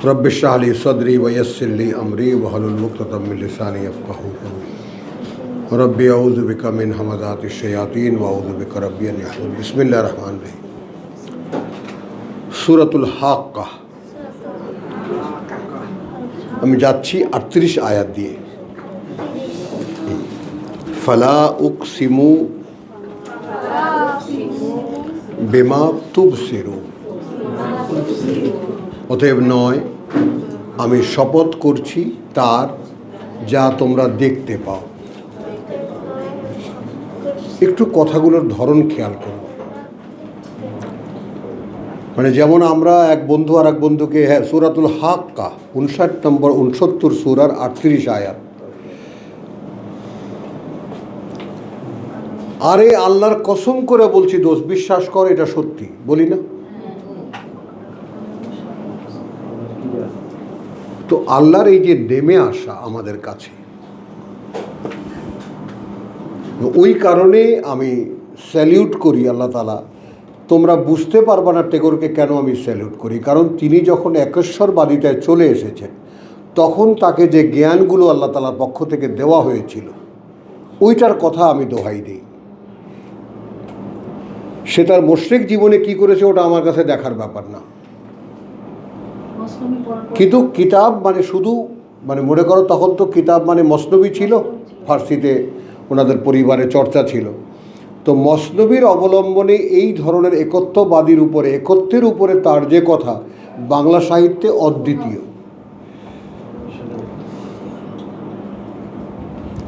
Rabbi इश्रह ली सदरी वयस्सिर ली अमरी वहलुल उक़दतम मिन लिसानी यफ़क़हू क़ौली rabbi अऊज़ु बिका मिन हमाज़ातिश शयातीन व अऊज़ु बिका रब्बि अन यहज़ुरून। बिस्मिल्लाहिर रहमानिर रहीम। सूरतुल हाक़्क़ा। আমি যাচ্ছি 38 আয়াত দিয়ে। ফালা উকসিমু বিমা তুবসিরু, অতএব নয় আমি শপথ করছি তার যা তোমরা দেখতে পাও। একটু কথাগুলোর ধরন খেয়াল করো। মানে যেমন আমরা এক বন্ধু আর এক বন্ধুকে, হ্যাঁ, সূরাতুল হাক্কা 59 নম্বর 69 সূরার 38 আয়াত। আরে আল্লাহর কসম করে বলছি দোস্ত, বিশ্বাস কর এটা সত্যি, বলি না? তো আল্লাহর এই যে নেমে আসা আমাদের কাছে, ওই কারণে আমি স্যালিউট করি আল্লাহ তাআলা। তোমরা বুঝতে পারবা না টেগোরকে কেন আমি স্যালিউট করি, কারণ তিনি যখন একেশ্বরবাদিতায় চলে এসেছেন তখন তাকে যে জ্ঞানগুলো আল্লাহ তাআলার পক্ষ থেকে দেওয়া হয়েছিল ওইটার কথা আমি দোহাই দিই। সে তার মুশরিক জীবনে কি করেছে ওটা আমার কাছে দেখার ব্যাপার না, কিন্তু কিতাব মানে শুধু মানে মনে করো তখন তো কিতাব মানে মসনবী ছিল, ফার্সিতে ওনাদের পরিবারে চর্চা ছিল। তো মসনবীর অবলম্বনে এই ধরনের একত্বের উপরে তার যে কথা বাংলা সাহিত্যে অদ্বিতীয়,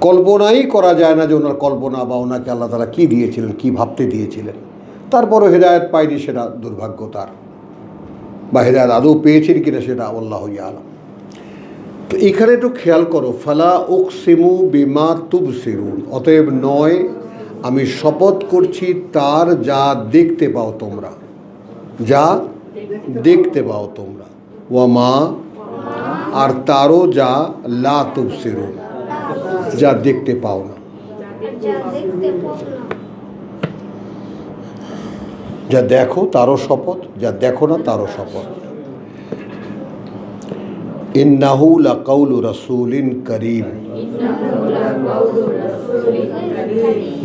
কল্পনাই করা যায় না যে ওনার কল্পনা বা ওনাকে আল্লাহ তাআলা কী দিয়েছিলেন, কী ভাবতে দিয়েছিলেন। তারপরও হেদায়েত পায়নি, সেটা দুর্ভাগ্য তার, বা হেদায়েত আদৌ পেয়েছেন কিনা সেটা আল্লাহু আ'লাম। তো এখানে একটু খেয়াল করো, ফালা উকসিমু বিমা তুবসিরুন, অতএব নয় আমি শপথ করছি তার যা দেখতে পাও তোমরা, যা দেখতে পাও তোমরা, ওয়া মা, আর তারও যা লা তুবসিরুন, যা দেখতে পাও না। যা দেখো তারও শপথ, যা দেখো না তারও শপথ। ইন্নাহু লাকাউলু রাসূলিন কারীম,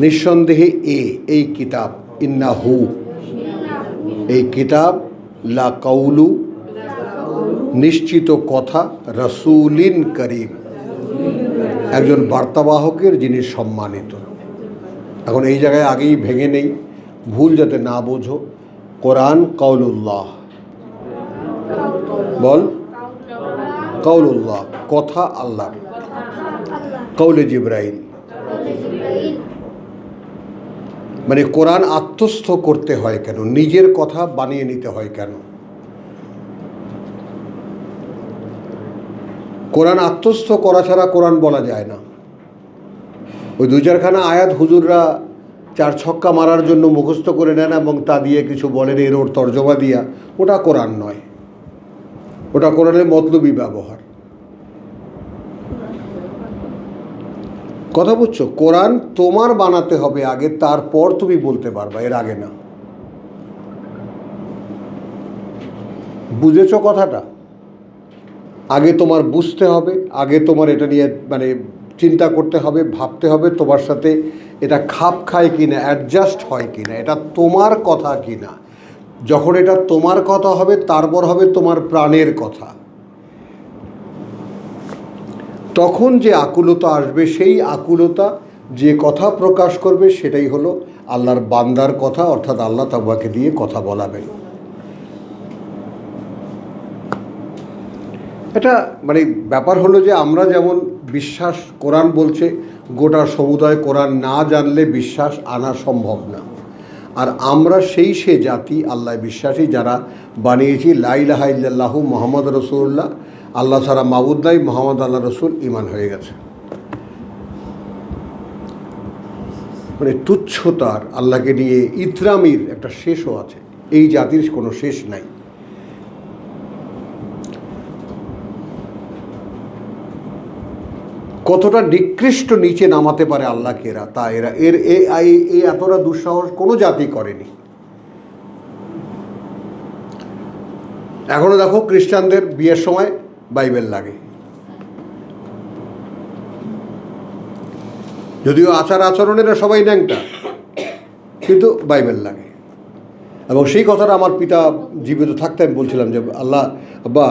নিঃসন্দেহে এই কিতাব, ইন্নাহু এই কিতাব, লাকাউলু নিশ্চিত কথা, রাসূলিন কারীম একজন বার্তাবাহকের যিনি সম্মানিত। এখন এই জায়গায় আগেই ভেঙে নেই, ভুল যাতে না বোঝো। কোরআন কাউলুল্লাহ, বল কাউলুল্লাহ, কথা আল্লাহ। কাউলে জিবরাইল মানে কোরআন আত্মস্থ করতে হয় কেন, নিজের কথা বানিয়ে নিতে হয় কেন? কোরআন আত্মস্থ করা ছাড়া কোরআন বলা যায় না। ওই 2-4খানা আয়াত হুজুররা 4 ছক্কা মারার জন্য মুখস্থ করে নেন এবং তা দিয়ে কিছু বলেন এর ওর তর্জমা দিয়া, ওটা কোরআন নয়, ওটা কোরআনের মতলবী ব্যবহার। কথা বুঝছো? কোরআন তোমার বানাতে হবে আগে, তারপর তুমি বলতে পারবা, এর আগে না। বুঝেছো কথাটা? আগে তোমার বুঝতে হবে, আগে তোমার এটা নিয়ে মানে চিন্তা করতে হবে, ভাবতে হবে তোমার সাথে এটা খাপ খায় কিনা, অ্যাডজাস্ট হয় কিনা, এটা তোমার কথা কিনা। যখন এটা তোমার কথা হবে তারপর হবে তোমার প্রাণের কথা। তখন যে আকুলতা আসবে, সেই আকুলতা যে কথা প্রকাশ করবে সেটাই হলো আল্লাহর বান্দার কথা, অর্থাৎ আল্লাহ তাআলাকে দিয়ে কথা বলাবেন। এটা মানে ব্যাপার হলো যে আমরা যেমন বিশ্বাস, কোরআন বলছে গোটা সমুদায় কোরআন না জানলে বিশ্বাস আনা সম্ভব না। আর আমরা সে জাতি আল্লাহ বিশ্বাসী যারা বানিয়েছি লা ইলাহা ইল্লাল্লাহু মুহাম্মদ রাসূলুল্লাহ, আল্লাহ ছাড়া মাবুদ নাই, মুহাম্মদ আল্লাহ রসুল, ঈমান হয়ে গেছে। মানে তুচ্ছতার, আল্লাহকে নিয়ে ইতরামির একটা শেষও আছে, এই জাতির কোনো শেষ নাই। কতটা নিকৃষ্ট নিচে নামাতে পারে আল্লাহকে এরা, তা এর এতটা দুঃসাহস কোনো জাতি করেনি। এখনও দেখো খ্রিস্টানদের বিয়ের সময় বাইবেল লাগে, যদিও আচার আচরণেরা সবাই ন্যাংটা, কিন্তু বাইবেল লাগে। এবং সেই কথাটা আমার পিতা জীবিত থাকতে আমি বলছিলাম যে আল্লাহ বা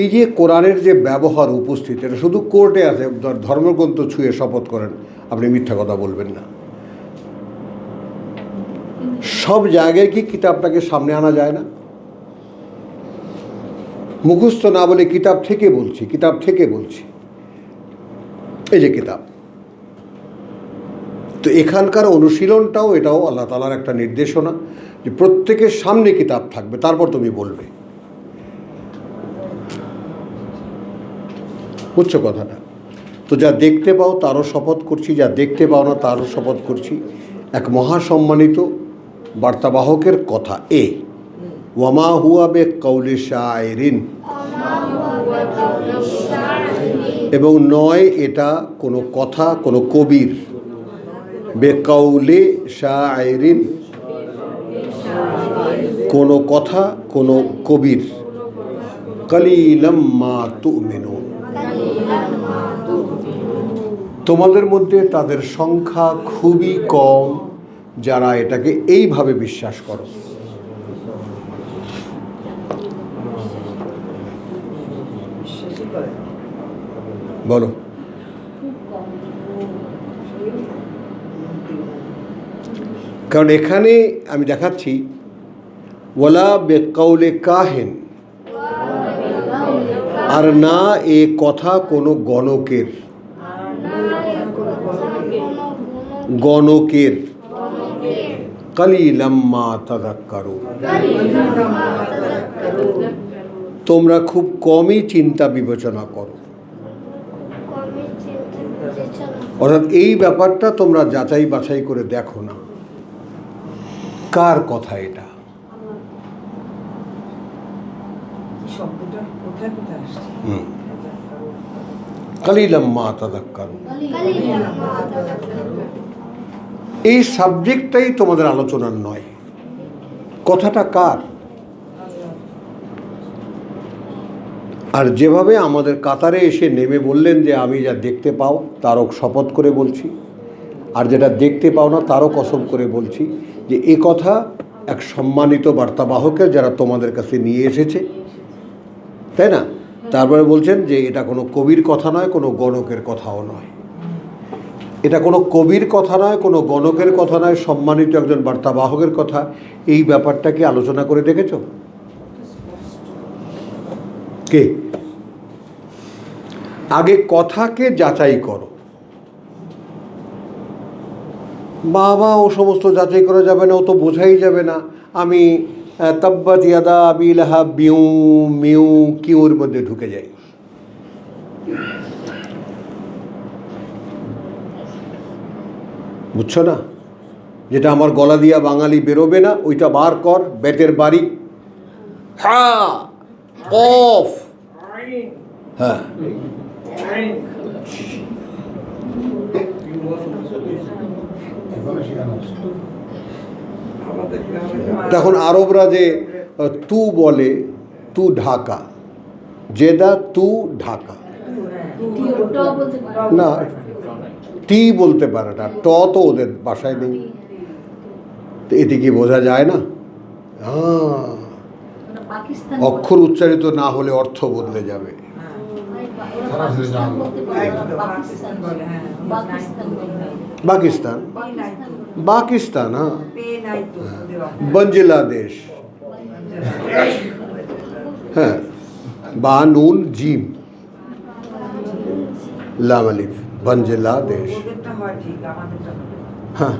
এই যে কোরআনের যে ব্যবহার উপস্থিত, এটা শুধু কোর্টে আছে, ধর্মগ্রন্থ ছুঁয়ে শপথ করেন আপনি মিথ্যা কথা বলবেন না। সব জায়গায় কি কিতাবটাকে সামনে আনা যায় না? মুখস্থ না বলে কিতাব থেকে বলছি, কিতাব থেকে বলছি, এই যে কিতাব। তো এখানকার অনুশীলনটাও এটাও আল্লাহ তাআলার একটা নির্দেশনা যে প্রত্যেকের সামনে কিতাব থাকবে, তারপর তুমি বলবে। বুঝছো কথাটা? তো যা দেখতে পাও তারও শপথ করছি, যা দেখতে পাও না তারও শপথ করছি। এক মহাসম্মানিত বার্তাবাহকের কথা এ ওয়ামা হুয়া বে কৌলি শায়রিন, এবং নয় এটা কোনো কথা কোনো কবির, বে কৌলি শায়রিন, কোনো কথা কোনো কবির, কলিলাম মা তুমিনুন, তোমাদের মধ্যে তাদের সংখ্যা খুবই কম যারা এটাকে এইভাবে বিশ্বাস করো। বলো, কারণ এখানে আমি দেখাচ্ছি ওয়ালা বেকাউলে কাহেন, আর না এ কথা কোনো গণকের, গণকের, কালিলাম মা তাযাক্কারুন, তোমরা খুব কমই চিন্তা বিবেচনা করো। অর্থাৎ এই ব্যাপারটা তোমরা যাচাই বাছাই করে দেখো না কার কথা এটা। কালিলাম মা তাযাক্কারুন, এই সাবজেক্টটাই তোমাদের আলোচনার নয়, কথাটা কার। আর যেভাবে আমাদের কাতারে এসে নেমে বললেন যে আমি যা দেখতে পাও তারও শপথ করে বলছি, আর যেটা দেখতে পাও না তারও কসম করে বলছি যে এ কথা এক সম্মানিত বার্তাবাহকের যারা তোমাদের কাছে নিয়ে এসেছে, তাই না? তারপরে বলছেন যে এটা কোনো কবির কথা নয়, কোনো গণকের কথাও নয়। এটা কোনো কবির কথা নয়, কোনো গণকের কথা নয়, সম্মানিত একজন বার্তাবাহকের কথা। এই ব্যাপারটাকে আলোচনা করে দেখেছ কে? আগে কথাকে যাচাই করো। বাবা ও সমস্ত যাচাই করা যাবে না, ও তো বোঝাই যাবে না। আমি তাব্বাত ইয়াদা আবি লাহাব বিউ মিউ কিউর মধ্যে ঢুকে যাই। বুঝছো না? যেটা আমার গলা দিয়া বাঙালি বেরোবে না ওইটা বার কর, বেতের বাড়ি, হ্যাঁ কফ, হ্যাঁ তখন আরবরা যে তু বলে, তু ঢাকা, জেদা তু ঢাকা, না টি বলতে পারে না, ট তো ওদের বাসায় নেই। তো এটি কি বোঝা যায় না? অক্ষর উচ্চারিত না হলে অর্থ বদলে যাবে। পাকিস্তান, পাকিস্তান, হ্যাঁ, বাংলাদেশ, হ্যাঁ, বা নুন জিম লাম আলিফ, বাংলাদেশ, হ্যাঁ।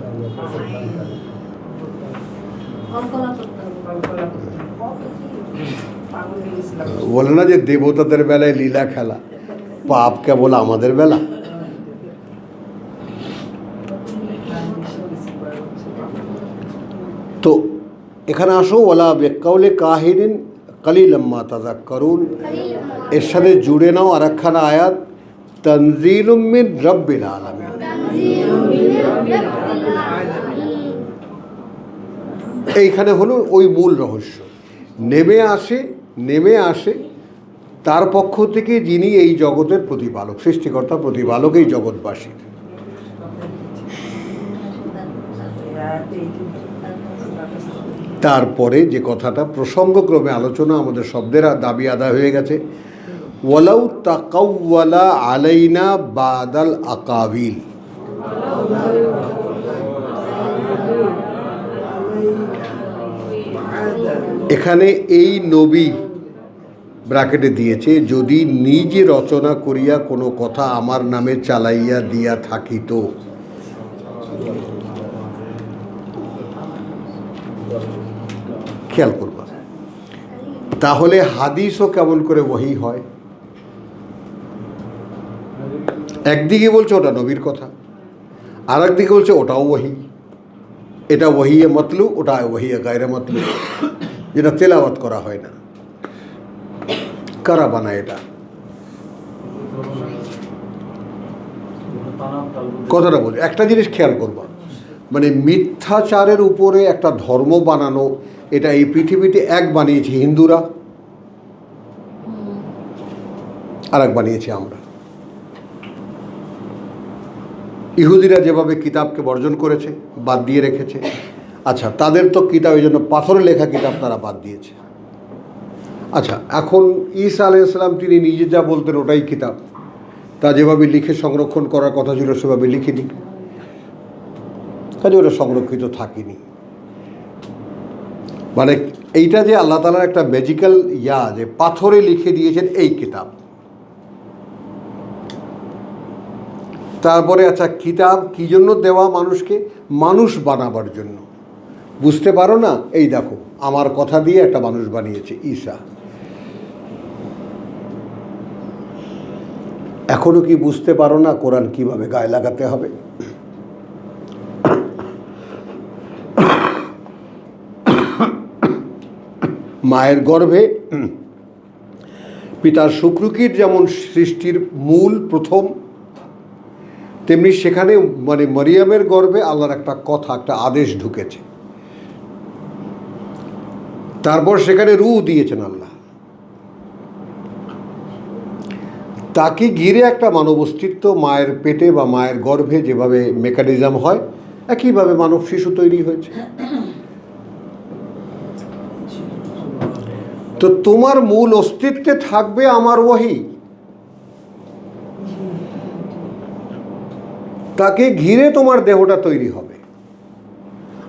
বলে না যে দেবতাদের বেলায় লীলা খেলা, পাপ কেবল আমাদের বেলা। তো এখানে আসো, ওয়ালা বেকাউলে কাহিরিন কালিলাম মা তাযাক্কারুন, এর সাথে জুড়ে নাও আর একখানা আয়াত, তানজিলুম মিন রাব্বিল আলামিন। এইখানে হলো ওই মূল রহস্য, নেমে আসে নেমে আসে তার পক্ষ থেকে, যিনি এই জগতের প্রতিপালক, সৃষ্টিকর্তা প্রতিপালক এই জগৎবাসীর। তারপরে যে কথাটা প্রসঙ্গক্রমে আলোচনা, আমাদের শব্দের দাবি আদায় হয়ে গেছে, ওয়ালাউ তাকাওয়ালা আলাইনা বাদাল আকাবিল। এখানে এই নবী ব্র্যাকেটে দিয়েছে, যদি নিজে রচনা করিয়া কোনো কথা আমার নামে চালাইয়া দিয়া থাকিত। খেয়াল করবা, তাহলে হাদিসও কেমন করে ওহী হয়? একদিকে বলছে ওটা নবীর কথা, আর একদিকে বলছে ওটাও ওহী। এটা ওহিয়ে মতলু, ওটা ওহিয়ে গায়রে মতলু, যেটা তেলাওয়াত করা হয় না। কারা বানায় এটা? কথাটা বলি, একটা জিনিস খেয়াল করবা, মানে মিথ্যাচারের উপরে একটা ধর্ম বানানো, এটা এই পৃথিবীতে এক বানিয়েছে হিন্দুরা, আর এক বানিয়েছি আমরা। ইহুদিরা যেভাবে কিতাবকে বর্জন করেছে, বাদ দিয়ে রেখেছে, আচ্ছা তাদের তো কিতাব, এই জন্য পাথরে লেখা কিতাব তারা বাদ দিয়েছে। আচ্ছা, এখন ঈসা আলাইহিস সালাম তিনি নিজে যা বলতেন ওটাই কিতাব, তা যেভাবে লিখে সংরক্ষণ করার কথা ছিল সেভাবে লিখিনি, কাজে ওটা সংরক্ষিত থাকেনি। মানে এইটা যে আল্লাহ তাআলার একটা ম্যাজিক্যাল যে পাথরে লিখে দিয়েছেন এই কিতাব। তারপরে আচ্ছা, কিতাব কী জন্য দেওয়া মানুষকে? মানুষ বানাবার জন্য। বুঝতে পারো না? এই দেখো, আমার কথা দিয়ে একটা মানুষ বানিয়েছে ঈসা। এখনো কি বুঝতে পারো না কোরআন কিভাবে গায়ে লাগাতে হবে? মায়ের গর্ভে পিতার শুক্রকীট যেমন সৃষ্টির মূল প্রথম, তেমনি সেখানে মানে মরিয়মের গর্ভে আল্লাহর একটা কথা, একটা আদেশ ঢুকেছে। তারপর সেখানে রূহ দিয়েছেন আল্লাহ। তাকে ঘিরে একটা মানব অস্তিত্ব, মায়ের পেটে বা মায়ের গর্ভে যেভাবে মেকানিজম হয়, একইভাবে মানব শিশু তৈরি হয়েছে। তো তোমার মূল অস্তিত্বে থাকবে আমার ওহী, তাকে ঘিরে তোমার দেহটা তৈরি হবে।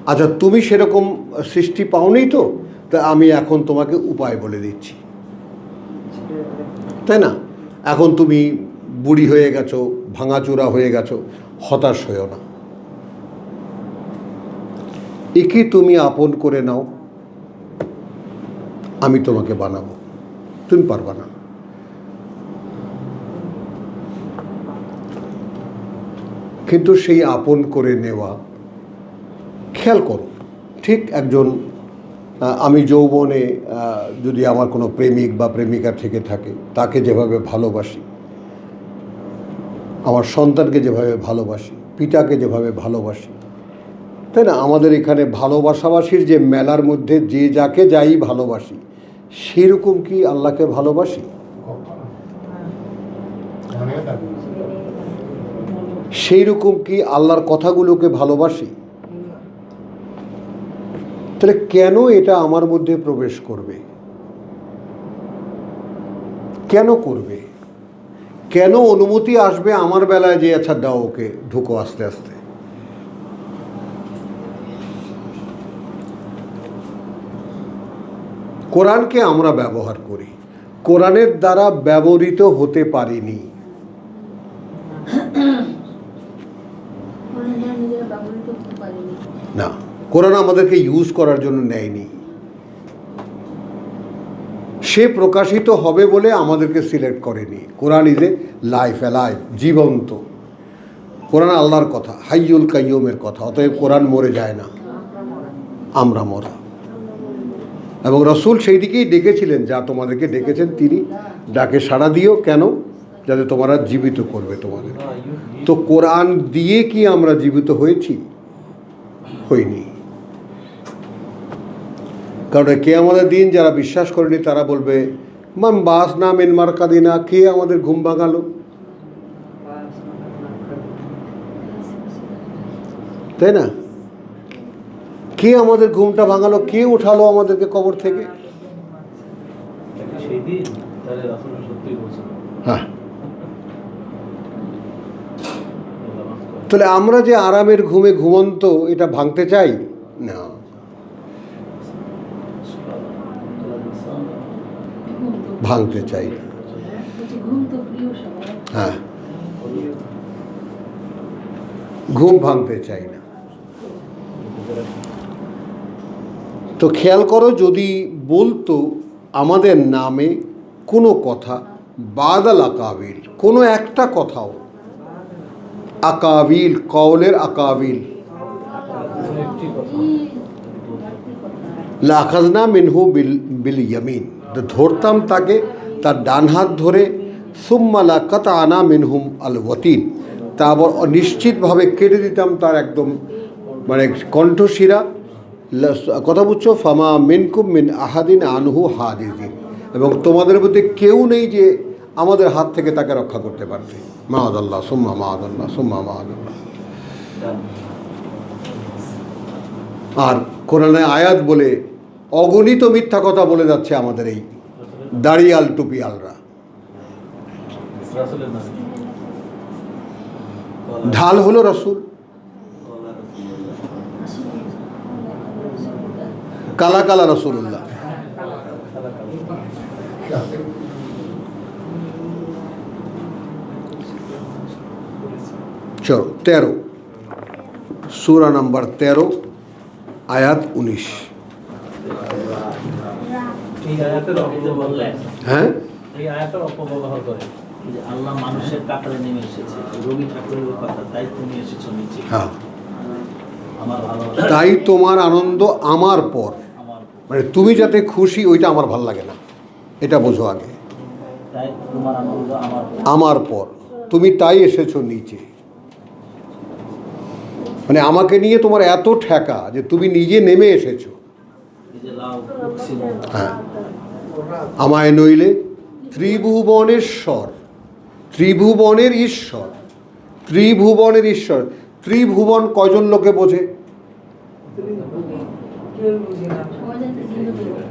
আচ্ছা, তুমি সেরকম সৃষ্টি পাওনি তো, তা আমি এখন তোমাকে উপায় বলে দিচ্ছি, তাই না? এখন তুমি বুড়ি হয়ে গেছো, ভাঙাচোরা হয়ে গেছো, হতাশ হয়েও না। একে তুমি আপন করে নাও, আমি তোমাকে বানাবো, তুমি পারবা না। কিন্তু সেই আপন করে নেওয়া, খেয়াল করো, ঠিক একজন আমি যৌবনে যদি আমার কোনো প্রেমিক বা প্রেমিকা থেকে থাকে, তাকে যেভাবে ভালোবাসি, আমার সন্তানকে যেভাবে ভালোবাসি, পিতাকে যেভাবে ভালোবাসি, তাই না? আমাদের এখানে ভালোবাসাবাসির যে মেলার মধ্যে যে যাকে যাই ভালোবাসি, সেরকম কি আল্লাহকে ভালোবাসি? সেই রকম কি আল্লাহর কথাগুলোকে ভালোবাসি? তাহলে কেন এটা আমার মধ্যে প্রবেশ করবে? কেন করবে? কেন অনুমতি আসবে আমার বেলায় যে আচ্ছা দাও ওকে ঢুকো আস্তে আস্তে? কোরআনকে আমরা ব্যবহার করি, কোরআনের দ্বারা ব্যবহৃত হতে পারিনি। না, কোরআন আমাদেরকে ইউজ করার জন্য নেয়নি। সে প্রকাশিত হবে বলে আমাদেরকে সিলেক্ট করেনি। Quran is a life, alive, জীবন্ত। কোরআন আল্লাহর কথা, হাইয়ুল কাইয়ুমের কথা, অতএব কোরআন মরে যায় না, আমরা মরা। এবং রসুল সেই দিকেই ডেকেছিলেন যা তোমাদেরকে ডেকেছেন তিনি, ডাকে সাড়া দিও। কেন? যাতে তোমরা জীবিত করবে তোমাদের। তো কোরআন দিয়ে কি আমরা জীবিত হয়েছি? হইনি। কারণ কিয়ামতের দিন যারা বিশ্বাস করেনি তারা বলবে মান বাস না মিন মারকাদিনা, কে আমাদের ঘুম ভাঙালো। তাই না? কে আমাদের ঘুমটা ভাঙালো, কে উঠালো আমাদেরকে কবর থেকে? হ্যাঁ, তাহলে আমরা যে আরামের ঘুমে ঘুমন্ত, এটা ভাঙতে চাই না। ভাঙতে চাই না। হ্যাঁ, ঘুম ভাঙতে চাই না। তো খেয়াল করো, যদি বলতো আমাদের নামে কোনো কথা, বাদাল আকাবিল, কোনো একটা কথাও, আকাবিল, কওলের আকাবিল, লাখাজনা মিনহু বিল ইয়ামিন, ধরতাম তাকে তার ডান হাত ধরে, সুম্মা লাকাতানা মিনহুম আল ওয়াতিন, তারপর নিশ্চিতভাবে কেটে দিতাম তার একদম মানে কণ্ঠশিরা। কথা বুঝছো? ফামা মিনকুম মিন আহাদিন আনহু হাদিদিন, এবং তোমাদের মধ্যে কেউ নেই যে আমাদের হাত থেকে তাকে রক্ষা করতে পারবে। মাআদাল্লাহ সুম্মা মাআদাল্লাহ সুম্মা মাআদাল্লাহ। আর কোরআনে আয়াত বলে অগণিত মিথ্যা কথা বলে যাচ্ছে আমাদের এই দাড়িয়াল টুপিয়ালরা। ঢাল হলো রসুল, কালা কালা রসুল্লাহ। চলো 13 সূরা নম্বর 13 আয়াত 19। হ্যাঁ, এই আয়াতের অপব্যবহার করে যে আল্লাহ মানুষের কাতারে নেমে এসেছে, রবি ঠাকুরের কথা, তাই তুমি এসেছো নিচে। হ্যাঁ, আমার ভালোবাসা, তাই তোমার আনন্দ আমার পর, মানে তুমি যাতে খুশি, ওইটা আমার ভাল লাগে না, এটা বোঝো আগে। তাই তোমার আনন্দ আমার পর, তুমি তাই এসেছো নিচে, মানে আমাকে নিয়ে তোমার এত ঠেকা যে তুমি নিজে নেমে এসেছো। হ্যাঁ, আমায় নইলে ত্রিভুবনেশ্বর, ত্রিভুবনের ঈশ্বর, ত্রিভুবনের ঈশ্বর। ত্রিভুবন কয়জন লোকে বোঝে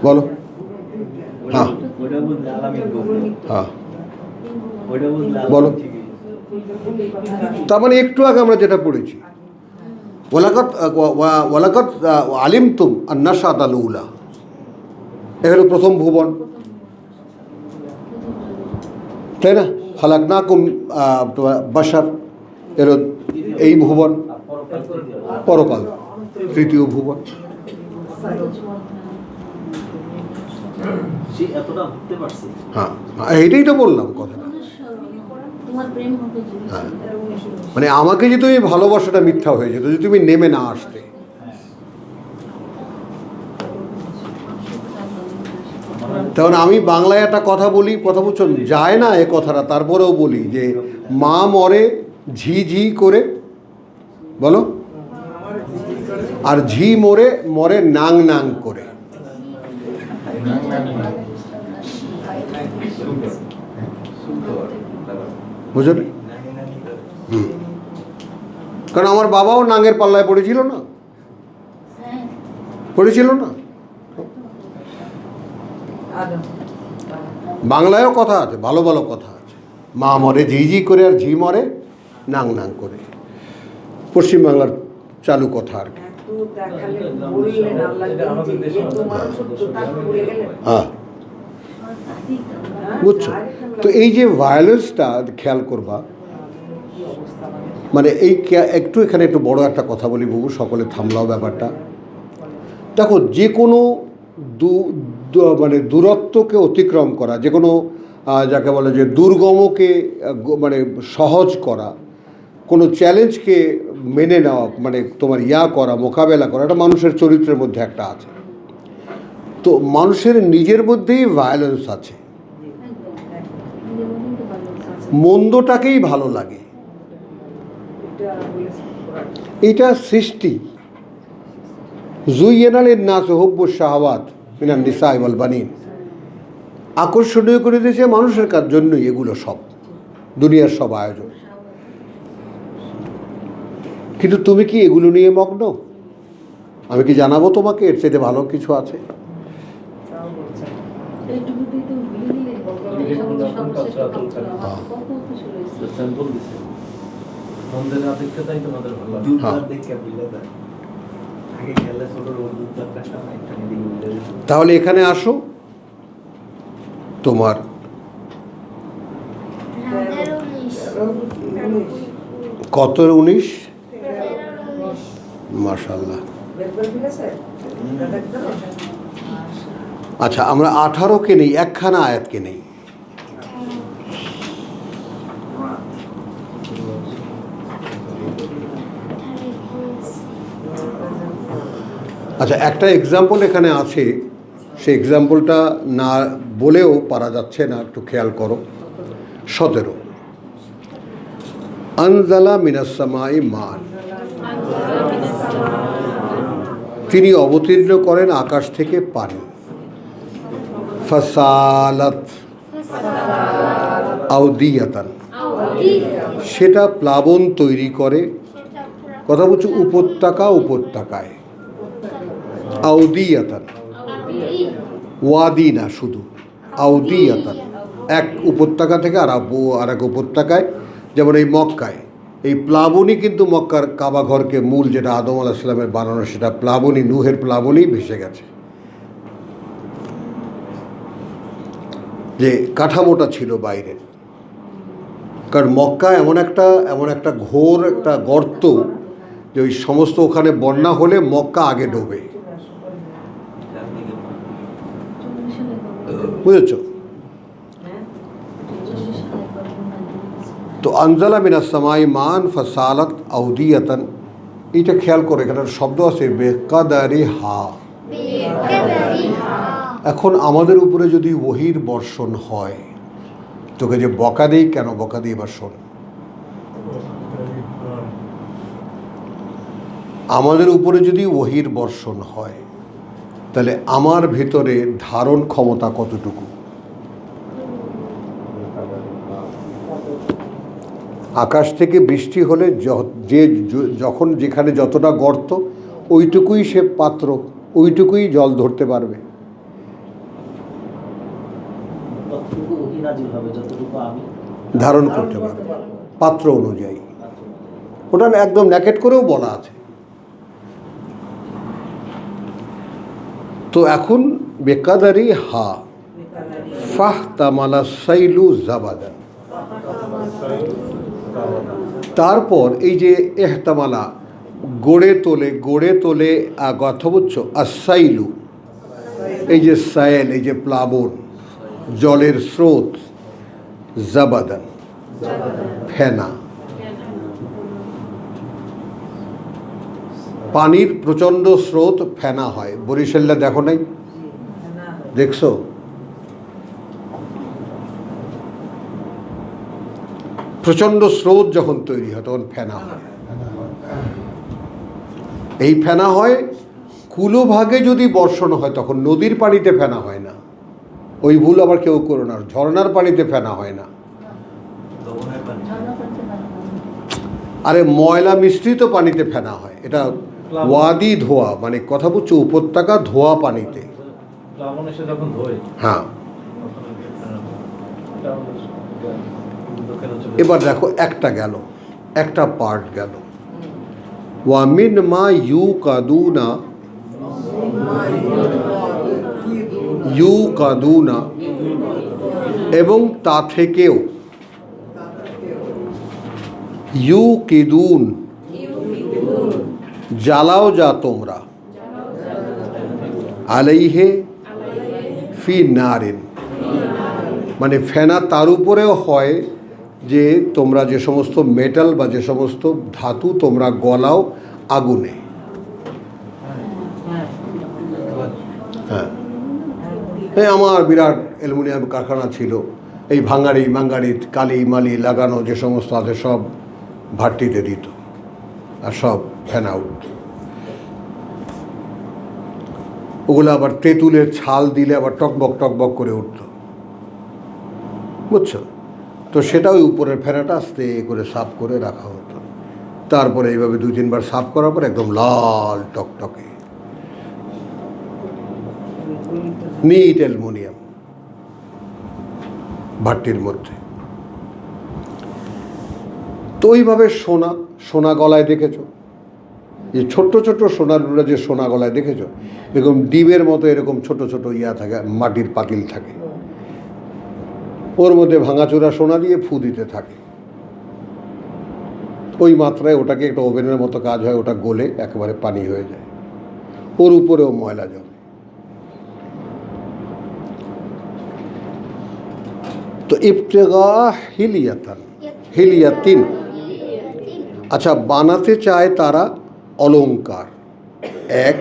বলো? হ্যাঁ হ্যাঁ, বলো। তার মানে একটু আগে আমরা যেটা পড়েছি, ওয়ালাকাত আলিমতুম আন্নাশাত আল উলা, এ হলো প্রথম ভুবন, তাই না? খালাকনাকুম বাশার, এলো এই ভুবন। পরকাল তৃতীয় ভুবন। হ্যাঁ, এইটাই তো বললাম কথাটা। হ্যাঁ, মানে আমাকে যে তুমি ভালোবাসাটা মিথ্যা হয়ে যেত, যদি তুমি নেমে না আসতে। তখন আমি বাংলায় একটা কথা বলি, কথা বুঝছো, যায় না এ কথাটা, তারপরেও বলি যে মা মরে ঝি ঝি করে, বলো, আর ঝি মরে মরে নাং নাং করে। বুঝলেন? কারণ আমার বাবাও নাঙের পাল্লায় পড়েছিল না, পড়েছিল না। বাংলায়ও কথা আছে, ভালো ভালো কথা আছে, মা মরে ঝি ঝি করে আর ঝি মরে নাং নাং করে। পশ্চিমবাংলার চালু কথা আর কি। হ্যাঁ, বুঝছো তো? এই যে ভায়োলেন্সটা খেয়াল করবা, মানে এই একটু এখানে একটু বড় একটা কথা বলি বাবু, সকলে থামলাও ব্যাপারটা। দেখো, যে কোনো মানে দূরত্বকে অতিক্রম করা, যে কোনো যাকে বলে যে দুর্গমকে মানে সহজ করা, কোনো চ্যালেঞ্জকে মেনে নেওয়া, মানে তোমার করা, মোকাবেলা করা, এটা মানুষের চরিত্রের মধ্যে একটা আছে। তো মানুষের নিজের মধ্যেই ভায়োলেন্স আছে, মন্দটাকেই ভালো লাগে, এটা সৃষ্টি। জুইয়েনা লিন-নাসি হুব্বুশ শাহাওয়াত মিনান নিসা ওয়াল বানিন। আকর্ষণীয় করে দিয়েছে মানুষের জন্যই এগুলো সব, দুনিয়ার সব আয়োজন। কিন্তু তুমি কি এগুলো নিয়ে মগ্ন? আমি কি জানাবো তোমাকে এর চাইতে ভালো কিছু আছে? তাহলে এখানে আসো, তোমার কত 19? মাশাআল্লাহ। আচ্ছা, আমরা 18কে নেই, একখানা আয়াতকে নেই। আচ্ছা, একটা এক্সাম্পল এখানে আছে, সেই এক্সাম্পলটা না বলেও পারা যাচ্ছে না, একটু খেয়াল করো। 17 আনজালা মিনাস সামাই মান, তিনি অবতীর্ণ করেন আকাশ থেকে পানি। ফাসালাত আউদিয়াতান, সেটা প্লাবন তৈরি করে। কথা বলছো উপত্যকা, উপত্যকায়। আউদিয়াতান, ওয়াদি না শুধু, আউদিয়াতান, এক উপত্যকা থেকে আর এক উপত্যকায়। যেমন এই মক্কায় এই প্লাবনই কিন্তু মক্কার কাবা ঘরকে, মূল যেটা আদম আলাইহিস সালামের বানানো, সেটা প্লাবনই, নুহের প্লাবনই ভেসে গেছে। যে কাঠামোটা ছিল বাইরের, কারণ মক্কা এমন একটা ঘোর একটা গর্ত, যে ওই সমস্ত ওখানে বন্যা হলে মক্কা আগে ডোবে, বুঝেছ? তো আনজালা মিনাস সামাই মান ফাসালাত আউদিয়াতান, এইটা খেয়াল করে, এখানে শব্দ আছে বেকাদারি হা। এখন আমাদের উপরে যদি ওহীর বর্ষণ হয়, তোকে যে বকা দেই, কেন বকা দিই এবার শোন। আমাদের উপরে যদি ওহীর বর্ষণ হয়, তাহলে আমার ভিতরে ধারণ ক্ষমতা কতটুকু? আকাশ থেকে বৃষ্টি হলে যখন যেখানে যতটা গর্ত, ওইটুকুই সে পাত্র, ওইটুকুই জল ধরতে পারবে। ধারণ করতে পারবে পাত্র অনুযায়ী। ওটা একদম ন্যাকেট করেও বলা আছে। তো এখন বেকাদারি হা ফাহ তামালা সাইলু জাবাদান, তারপর এই যে এহতামালা গড়ে তোলে কথা বুঝছো, আসাইলু, এই যে সায়েল, এই যে প্লাবন, জলের স্রোত, জাবাদান, ফেনা, পানির প্রচণ্ড স্রোত, ফেনা হয়। বরিশাল্লা দেখো নাই? দেখছো? প্রচণ্ড স্রোত যখন তৈরি হয় তখন ফেনা হয়। এই ফেনা হয় কুলোভাগে যদি বর্ষণ হয়, তখন নদীর পানিতে ফেনা হয় না। ওই ভুল আবার কেউ করো না, ঝর্ণার পানিতে ফেনা হয় না। আরে ময়লা মিশ্রিত পানিতে ফেনা হয়, এটা ওয়াদি ধোয়া, মানে কথা বুঝছো উপত্যকা ধোয়া পানিতে। হ্যাঁ, এবার দেখো একটা গেল, একটা পার্ট গেল। ওয়ামিন মা ইউকাদুনা, এবং তা থেকেও ইউকিদুন, জ্বালাও যা তোমরা, আলাইহে ফি নারিন, মানে ফেনা তার উপরেও হয় যে তোমরা যে সমস্ত মেটাল বা যে সমস্ত ধাতু তোমরা গলাও আগুনে। হ্যাঁ, এই আমার বিরাট অ্যালুমিনিয়াম কারখানা ছিল, এই ভাঙাড়ি মাঙ্গাড়ি কালি মালি লাগানো যে সমস্ত আছে সব ভাট্টিতে দিত, আর সব ফ্যান আউট। ওগুলো আবার তেঁতুলের ছাল দিলে আবার টকবক টকবক করে উঠত, বুঝছো? তো সেটা ওই উপরের ফেনাটা আস্তে করে সাফ করে রাখা হতো। তারপরে এইভাবে 2-3 বার সাফ করার পর একদম লাল টকটকে নিট অ্যালুমিনিয়াম ভাট্টির মধ্যে। তো ওইভাবে সোনা, সোনা গলায় দেখেছো, যে ছোট্ট ছোট্ট সোনার গুঁড়া যে সোনা গলায় দেখেছো, এরকম ডিমের মতো এরকম ছোট ছোট ইয়া থাকে, মাটির পাতিল থাকে, ওর মধ্যে ভাঙাচোরা সোনা দিয়ে ফু দিতে থাকে। ওই মাত্রায় ওটাকে একটা ওভেনের মতো কাজ হয়, ওটা গলে একেবারে পানি হয়ে যায়, ওর উপরেও ময়লা জমে। তো ইবতেগা হিলিয়াতিন, আচ্ছা বানাতে চায় তারা অলংকার, এক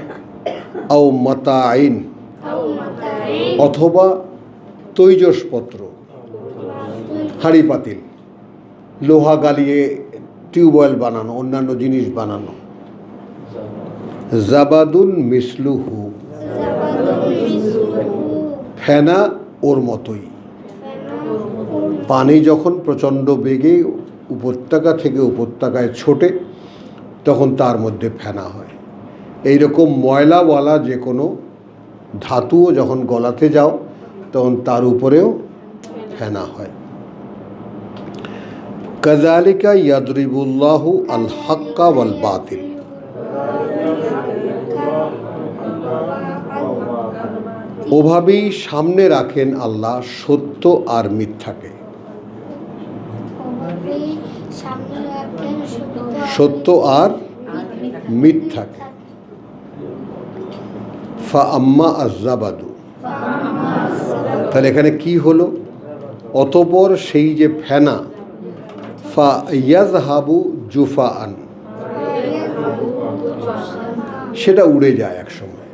আও মাতাইন, অথবা তৈজসপত্র, হাঁড়ি পাতিল, লোহা গালিয়ে টিউবওয়েল বানানো, অন্যান্য জিনিস বানানো। জাবাদুন মিসলুহু, ফেনা ওর মতোই। পানি যখন প্রচণ্ড বেগে উপত্যকা থেকে উপত্যকায় ছোটে তখন তার মধ্যে ফেনা হয়। এইরকম ময়লাওয়ালা যে কোনো ধাতুও যখন গলাতে যাও তখন তার উপরেও ফেনা হয়। কাযালিকা ইয়াদরিবুল্লাহু আল হাক্কা ওয়াল বাতিল, ওভাবেই সামনে রাখেন আল্লাহ সত্য আর মিথ্যাকে, সত্য আর মিথ্যাকে। ফা আম্মা আজ্জাবাদু, তাহলে এখানে কি হলো? অতপর সেই যে ফেনা, ফা ইয়াজহাবু জুফাআন, সেটা উড়ে যায়, এক সময়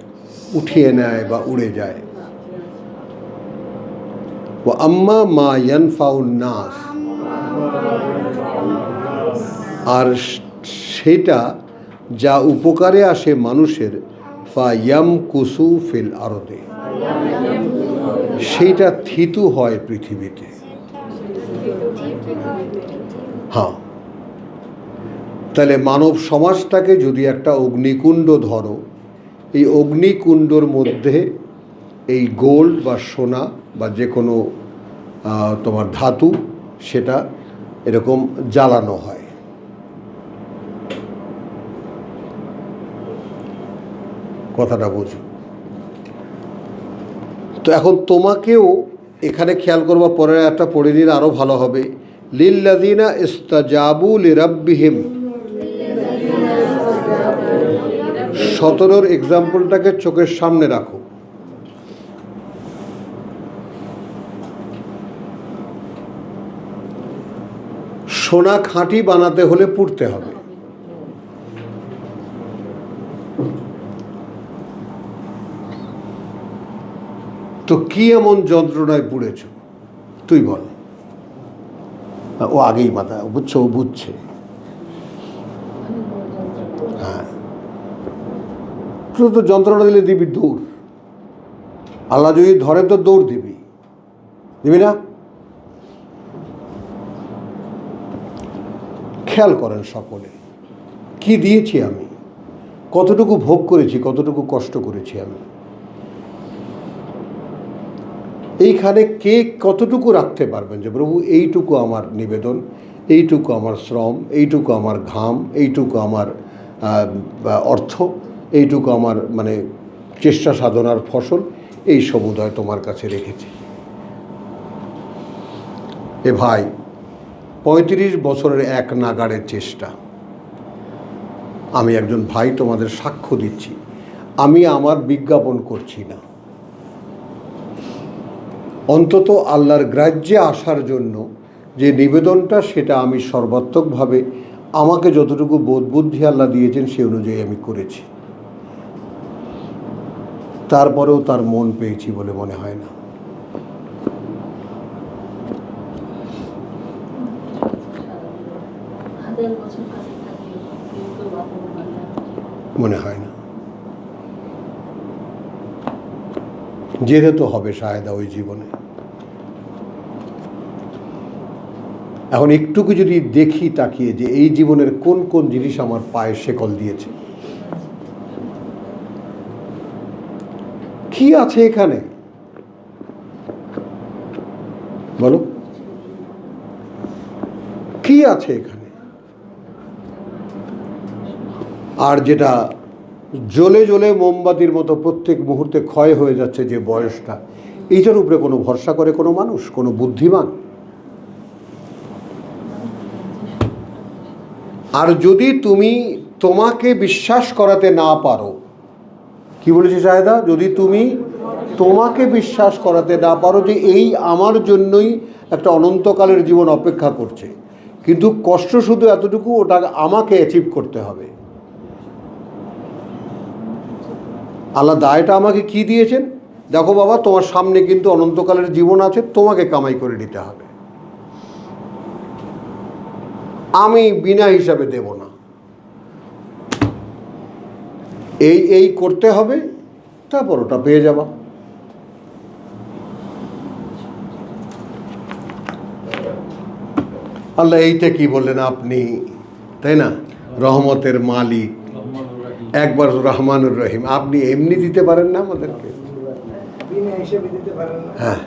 উঠিয়ে নেয় বা উড়ে যায়। ওয়া আম্মা মা ইয়ানফাউন নাস, আর সেটা যা উপকারে আসে মানুষের, ফা ইয়ামকুসু ফিল আরদে, সেইটা থিতু হয় পৃথিবীতে। হ্যাঁ, তাহলে মানব সমাজটাকে যদি একটা অগ্নিকুণ্ড ধরো, এই অগ্নিকুণ্ডর মধ্যে এই গোল্ড বা সোনা বা যে কোনো তোমার ধাতু, সেটা এরকম জ্বালানো হয়। কথাটা বুঝো। তো এখন তোমাকেও এখানে খেয়াল করবা, পরের একটা পড়ে নিলে আরও ভালো হবে। লিল্লাযিনা ইস্তাজাবু লিরাব্বিহিম, 17 এক্সাম্পলটাকে চোখের সামনে রাখো। সোনা খাঁটি বানাতে হলে পুড়তে হবে। তো কি এমন যন্ত্রণায় পুড়েছ তুই বল? ও আগেই মাথা বুঝছো, ও বুঝছে। হ্যাঁ, তুই তো যন্ত্রণা দিলে দিবি দৌড়, আল্লাহ যদি ধরে তো দৌড় দিবি, দিবি না? খেয়াল করেন সকলে, কি দিয়েছি আমি, কতটুকু ভোগ করেছি, কতটুকু কষ্ট করেছি আমি। এইখানে কে কতটুকু রাখতে পারবেন যে প্রভু এইটুকু আমার নিবেদন, এইটুকু আমার শ্রম, এইটুকু আমার ঘাম, এইটুকু আমার অর্থ, এইটুকু আমার মানে চেষ্টা সাধনার ফসল, এই সমুদয় তোমার কাছে রেখেছি। এ ভাই, 35 বছরের এক নাগাড়ের চেষ্টা। আমি একজন ভাই তোমাদের সাক্ষ্য দিচ্ছি, আমি আমার বিজ্ঞাপন করছি না, অন্তত আল্লাহর গ্রাহ্যে আসার জন্য যে নিবেদনটা, সেটা আমি সর্বাত্মকভাবে আমাকে যতটুকু বোধ বুদ্ধি আল্লাহ দিয়েছেন সে অনুযায়ী আমি করেছি। তারপরেও তার মন পেয়েছি বলে মনে হয় না। মনে হয় না। যেতে তো হবে শাহেদা ওই জীবনে। এখন একটুকু যদি দেখি তাকিয়ে যে এই জীবনের কোন কোন জিনিস আমার পায়ে শেকল দিয়েছে, কি আছে এখানে বলো, কি আছে এখানে? আর যেটা জ্বলে জ্বলে মোমবাতির মতো প্রত্যেক মুহূর্তে ক্ষয় হয়ে যাচ্ছে যে বয়সটা, এইটার উপরে কোনো ভরসা করে কোনো মানুষ, কোনো বুদ্ধিমান? আর যদি তুমি তোমাকে বিশ্বাস করাতে না পারো, কি বলেছি শাহেদা, যদি তুমি তোমাকে বিশ্বাস করাতে না পারো যে এই আমার জন্যই একটা অনন্তকালের জীবন অপেক্ষা করছে, কিন্তু কষ্ট শুধু এতটুকু, ওটা আমাকে অ্যাচিভ করতে হবে। আল্লাহ দায়টা আমাকে কি দিয়েছেন, দেখো বাবা তোমার সামনে কিন্তু অনন্তকালের জীবন আছে, তোমাকে কামাই করে নিতে হবে, আমি বিনা হিসাবে দেব না, এই এই করতে হবে, তারপর ওটা পেয়ে যাবা। আল্লাহ এইটা কি বললেন আপনি, তাই না, রহমতের মালিক, একবার রহমানুর রহিম, আপনি এমনি দিতে পারেন না আমাদেরকে? হ্যাঁ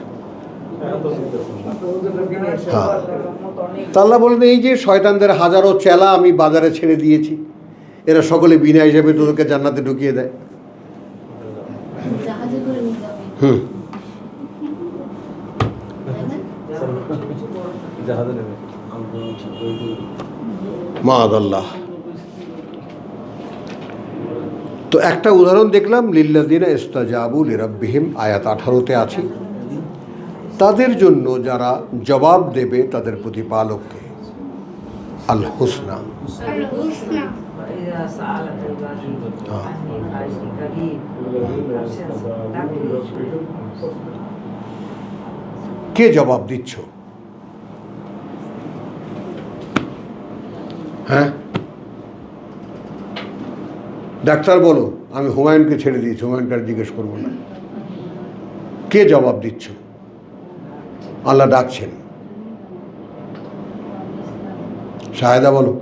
হ্যাঁ, আল্লাহ বলেন এই যে শয়তানদের হাজারো চেলা আমি বাজারে ছেড়ে দিয়েছি, এরা সকলে বিনা হিসেবে তোদেরকে জান্নাতে ঢুকিয়ে দেয়। হুম, মাআযাল্লাহ। তো একটা উদাহরণ দেখলাম, লিল্লাযিনা ইস্তাজাবু লিরাব্বিহিম, আয়াত 18-তে আছে, তাদের জন্য যারা জবাব দেবে তাদের প্রতিপালককে, আল হুসনা। কে জবাব দিচ্ছ? হ্যাঁ, ডাক্তার বলো, আমি হুমায়ুনকে ছেড়ে দিয়েছি, হুমায়ুনকে আর জিজ্ঞেস করবো না। কে জবাব দিচ্ছ? আল্লাহ ডাকছেন। শাহেদা বলো,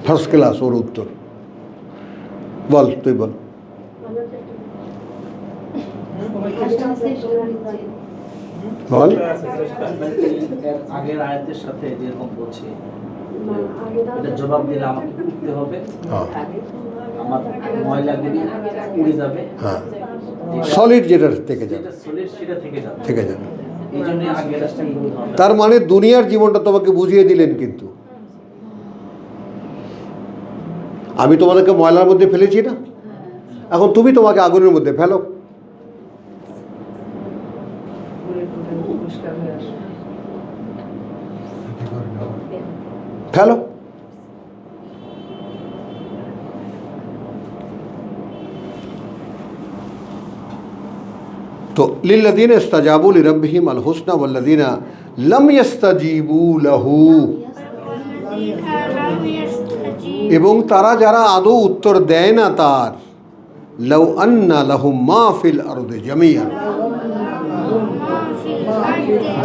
ফার্স্ট ক্লাস ওর উত্তর, বল তুই বল। বল। আগের আয়াতের সাথে যেরকম বলছে, এটা জবাব দিলে আমাকে উঠতে হবে, আমার ময়লাগুলি উড়ে যাবে, হ্যাঁ, সলিড যেটা থেকে যাবে, সলিড সেটা থেকে যাবে, থেকে যাবে। এই জন্য আগের রাস্তায় তার মানে দুনিয়ার জীবনটা তোমাকে বুঝিয়ে দিলেন, কিন্তু আমি তোমাদেরকে ময়লার মধ্যে ফেলেছি না, এখন তুমি তোমাকে আগুনের মধ্যে ফেলো, ফেলো। তো লিল্লাযিনা ইস্তাজাবু লিরাব্বিহিম আল হুসনা ওয়াল্লাযিনা লাম ইস্তাজিবু লাহু, এবং তারা যারা আদৌ উত্তর দেয় না তার, লাউ আন্না লাহুম মা ফিল আরদি জামিআন,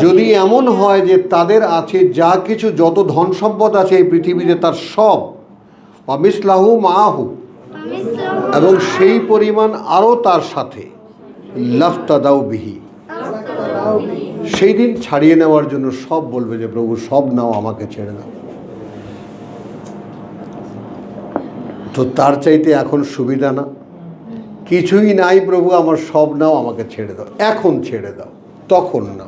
যদি এমন হয় যে তাদের আছে যা কিছু, যত ধন সম্পদ আছে এই পৃথিবীতে তার সব, ওয়া মিসলাহু মাআহু, এবং সেই পরিমাণ আরও তার সাথে, লাফতাদাউ বিহি, সেই দিন ছাড়িয়ে নেওয়ার জন্য সব বলবে যে প্রভু সব নাও, আমাকে ছেড়ে দাও। তো তার চাইতে এখন সুবিধা না, কিছুই নাই প্রভু, আমার সব নাও, আমাকে ছেড়ে দাও, এখন ছেড়ে দাও, তখন না।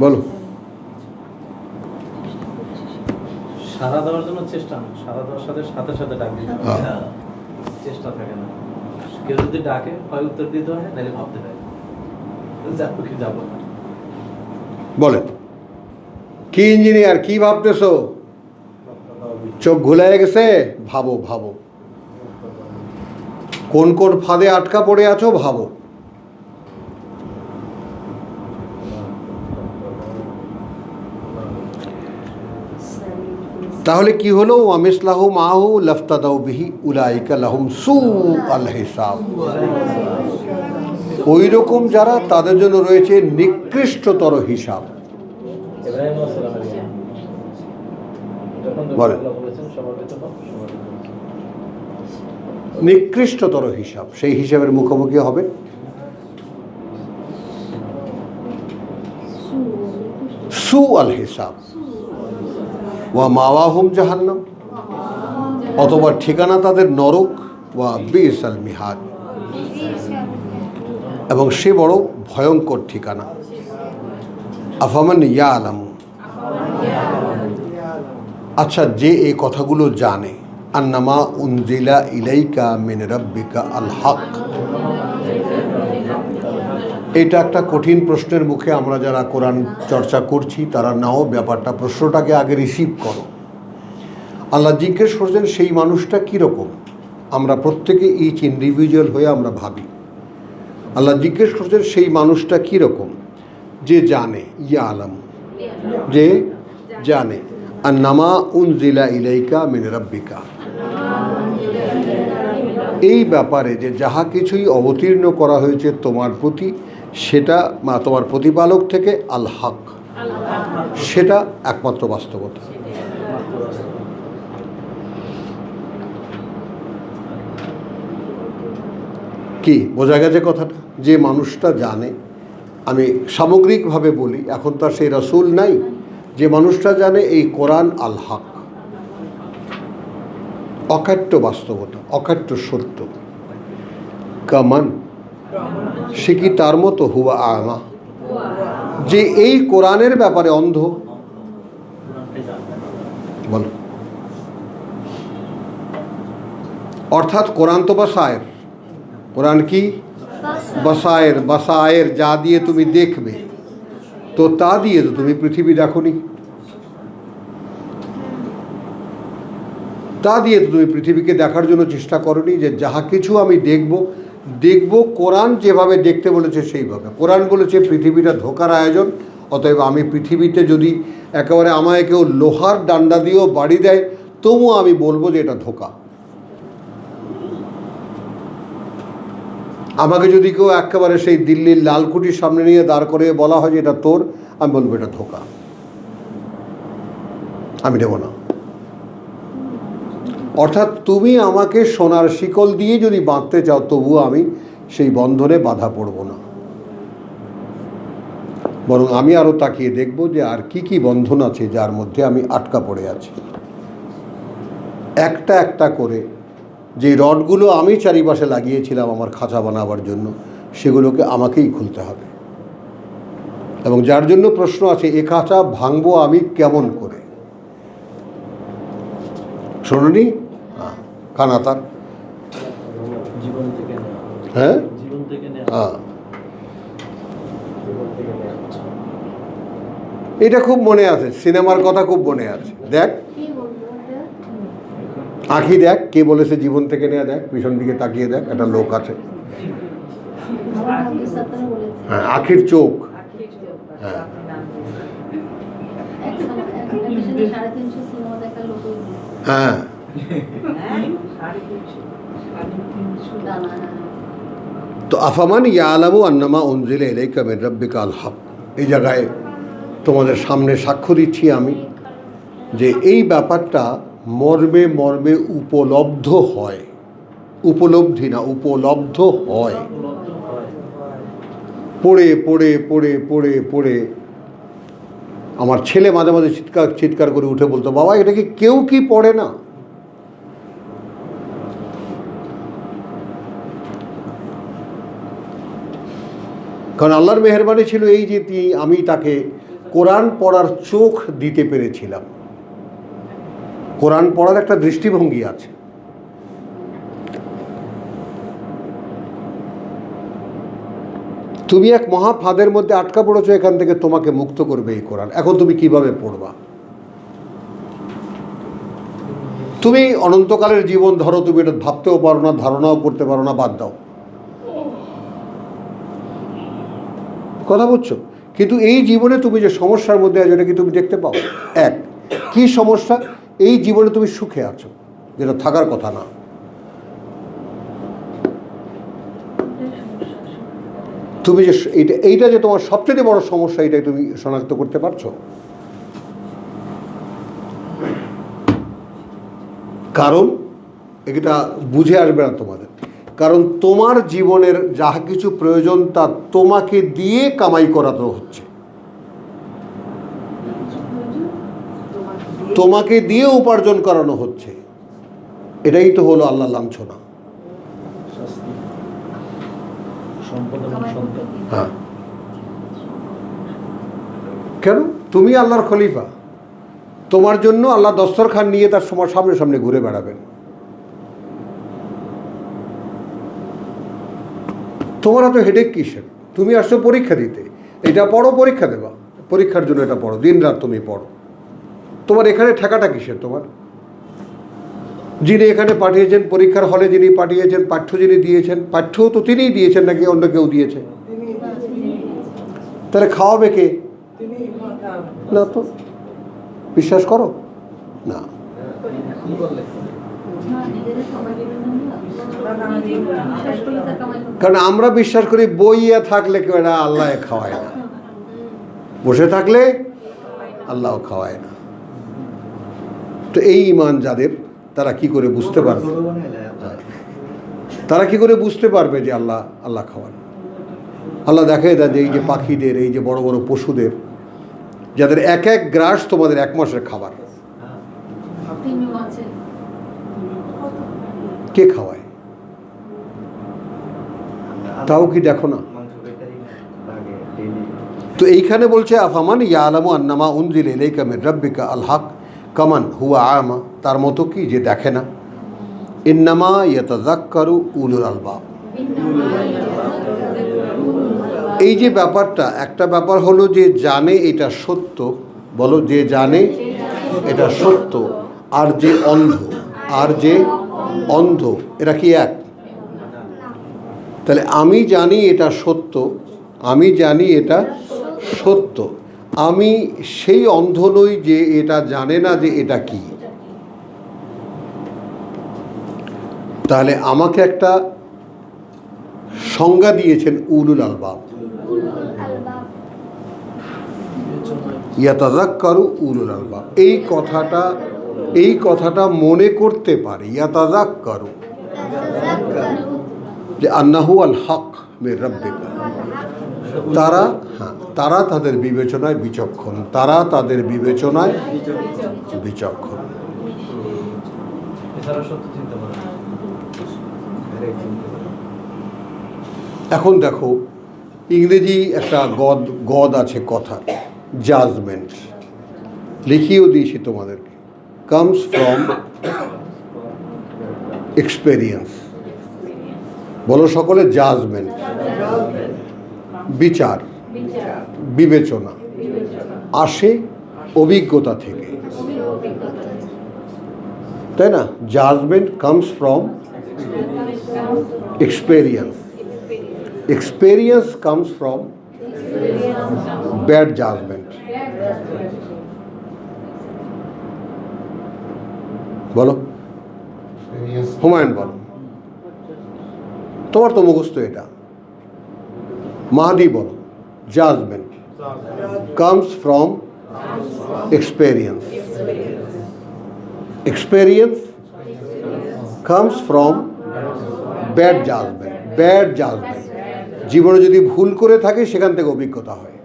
বলো। সারা দেওয়ার জন্য চেষ্টা না, সারা দেওয়ার সাথে সাথে সাথে ডাক দিতে হবে, চেষ্টা থাকে না। কেউ যদি ডাকে হয় উত্তর দিতে হয়, নাহলে ভাবতে হয় যাবো কি যাবো না। বলেন, কি ইঞ্জিনিয়ার, কি ভাবতেছো? চোখ ঘুলে গেছে, ভাবো ভাবো, কোন কোন ফাঁদে আটকা পড়ে আছো ভাবো। তাহলে কি হলো, ওয়ামিসলাহু মাহু লাফতাদাউ বিহি উলাইকা লাহুম সু আল হিসাব। ওই রকম যারা, তাদের জন্য রয়েছে নিকৃষ্টতর হিসাব। ইব্রাহিম আলাইহিস সালামের যখন বলেন। আল্লাহ বলেছেন সমাবেত হও, নিকৃষ্টতর হিসাব, সেই হিসাবের মুখোমুখি হবে। সু আল হিসাব ওয়া মাওয়াহুম জাহান্নাম, অথবা ঠিকানা তাদের নরক, ওয়া বিসাল মিহাদ, এবং সে বড় ভয়ঙ্কর ঠিকানা। আফামান ইয়ালামু, আচ্ছা, যে এই কথাগুলো জানে, আন্নামা উনজিলা ইলাইকা মিন রাব্বিকা আল হক, এটা একটা কঠিন প্রশ্নের মুখে আমরা যারা কোরআন চর্চা করছি তারা নাও ব্যাপারটা, প্রশ্নটাকে আগে রিসিভ করো। আল্লাহ জিজ্ঞেস করছেন সেই মানুষটা কীরকম। আমরা প্রত্যেকে ইচ ইন্ডিভিজুয়াল হয়ে আমরা ভাবি। আল্লাহ জিজ্ঞেস করছেন সেই মানুষটা কীরকম, যে জানে, ইয়া আলাম, যে জানে, আর নামা উনজিলা ইলাইকা মিন রাব্বিকা, এই ব্যাপারে যে যাহা কিছুই অবতীর্ণ করা হয়েছে তোমার প্রতি, সেটা তোমার প্রতিপালক থেকে আল হক, সেটা একমাত্র বাস্তবতা। কি বোঝা গেছে কথাটা? যে মানুষটা জানে, আমি সামগ্রিকভাবে বলি, এখন তার সেই রাসূল নাই, যে মানুষটা জানে এই কোরআন আল হক, অকাট্য বাস্তবতা, অকাট্য সত্য। কামান, সে কি তার মতো, হুয়া আমা, যে এই কোরআনের ব্যাপারে অন্ধ। বল, অর্থাৎ কোরআন তো বাসায়ের, কোরআন কি বাসায়ের, বাসায়ের যা দিয়ে তুমি দেখবে, তো তা দিয়ে তো তুমি পৃথিবী দেখোনি, তা দিয়ে তো তুমি পৃথিবীকে দেখার জন্য চেষ্টা করনি, যে যাহা কিছু আমি দেখব কোরআন যেভাবে দেখতে বলেছে সেইভাবে। কোরআন বলেছে পৃথিবীটা ধোকার আয়োজন, অতএব আমি পৃথিবীতে যদি একেবারে আমায় কেউ লোহার ডান্ডা দিয়েও বাড়ি দেয়, তবুও আমি বলবো যে এটা ধোকা। আমাকে যদি কেউ একেবারে সেই দিল্লির লালকুটির সামনে নিয়ে দাঁড় করে বলা হয় যে এটা তোর, আমি বলবো এটা ধোকা, আমি নেব না। অর্থাৎ তুমি আমাকে সোনার শিকল দিয়ে যদি বাঁধতে চাও, তবুও আমি সেই বন্ধনে বাধা পড়ব না, বরং আমি আরও তাকিয়ে দেখব যে আর কি কি বন্ধন আছে যার মধ্যে আমি আটকা পড়ে আছি। একটা একটা করে যে রডগুলো আমি চারিপাশে লাগিয়েছিলাম আমার খাঁচা বানাবার জন্য, সেগুলোকে আমাকেই খুলতে হবে। এবং যার জন্য প্রশ্ন আছে, এ খাঁচা ভাঙবো আমি কেমন করে? শোনি কানাতার, জীবন থেকে নেওয়া, হ্যাঁ জীবন থেকে নেওয়া, হ্যাঁ, জীবন থেকে নেওয়া। এটা খুব মনে আছে, সিনেমার কথা খুব মনে আছে। দেখ আঁখি, দেখ কে বলেছে জীবন থেকে নেওয়া, দেখ পিছন দিকে তাকিয়ে দেখ, একটা লোক আছে, হ্যাঁ আঁখির চোখ, হ্যাঁ হ্যাঁ। তো আফামান ইয়ালামু আন্নামা উনজিলা ইলাইকা মিন রাব্বিকা আল হক, এই জায়গায় তোমাদের সামনে সাক্ষ্য দিচ্ছি আমি যে এই ব্যাপারটা মর্মে মর্মে উপলব্ধ হয়, উপলব্ধি না, উপলব্ধ হয়। পড়ে পড়ে পড়ে পড়ে পড়ে আমার ছেলে মাঝে মাঝে চিৎকার করে উঠে বলতো, বাবা এটা কি কেউ কি পড়ে না? কারণ আল্লাহর মেহেরবানি ছিল এই যে আমি তাকে কোরআন পড়ার চোখ দিতে পেরেছিলাম। কোরআন পড়ার একটা দৃষ্টিভঙ্গি আছে। তুমি এক মহা ফাঁদের মধ্যে আটকা পড়েছো, এখান থেকে তোমাকে মুক্ত করবে এই কোরআন। এখন তুমি কিভাবে পড়বা? তুমি অনন্তকালের জীবন ধরো, তুমি এটা ভাবতেও পারো না, ধারণাও করতে পারো না, বাদ দাও, কথা বুঝছো? কিন্তু এই জীবনে তুমি যে সমস্যার মধ্যে আছো, এটা কি তুমি দেখতে পাও? এক, কি সমস্যা? এই জীবনে তুমি সুখে আছো, যেটা থাকার কথা না। তুমি যে এইটা যে তোমার সবচেয়ে বড় সমস্যা, এটাই তুমি শনাক্ত করতে পারছো? কারণ এটা বুঝে আসবে না তোমাদের, কারণ তোমার জীবনের যা কিছু প্রয়োজন তা তোমাকে দিয়ে কামাই করাতে হচ্ছে, তোমাকে দিয়ে উপার্জন করানো হচ্ছে। এটাই তো হলো আল্লাহ লাঞ্ছনা। হ্যাঁ, কেন? তুমি আল্লাহর খলিফা, তোমার জন্য আল্লাহ দস্তরখান নিয়ে তার সামনে সামনে ঘুরে বেড়াবেন। তোমার এত হেডেক কিসের? তুমি আসছো পরীক্ষা দিতে, এটা পড়ো, পরীক্ষা দেবা, পরীক্ষার জন্য এটা পড়ো, দিন রাত তুমি পড়ো। তোমার এখানে ঠেকাটা কিসের? তোমার যিনি এখানে পাঠিয়েছেন, পরীক্ষার হলে যিনি পাঠিয়েছেন, পাঠ্য যিনি দিয়েছেন, পাঠ্যও তো তিনিই দিয়েছেন নাকি অন্য কেউ দিয়েছে? তাহলে খাওয়াবে কে? না তো, বিশ্বাস করো না। কারণ আমরা বিশ্বাস করি বইয়া থাকলে কেউ এটা আল্লাহ খাওয়ায় না, বসে থাকলে আল্লাহ খাওয়ায় না। তো এই ঈমান যাদের, তারা কি করে বুঝতে পারবে? তারা কি করে বুঝতে পারবে যে আল্লাহ আল্লাহ খাওয়ান? আল্লাহ দেখায় দেন যে এই যে পাখিদের, এই যে বড় বড় পশুদের, যাদের এক এক গ্রাস তোমাদের 1 মাসের খাবার, কে খাওয়ায়? তাও কি দেখো না? তো এইখানে বলছে আফামান ইয়ালামু আন্নামা উনজিলা ইলাইকা মির রাব্বিকা আল হক কামান হুয়া আমা, তার মতো কি যে দেখে না? ইন্নামা ইয়াতাযাক্কারু উলুল আলবাব। এই যে ব্যাপারটা, একটা ব্যাপার হলো যে জানে এটা সত্য, বলো যে জানে এটা সত্য, আর যে অন্ধ, আর যে অন্ধ, এরা কি এক? তাহলে আমি জানি এটা সত্য, আমি জানি এটা সত্য, আমি সেই অন্ধ নই যে এটা জানে না যে এটা কি। তাহলে আমাকে একটা সংজ্ঞা দিয়েছেন উলুল আলবাব, ইয়াতাযাক্কারু উলুল আলবাব। এই কথাটা মনে করতে পারে, ইয়াতাযাক্কারু, যে আন্নাহু আল হক মির রাব্বিকা। তারা তাদের বিবেচনায় বিচক্ষণ, তারা তাদের বিবেচনায় বিচক্ষণ। এখন দেখো, ইংরেজি একটা গদ আছে কথা, জাজমেন্ট, লিখিয়েও দিয়েছি তোমাদেরকে, কামস ফ্রম এক্সপেরিয়েন্স। বলো সকলে, জাজমেন্ট, বিচার, বিবেচনা আসে অভিজ্ঞতা থেকে, তাই না? Judgement comes from experience, experience comes from bad judgement. বলো, হুমায়ুন বলো, তোমার তো মুখস্থ এটা। মাহাদি বলো, judgement comes from experience, experience comes from bad judgement, bad judgement. জীবনে যদি ভুল করে থাকে সেখান থেকে অভিজ্ঞতা হয়।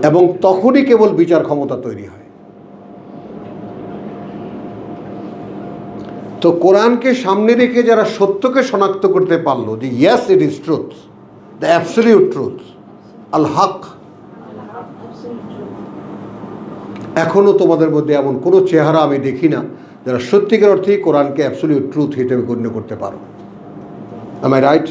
এবং তখনই কেবল বিচার ক্ষমতা তৈরি হয়। তো কোরআনকে সামনে রেখে যারা সত্যকে শনাক্ত করতে পারলো যে yes it is truth, the absolute truth, আল হক। এখনও তোমাদের মধ্যে এমন কোনো চেহারা আমি দেখি না যারা সত্যিকার অর্থেই কোরআনকে অ্যাবসলিউট ট্রুথ হিসেবে গণ্য করতে পারো। Am I right?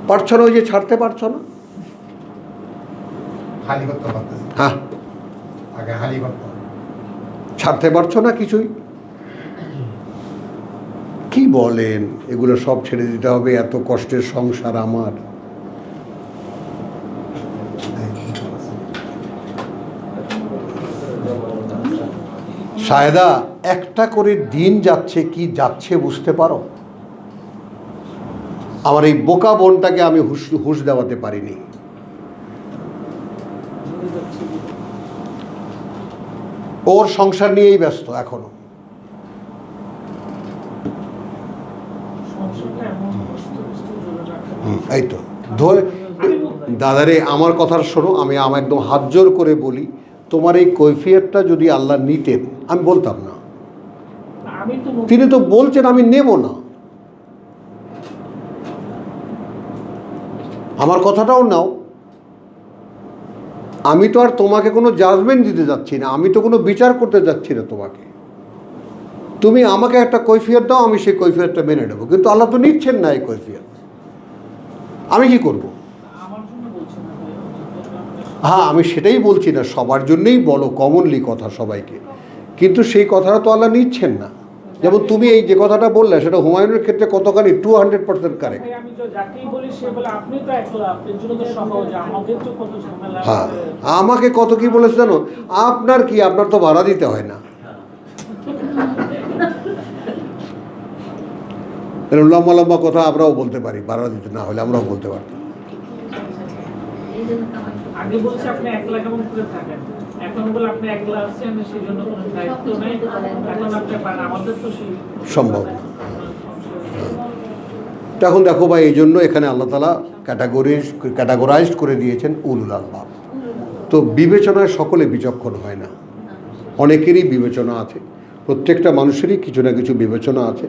পারছো না? ওই যে ছাড়তে পারছো না। হ্যাঁ, ছাড়তে পারছো না কিছুই। কি বলেন, এগুলো সব ছেড়ে দিতে হবে? এত কষ্টের সংসার আমার। সায়দা, একটা করে দিন যাচ্ছে, কি যাচ্ছে বুঝতে পারো? আমার এই বোকা বোনটাকে আমি হুঁশ দেওয়াতে পারিনি। ওর সংসার নিয়েই ব্যস্ত এখনো। এই তো ধরে দাদারে, আমার কথা শোনো, আমি একদম হাত জোর করে বলি, তোমার এই কৈফিয়তটা যদি আল্লাহ নিতেন, আমি বলতাম না। তিনি তো বলছেন আমি নেব না। আমার কথাটাও নাও। আমি তো আর তোমাকে কোনো জাজমেন্ট দিতে যাচ্ছি না, আমি তো কোনো বিচার করতে যাচ্ছি না তোমাকে। তুমি আমাকে একটা কৈফিয়ত দাও, আমি সেই কৈফিয়তটা মেনে নেবো। কিন্তু আল্লাহ তো নিচ্ছেন না এই কৈফিয়ত, আমি কি করব? হ্যাঁ, আমি সেটাই বলছি না, সবার জন্যই বলো, কমনলি কথা সবাইকে, কিন্তু সেই কথাটা তো আল্লাহ নিচ্ছেন না। যেমন তুমি এই যে কথাটা বললে, সেটা হুমায়ুনের ক্ষেত্রে কতখানি 200% কারেক্ট। হ্যাঁ, আমাকে কত কি বলেছে জানো? আপনার কি, আপনার তো ভাড়া দিতে হয় না। এরকম লম্বা লম্বা কথা আমরাও বলতে পারি, ভাড়া দিতে না হলে আমরাও বলতে পারতাম। আগে বলছে আপনি একলা কেমন করে থাকেন, এখন বলে আপনি একলা আছেন, সেই জন্য কোনো দায়িত্ব নেই, এখন আপনি পারেন, আমাদের তো সেই সম্ভব না। এখন দেখো ভাই, এই জন্য এখানে আল্লাহ তাআলা ক্যাটাগরাইজড করে দিয়েছেন উলুল আলবাব। তো বিবেচনায় সকলে বিচক্ষণ হয় না, অনেকেরই বিবেচনা আছে, প্রত্যেকটা মানুষেরই কিছু না কিছু বিবেচনা আছে,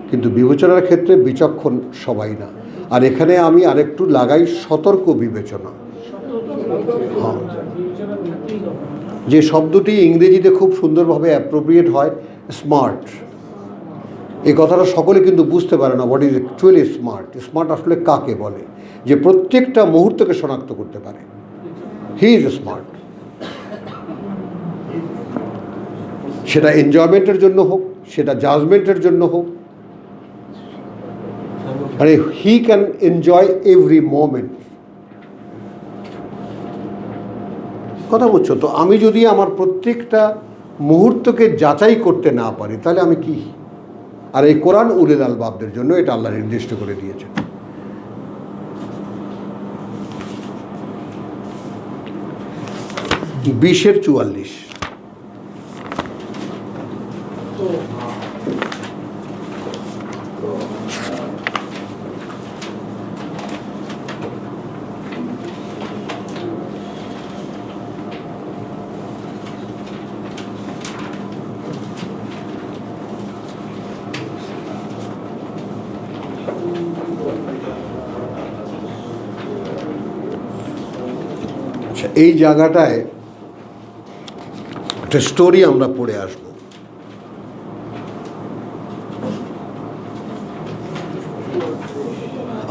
কিন্তু বিবেচনার ক্ষেত্রে বিচক্ষণ সবাই না। আর এখানে আমি আরেকটু লাগাই সতর্ক বিবেচনা। হ্যাঁ, যে শব্দটি ইংরেজিতে খুব সুন্দরভাবে অ্যাপ্রোপ্রিয়েট হয়, স্মার্ট, এই কথাটা সকলে কিন্তু বুঝতে পারে না। What is actually smart? Smart আসলে কাকে বলে? যে প্রত্যেকটা মুহূর্তকে শনাক্ত করতে পারে, হি ইজ স্মার্ট। সেটা এনজয়মেন্টের জন্য হোক, সেটা জাজমেন্টের জন্য হোক, মানে he can enjoy every moment. কথা বুঝছো তো? আমি যদি আমার প্রত্যেকটা মুহূর্তকে যাচাই করতে না পারি, তাহলে আমি কি? আর এই কোরআন উলিল আলবাবদের জন্য এটা আল্লাহ নির্দিষ্ট করে দিয়েছেন। বিশের 44। এই জায়গাটায় একটা স্টোরি আমরা পড়ে আসব।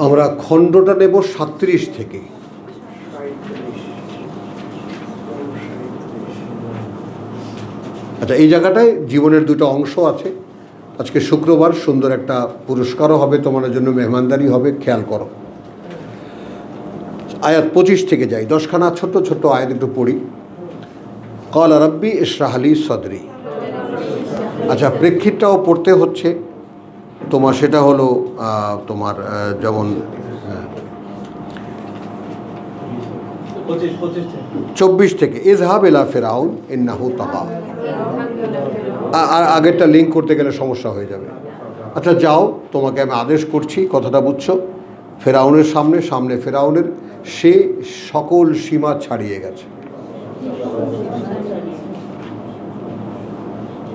আমরা খণ্ডটা নেব 37 থেকে। আচ্ছা, এই জায়গাটায় জীবনের দুটো অংশ আছে। আজকে শুক্রবার, সুন্দর একটা পুরস্কারও হবে তোমাদের জন্য, মেহমানদারি হবে, খেয়াল করো। আয়াত 25 থেকে যাই, 10খানা ছোট্ট ছোট্ট আয়াত একটু পড়ি। ক্বাল রাব্বি ইশরাহ লি সদরি। আচ্ছা, প্রেক্ষিতটাও পড়তে হচ্ছে তোমার, সেটা হলো তোমার যেমন 24 থেকে, ইযহাব ইলা ফিরআউন ইন্নাহু তাগা। আর আগেরটা লিঙ্ক করতে গেলে সমস্যা হয়ে যাবে। আচ্ছা যাও, তোমাকে আমি আদেশ করছি, কথাটা বুঝছো? ফেরাউনের সামনে ফেরাউনের, সে সকল সীমা ছাড়িয়ে গেছে।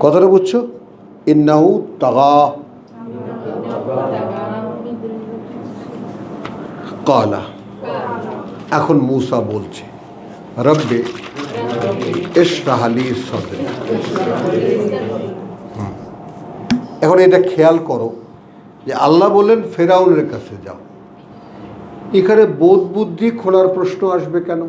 কথাটা বুঝছো? ইন্নাহু তাগা। ক্বালা, এখন মূসা বলছে, রব্বে ইশরাহ লি সদরি। এখন এটা খেয়াল করো যে আল্লাহ বললেন ফেরাউনের কাছে যাও। এখানে বোধ বুদ্ধি খোলার প্রশ্ন আসবে কেন?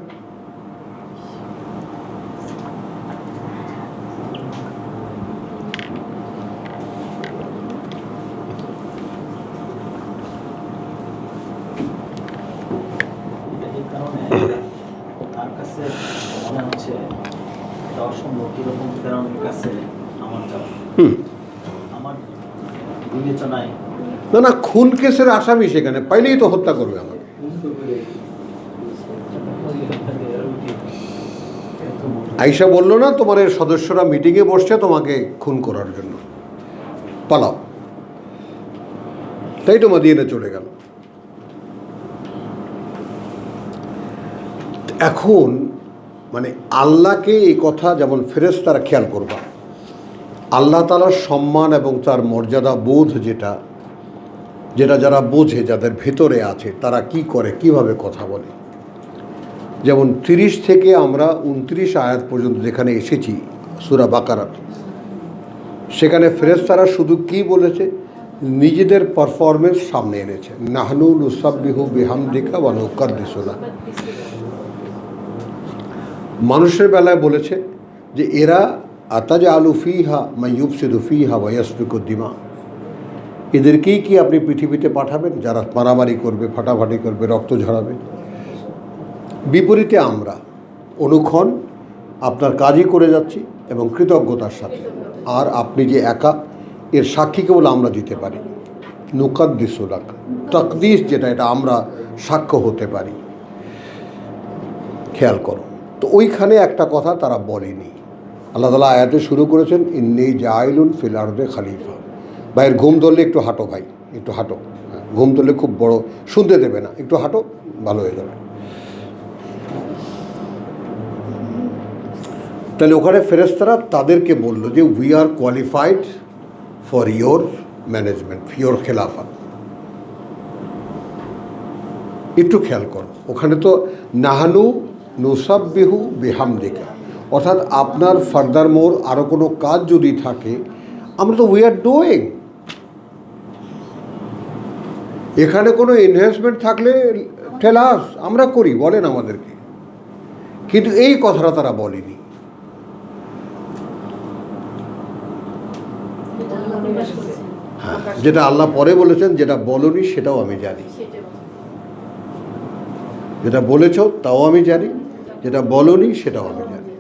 কাছে মনে হচ্ছে এটা অসম্ভব কিরকম ফেরাউনের কাছে আমার যাওয়া আমার বিবেচনায় না না, খুন কেসের আসামি সেখানে পাইলেই তো হত্যা করবে আমাকে। আইসা বললো না তোমার এর সদস্যরা মিটিংয়ে বসছে তোমাকে খুন করার জন্য, পালাও। তাই তো মাদিয়ানে চলে গেল। এখন মানে আল্লাহকে এই কথা যেমন ফেরেশতারা খেয়াল করবা, আল্লাহ তাআলার সম্মান এবং তার মর্যাদা বোধ যেটা যেটা যারা বোঝে, যাদের ভেতরে আছে, তারা কি করে, কিভাবে কথা বলে। যেমন 30 থেকে আমরা 29 আয়াত পর্যন্ত যেখানে এসেছি সূরা বাকারার, সেখানে ফেরেশতারা শুধু কি বলেছে, নিজেদের পারফরমেন্স সামনে এনেছে। নাহনু নুসাব্বিহু বিহামদিকা ওয়া নুকাদ্দিসু লাক। মানুষের বেলায় বলেছে যে এরা আতাজআলু ফিহা মা ইউফসিদু ফিহা ওয়া ইয়াসফিকু দিমা, এদেরকেই কি আপনি পৃথিবীতে পাঠাবেন যারা মারামারি করবে, ফাটাফাটি করবে, রক্ত ঝরাবে। বিপরীতে আমরা অনুক্ষণ আপনার কাজই করে যাচ্ছি এবং কৃতজ্ঞতার সাথে। আর আপনি যে একা, এর সাক্ষী কেবল আমরা দিতে পারি। নুকাদ্দিসু লাক, তাকদিস যেটা, এটা আমরা সাক্ষ্য হতে পারি। খেয়াল করো তো, ওইখানে একটা কথা তারা বলেনি। আল্লাহ তাআলা আয়াতে শুরু করেছেন ইন্নী জাইলুন ফিল আরদে খলিফা। ভাইয়ের ঘুম ধরলে একটু হাঁটো, ভাই একটু হাঁটো। ঘুম ধরলে খুব বড় শুনতে দেবে না, একটু হাঁটো, ভালো হয়ে যাবে। তাহলে ওখানে ফেরেশতারা তাদেরকে বলল যে we are qualified for your management, your খেলাফা। একটু খেয়াল করো, ওখানে তো নাহানু নুসাব্বিহু বিহামদিকা, অর্থাৎ আপনার ফার্দার মোর আরও কোনো কাজ যদি থাকে, আমরা তো উই আর ডুইং। এখানে কোনো ইনভেস্টমেন্ট থাকলে টেলাস, আমরা করি, বলেন আমাদেরকে। কিন্তু এই কথাটা তারা বলেনি। হ্যাঁ, যেটা আল্লাহ পরে বলেছেন, যেটা বলনি সেটাও আমি জানি। যেটা বলেছ তাও আমি জানি, যেটা বলনি সেটাও আমি জানি।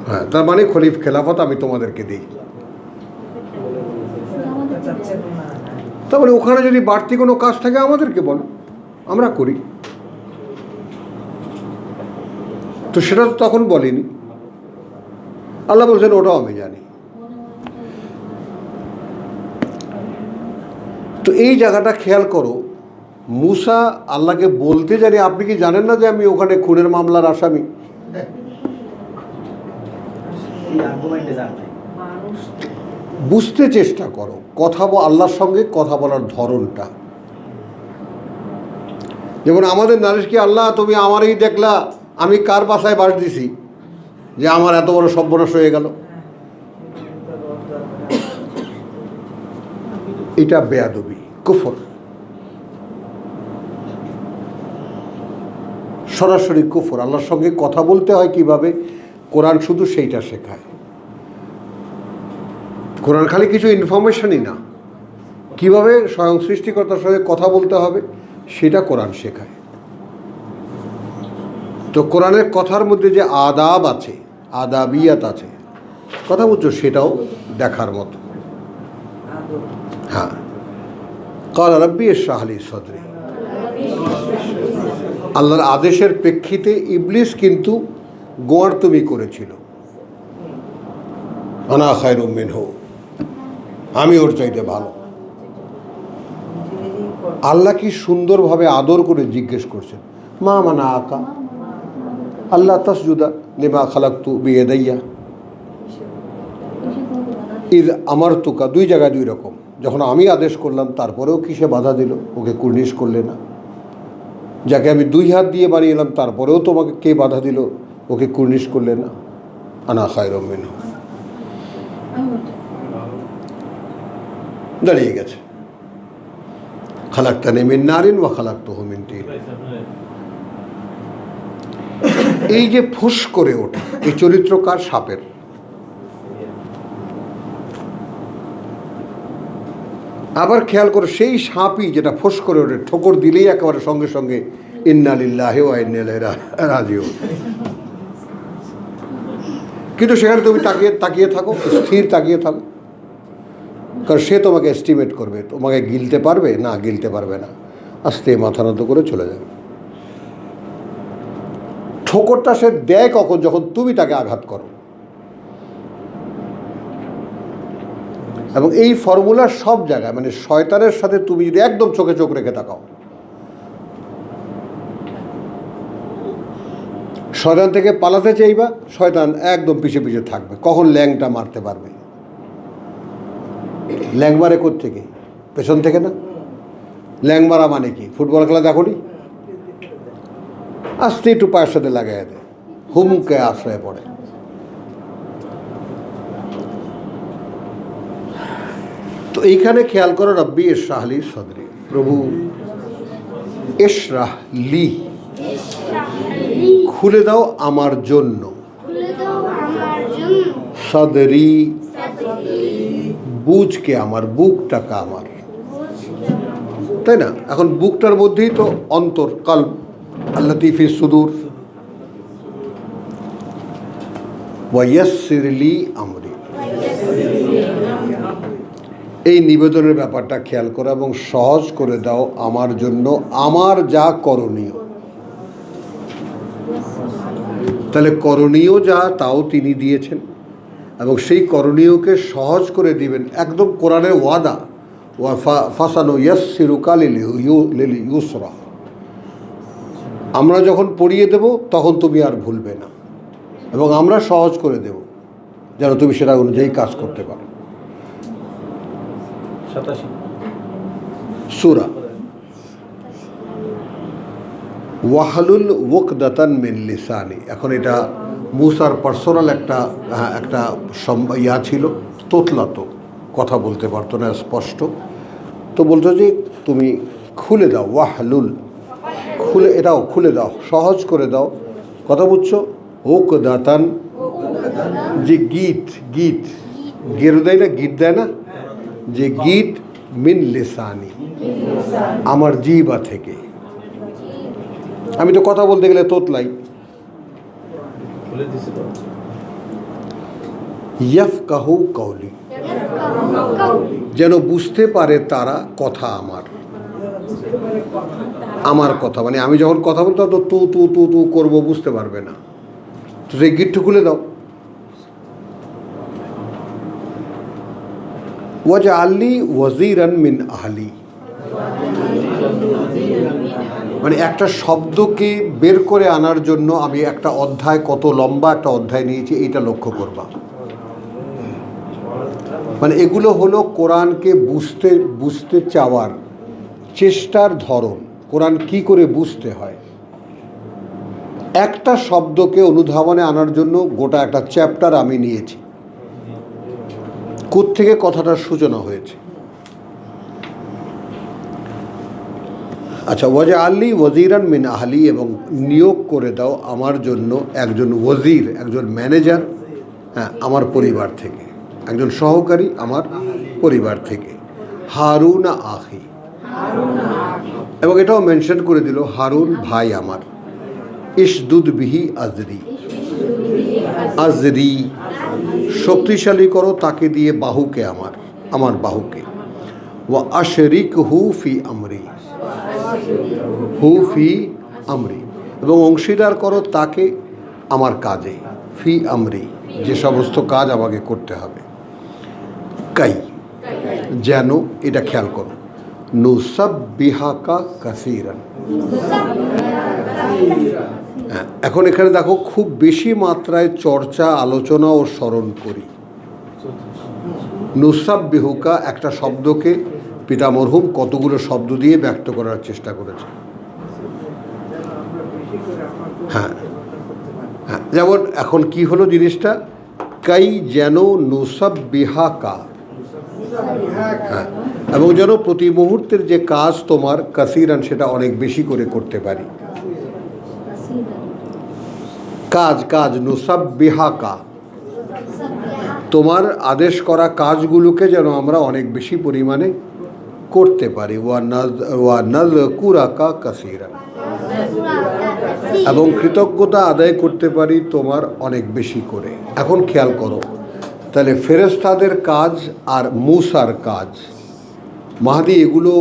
হ্যাঁ, তার মানে খলিফ খেলাফত আমি তোমাদেরকে দিই। তার মানে ওখানে যদি বাড়তি কোনো কাজ থাকে আমাদেরকে বলো, আমরা করি। তো সেটা তো তখন বলিনি। আল্লাহ বলছেন ওটাও আমি জানি। তো এই জায়গাটা খেয়াল করো, মুসা আল্লাহকে বলতে জানি, আপনি কি জানেন না যে আমি ওখানে খুনের মামলার আসামি? বুঝতে চেষ্টা করো কথা আল্লাহর সঙ্গে কথা বলার ধরনটা। যেমন আমাদের নালিশ কি, আল্লাহ তুমি আমারই দেখলা আমি কার বাসায় বাস দিছি যে আমার এত বড় সর্বনাশ হয়ে গেল। এটা বেয়াদবি, কুফর, সরাসরি কুফর। আল্লাহর সঙ্গে কথা বলতে হয় কিভাবে, কোরআন শুধু সেইটা শেখায়। কোরআন খালি কিছু ইনফরমেশনই না, কিভাবে স্বয়ং সৃষ্টিকর্তার সঙ্গে কথা বলতে হবে সেটা কোরআন শেখায়। তো কোরআনের কথার মধ্যে যে আদাব আছে, আদাবিয়াত আছে, কথা বলছো, সেটাও দেখার মতো। হ্যাঁ, কাল রাব্বি ইশরাহ লি সদরি, আল্লাহর আদেশের প্রেক্ষিতে ইবলিস কিন্তু গোয়ার্তুমি করেছিল, আনা খায়রুম মিনহু, আমি ওর চাইতে ভালো। আল্লাহ কি সুন্দরভাবে আদর করে জিজ্ঞেস করছেন, মা মানা আকা আল্লাহ তাসজুদা লিমা খালাকতু বিয়াদাইয়া ইদ আমারতুকা। দুই জায়গায় দুই রকম। যখন আমি আদেশ করলাম তারপরেও কিসে বাধা দিল, ওকে কুর্নিশ করলে না। যাকে আমি 2 হাত দিয়ে বানিয়ে এলাম তারপরেও তোমাকে কে বাধা দিল, ওকে কুর্নিশ করলে না। আনা খায়রুম মিনহু, দাঁড়িয়ে গেছে। খালাকতানি মিন নারিন ওয়া খালাকতুহু মিন তিন। এই যে ফুস করে ওঠা, এই চরিত্রকার সাপের। আবার খেয়াল করো সেই সাপই যেটা ফোঁস করে ওঠে, ঠোকর দিলেই একেবারে সঙ্গে সঙ্গে ইন্না লিল্লাহি ওয়া ইন্না ইলাইহি রাজিউন। কিন্তু সেখানে তুমি তাকিয়ে থাকো, স্থির তাকিয়ে থাকো, কারণ সে তোমাকে এস্টিমেট করবে, তোমাকে গিলতে পারবে না, গিলতে পারবে না, আস্তে মাথা নত করে চলে যাবে। ঠোকরটা সে দেয় কখন? যখন তুমি তাকে আঘাত করো। এবং এই ফর্মুলা সব জায়গায়, মানে শয়তানের সাথে তুমি যদি একদম চোখে চোখ রেখে তাকাও, শয়তান থেকে পালাতে চাইবা, শয়তান একদম পিছে পিছে থাকবে, কখন ল্যাংটা মারতে পারবে। ল্যাং মারে কোত্থেকে? পেছন থেকে না? ল্যাং মারা মানে কি? ফুটবল খেলা দেখো নি? আস্তে একটু পায়ের সাথে লাগাই দেয়, হুমকে আশ্রয় পড়ে। তো এইখানে খেয়াল করো, রব্বি ইশরাহ লি সদরি, প্রভু ইশরাহ লি, খুলে দাও আমার জন্য, সদরি বুঝকে আমার, বুকটাকা আমার, তাই না? এখন বুকটার মধ্যেই তো অন্তর, কলব, আল্লাতী ফি সুদূর। ওয়া ইয়াসসির লি আমরি, এই নিবেদনের ব্যাপারটা খেয়াল করো এবং সহজ করে দাও আমার জন্য আমার যা করণীয়। তাহলে করণীয় যা তাও তিনি দিয়েছেন এবং সেই করণীয়কে সহজ করে দিবেন, একদম কোরআনের ওয়াদা, ওয়া ফাসানু ইয়াসসিরুকা লিল ইউসরা, আমরা যখন পড়িয়ে দেব তখন তুমি আর ভুলবে না এবং আমরা সহজ করে দেব যেন তুমি সেটা অনুযায়ী কাজ করতে পারো। 87 সূরা ওয়াহলুল উকদাতান মিন লিসানি, এখন এটা মুসার পার্সোনাল একটা ইয়া ছিল, তোতলা, তো কথা বলতে পারতো না স্পষ্ট, তো বলতো যে তুমি খুলে দাও, ওয়াহলুল, খুলে, এটাও খুলে দাও, সহজ করে দাও, কথা বুঝছো? উকদাতান, যে গীত গেরু দেয় না, গীত দেয় না, যে গীত, মিন লিসানি, আমার জিহ্বা থেকে। আমি তো কথা বলতে গেলে তোতলাই। খুলে দিছিল। ইয়াফকাহু কওলি, যেন বুঝতে পারে তারা কথা আমার কথা, মানে আমি যখন কথা বলতাম তো তু তু তু তু করবো, বুঝতে পারবে না, তো সেই গিট্টু খুলে দাও। ওয়াজআলনি ওয়াজিরান মিন আহলি, মানে একটা শব্দকে বের করে আনার জন্য আমি একটা অধ্যায়, কত লম্বা একটা অধ্যায় নিয়েছি, এইটা লক্ষ্য করবা। মানে এগুলো হলো কোরআনকে বুঝতে চাওয়ার চেষ্টার ধরন, কোরআন কি করে বুঝতে হয়। একটা শব্দকে অনুধাবনে আনার জন্য গোটা একটা চ্যাপ্টার আমি নিয়েছি, কোত্থেকে কথাটার সূচনা হয়েছে। আচ্ছা, ওয়াজআলনি ওয়াজিরান মিন আহলি, এবং নিয়োগ করে দাও আমার জন্য একজন ওয়াজির, একজন ম্যানেজার, হ্যাঁ, আমার পরিবার থেকে, একজন সহকারী আমার পরিবার থেকে, হারুন আখি, এবং এটাও মেনশন করে দিল হারুন ভাই আমার, ইশদুদ বিহি আজরি, শক্তিশালী করো তাকে দিয়ে বাহুকে, আমার বাহুকে, ওয়া আশরিক হু ফি আমরি, এবং অংশীদার করো তাকে আমার কাজে, ফি আমরি, যে সমস্ত কাজ আমাকে করতে হবে। কাই, যেন, এটা খেয়াল করো, নুসাব্বিহাকা কাসীরান, এখন এখানে দেখো খুব বেশি মাত্রায় চর্চা, আলোচনা ও স্মরণ করি। নুসাব্বিহুকা একটা শব্দকে পিতা মরহুম কতগুলো শব্দ দিয়ে ব্যক্ত করার চেষ্টা করেছে। হ্যাঁ, যেমন এখন কি হলো জিনিসটা, কাই যেন নুসাব্বিহাকা, হ্যাঁ, এবং যেন প্রতি মুহূর্তের যে কাজ তোমার, কাসীরান, সেটা অনেক বেশি করে করতে পারি। কাজ নুসাব্বিহাকা, তোমার আদেশ করা কাজগুলোকে যেন আমরা অনেক বেশি পরিমাণে করতে পারি, ওয়া নাযকুরাকা কাসীরান, এবং কৃতজ্ঞতা আদায় করতে পারি তোমার অনেক বেশি করে। এখন খেয়াল করো, তাহলে ফেরেশতাদের কাজ আর মূসার কাজ, মাহদী এগুলো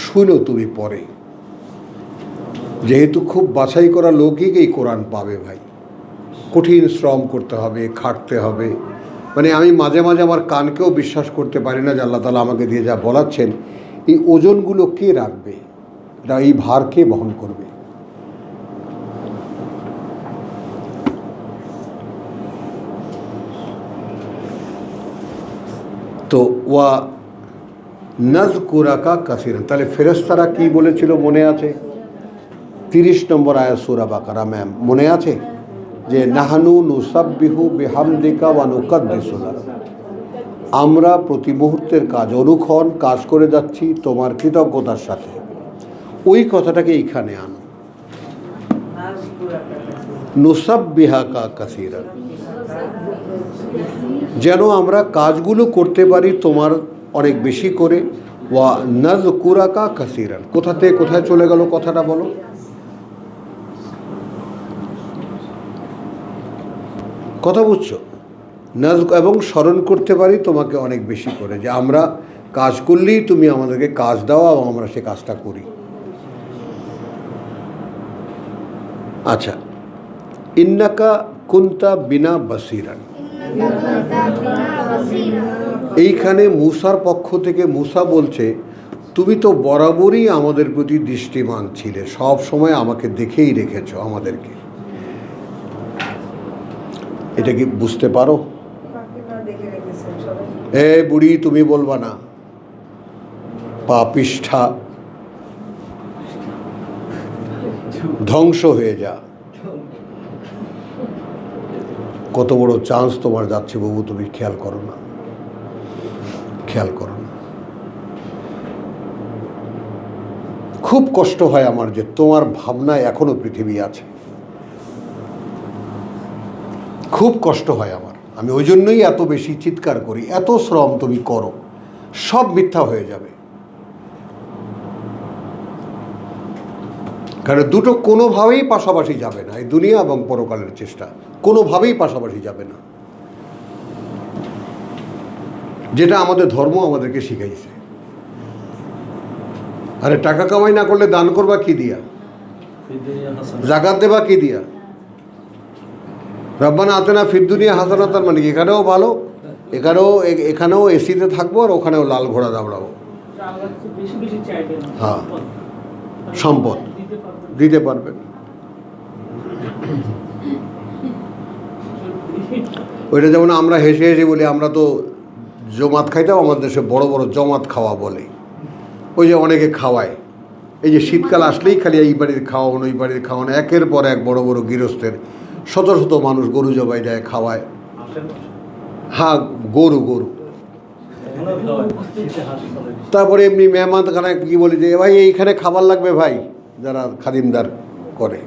শুনো তুমি পরে, যেহেতু খুব বাছাই করা লোকই এই কোরআন পাবে ভাই। কঠিন শ্রম করতে হবে, খাটতে হবে। মানে আমি মাঝে মাঝে আমার কানকেও বিশ্বাস করতে পারি না যে আল্লাহ তাআলা আমাকে দিয়ে যা বলাচ্ছেন, এই ওজনগুলো কে রাখবে, এটা এই ভার কে বহন করবে? তো ওয়া নাযকুরাকা কাসীরান, তাহলে ফেরেশতারা কি বলেছিল মনে আছে? 30 নম্বর আয়াত সূরা বাকারা, ম্যাম মনে আছে যে নাহনু নুসাব্বিহু বিহামদিকা ওয়া নুকাদ্দিসু লাক, আমরা প্রতি মুহূর্তের কাজ অনুক্ষণ কাজ করে যাচ্ছি তোমার কৃতজ্ঞতার সাথে। ওই কথাটাকে এইখানে আনো, নুসাব্বিহাকা কাসীরান, যেন আমরা কাজগুলো করতে পারি তোমার অনেক বেশি করে। ওয়া নাযকুরাকা কাসীরান, কোথা থেকে কোথায় চলে গেল কথাটা বলো? কথা বুঝছো? এবং স্মরণ করতে পারি তোমাকে অনেক বেশি করে, যে আমরা কাজ করলেই তুমি আমাদেরকে কাজ দাও এবং আমরা সে কাজটা করি। আচ্ছা, ইন্নাকা কুনতা বিনা বাসীরান, এইখানে মূসার পক্ষ থেকে মূসা বলছে তুমি তো বরাবরই আমাদের প্রতি দৃষ্টিমান ছিলে, সব সময় আমাকে দেখেই রেখেছো আমাদেরকে। এটা কি বুঝতে পারো? এ বুড়ি তুমি বলবা না, পাপিষ্ঠা, ধ্বংস হয়ে যা। কত বড় চান্স তোমার যাচ্ছে বাবু, তুমি খেয়াল করো না, খেয়াল করো না। খুব কষ্ট হয় আমার যে তোমার ভাবনায় এখনো পৃথিবী আছে, খুব কষ্ট হয় আমার। আমি ওই জন্যই এত বেশি চিৎকার করি, এত শ্রম তুমি করো, সব মিথ্যা হয়ে যাবে। কারণ দুটো কোনোভাবেই পাশাপাশি যাবে না, এই দুনিয়া এবং পরকালের চেষ্টা কোনোভাবেই পাশাপাশি যাবে না, যেটা আমাদের ধর্ম আমাদেরকে শিখাইছে। আরে টাকা কামাই না করলে দান করবা কি দিয়া? জাকাত দেবা কি দিয়া? রব্বানা আতেনা ফিদ দুনিয়া হাসানাতান, মানে এখানেও ভালো, এখানেও এসিতে থাকবো আর ওখানেও লাল ঘোড়া দাবড়াবো। হ্যাঁ, সম্পদ দিতে পারবেন। ওইটা যেমন আমরা হেসে হেসে বলি, আমরা তো জমাত খাইতাম, আমাদের দেশে বড় বড় জমাত খাওয়া বলে। ওই যে অনেকে খাওয়ায়, এই যে শীতকাল আসলেই খালি এই বাড়ির খাওয়ানো ওই বাড়ির খাওয়ানো, একের পর এক বড় বড় গৃহস্থের শত শত মানুষ গরু জবাই দেয়, খাওয়ায়। হ্যাঁ, গরু। তারপরে এমনি মেহমানখানা কি বলি যে ভাই এইখানে খাবার লাগবে ভাই, যারা খাদিমদার করে।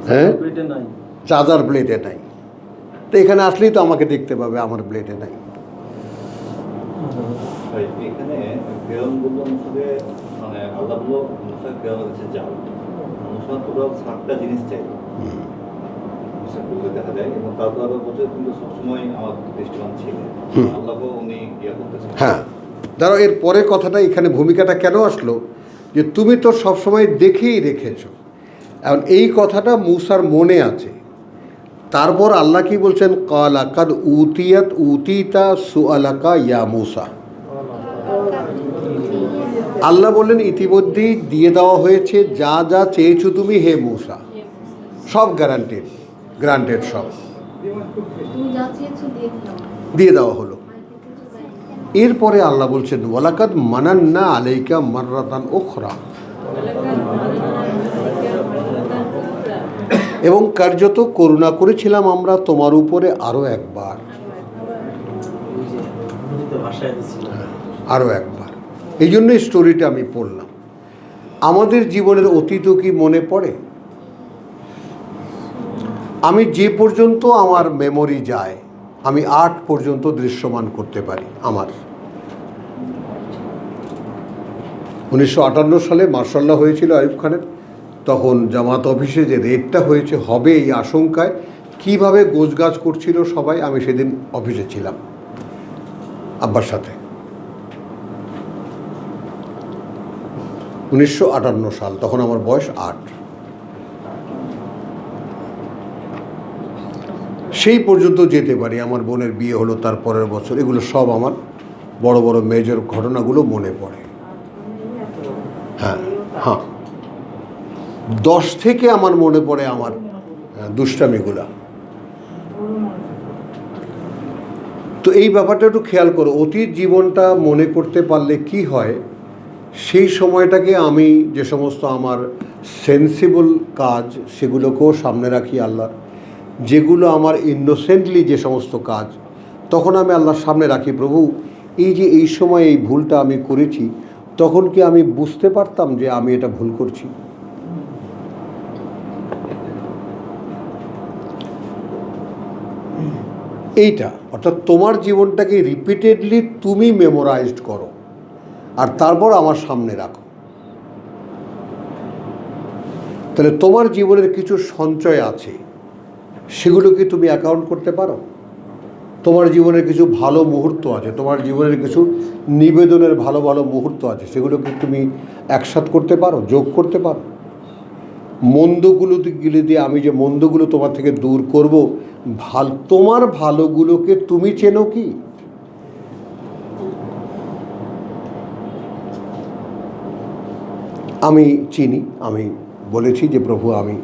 হ্যাঁ, চার্জার প্লেটে নাই, তো এখানে আসলেই তো আমাকে দেখতে পাবে, আমার প্লেটে নাই। এখানে ফেরাউনগুলো অনুসারে মানে আল্লাহ বলল মুসা ফেরাউন কাছে যাও, মুসা তো সাতটা জিনিস চাই, মুসা বলতে দেখা যায়, এবং তারপর আবার বলছে কিন্তু সবসময় আমার দৃষ্টিমান ছিলেন, আল্লাহও উনি ইয়া করতেছেন। হ্যাঁ, ধরো এর পরের কথাটা এখানে ভূমিকাটা কেন আসলো, যে তুমি তো সবসময় দেখেই রেখেছো। এখন এই কথাটা মূসার মনে আছে। তারপর আল্লাহ কি বলছেন, ক্বালা কাদ উতিতা সুআলাকা ইয়া মূসা, আল্লাহ বললেন ইতিমধ্যেই দিয়ে দেওয়া হয়েছে যা যা চেয়েছো তুমি হে মূসা, সব গ্রান্টেড সব দিয়ে দেওয়া হলো। এরপরে আল্লাহ বলছেন ওয়ালাকাদ মানান্না আলাইকা মাররাতান উখরা, এবং কার্যত করুণা করেছিলাম আমরা তোমার উপরে আরও একবার, আরও একবার। এই জন্যই স্টোরিটা আমি পড়লাম। আমাদের জীবনের অতীত কি মনে পড়ে? আমি যে পর্যন্ত আমার মেমোরি যায়, আমি 8 পর্যন্ত দৃশ্যমান করতে পারি আমার। 1958 সালে মার্শাল্লাহ হয়েছিল আইয়ুব খানের, তখন জামাত অফিসে যে রেডটা হয়েছে হবে এই আশঙ্কায় কিভাবে গোছগাছ করছিল সবাই, আমি সেদিন অফিসে ছিলাম আব্বার সাথে। 1958 সাল, তখন আমার বয়স 8। সেই পর্যন্ত যেতে পারি। আমার বোনের বিয়ে হলো তার পরের বছর, এগুলো সব আমার বড় বড় মেজর ঘটনাগুলো মনে পড়ে। হ্যাঁ হ্যাঁ, 10 থেকে আমার মনে পড়ে আমার দুষ্টামিগুলা। তো এই ব্যাপারটা একটু খেয়াল করো, অতীত জীবনটা মনে করতে পারলে কি হয়, সেই সময়টাকে আমি যে সমস্ত আমার সেন্সিবল কাজ সেগুলোকেও সামনে রাখি আল্লাহর, যেগুলো আমার ইনোসেন্টলি যে সমস্ত কাজ তখন আমি আল্লাহর সামনে রাখি, প্রভু এই যে এই সময় এই ভুলটা আমি করেছি, তখন কি আমি বুঝতে পারতাম যে আমি এটা ভুল করছি? এইটা অর্থাৎ তোমার জীবনটাকে রিপিটেডলি তুমি মেমোরাইজড করো আর তারপর আমার সামনে রাখো। তাহলে তোমার জীবনের কিছু সঞ্চয় আছে, সেগুলো কি তুমি অ্যাকাউন্ট করতে পারো? তোমার জীবনের কিছু ভালো মুহূর্ত আছে, তোমার জীবনের কিছু নিবেদনের ভালো ভালো মুহূর্ত আছে, সেগুলো কি তুমি একসাথ করতে পারো, যোগ করতে পারো? মন্দগুলো দিয়ে আমি যে মন্দগুলো তোমার থেকে দূর করব, তোমার ভালোগুলোকে তুমি চেনো কি? আমি চিনি। আমি বলেছি যে প্রভু আমি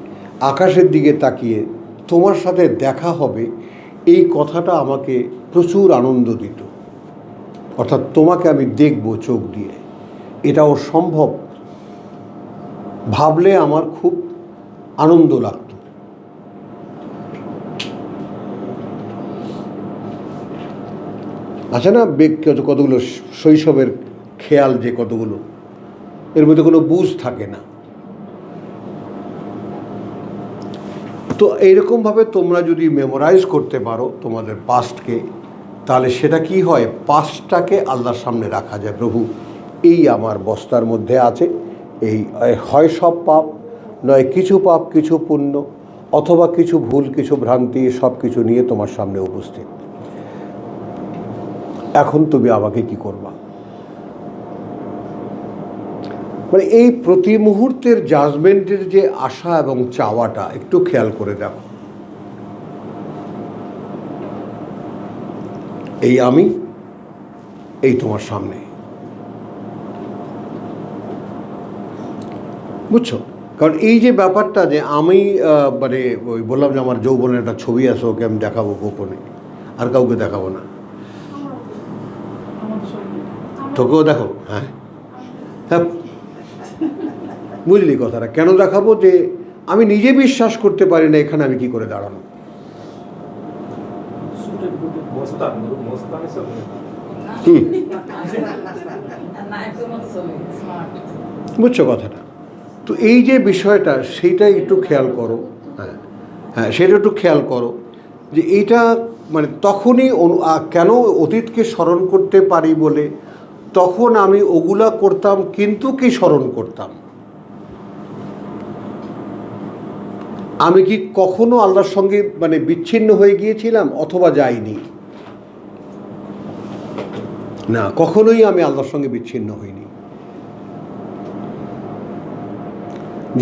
আকাশের দিকে তাকিয়ে তোমার সাথে দেখা হবে, এই কথাটা আমাকে প্রচুর আনন্দ দিত। অর্থাৎ তোমাকে আমি দেখব চোখ দিয়ে, এটাও সম্ভব ভাবলে আমার খুব আনন্দ লাগত। আছে না কতগুলো শৈশবের খেয়াল, যে কতগুলো এর মধ্যে কোনো বুঝ থাকে না। তো এইরকমভাবে তোমরা যদি মেমোরাইজ করতে পারো তোমাদের পাস্টকে, তাহলে সেটা কি হয়, পাস্টটাকে আল্লাহর সামনে রাখা যায়। প্রভু এই আমার বস্তার মধ্যে আছে, এই হয় সব পাপ, নয় কিছু পাপ কিছু পুণ্য, অথবা কিছু ভুল কিছু ভ্রান্তি, সব কিছু নিয়ে তোমার সামনে উপস্থিত। এখন তুমি আমাকে কি করবা? মানে এই প্রতি মুহূর্তের জাজমেন্টের যে আশা এবং চাওয়াটা একটু খেয়াল করে দেখো। এই আমি, এই তোমার সামনে, বুঝছো? কারণ এই যে ব্যাপারটা যে আমি মানে ওই বললাম যে আমার যৌবনের একটা ছবি আছে, ওকে আমি দেখাবো গোপনে, আর কাউকে দেখাবো না। তোকেও দেখো? হ্যাঁ হ্যাঁ, বুঝলি কথাটা? কেন দেখাবো? যে আমি নিজে বিশ্বাস করতে পারি না এখানে আমি কি করে দাঁড়ানো। বুঝছো কথাটা? তো এই যে বিষয়টা, সেইটাই একটু খেয়াল করো। হ্যাঁ হ্যাঁ, সেটা একটু খেয়াল করো যে এইটা মানে তখনই কেন অতীতকে স্মরণ করতে পারি বলে তখন আমি ওগুলা করতাম, কিন্তু কি স্মরণ করতাম? আমি কি কখনো আল্লাহর সঙ্গে মানে বিচ্ছিন্ন হয়ে গিয়েছিলাম অথবা যাইনি? না, কখনোই আমি আল্লাহর সঙ্গে বিচ্ছিন্ন হইনি।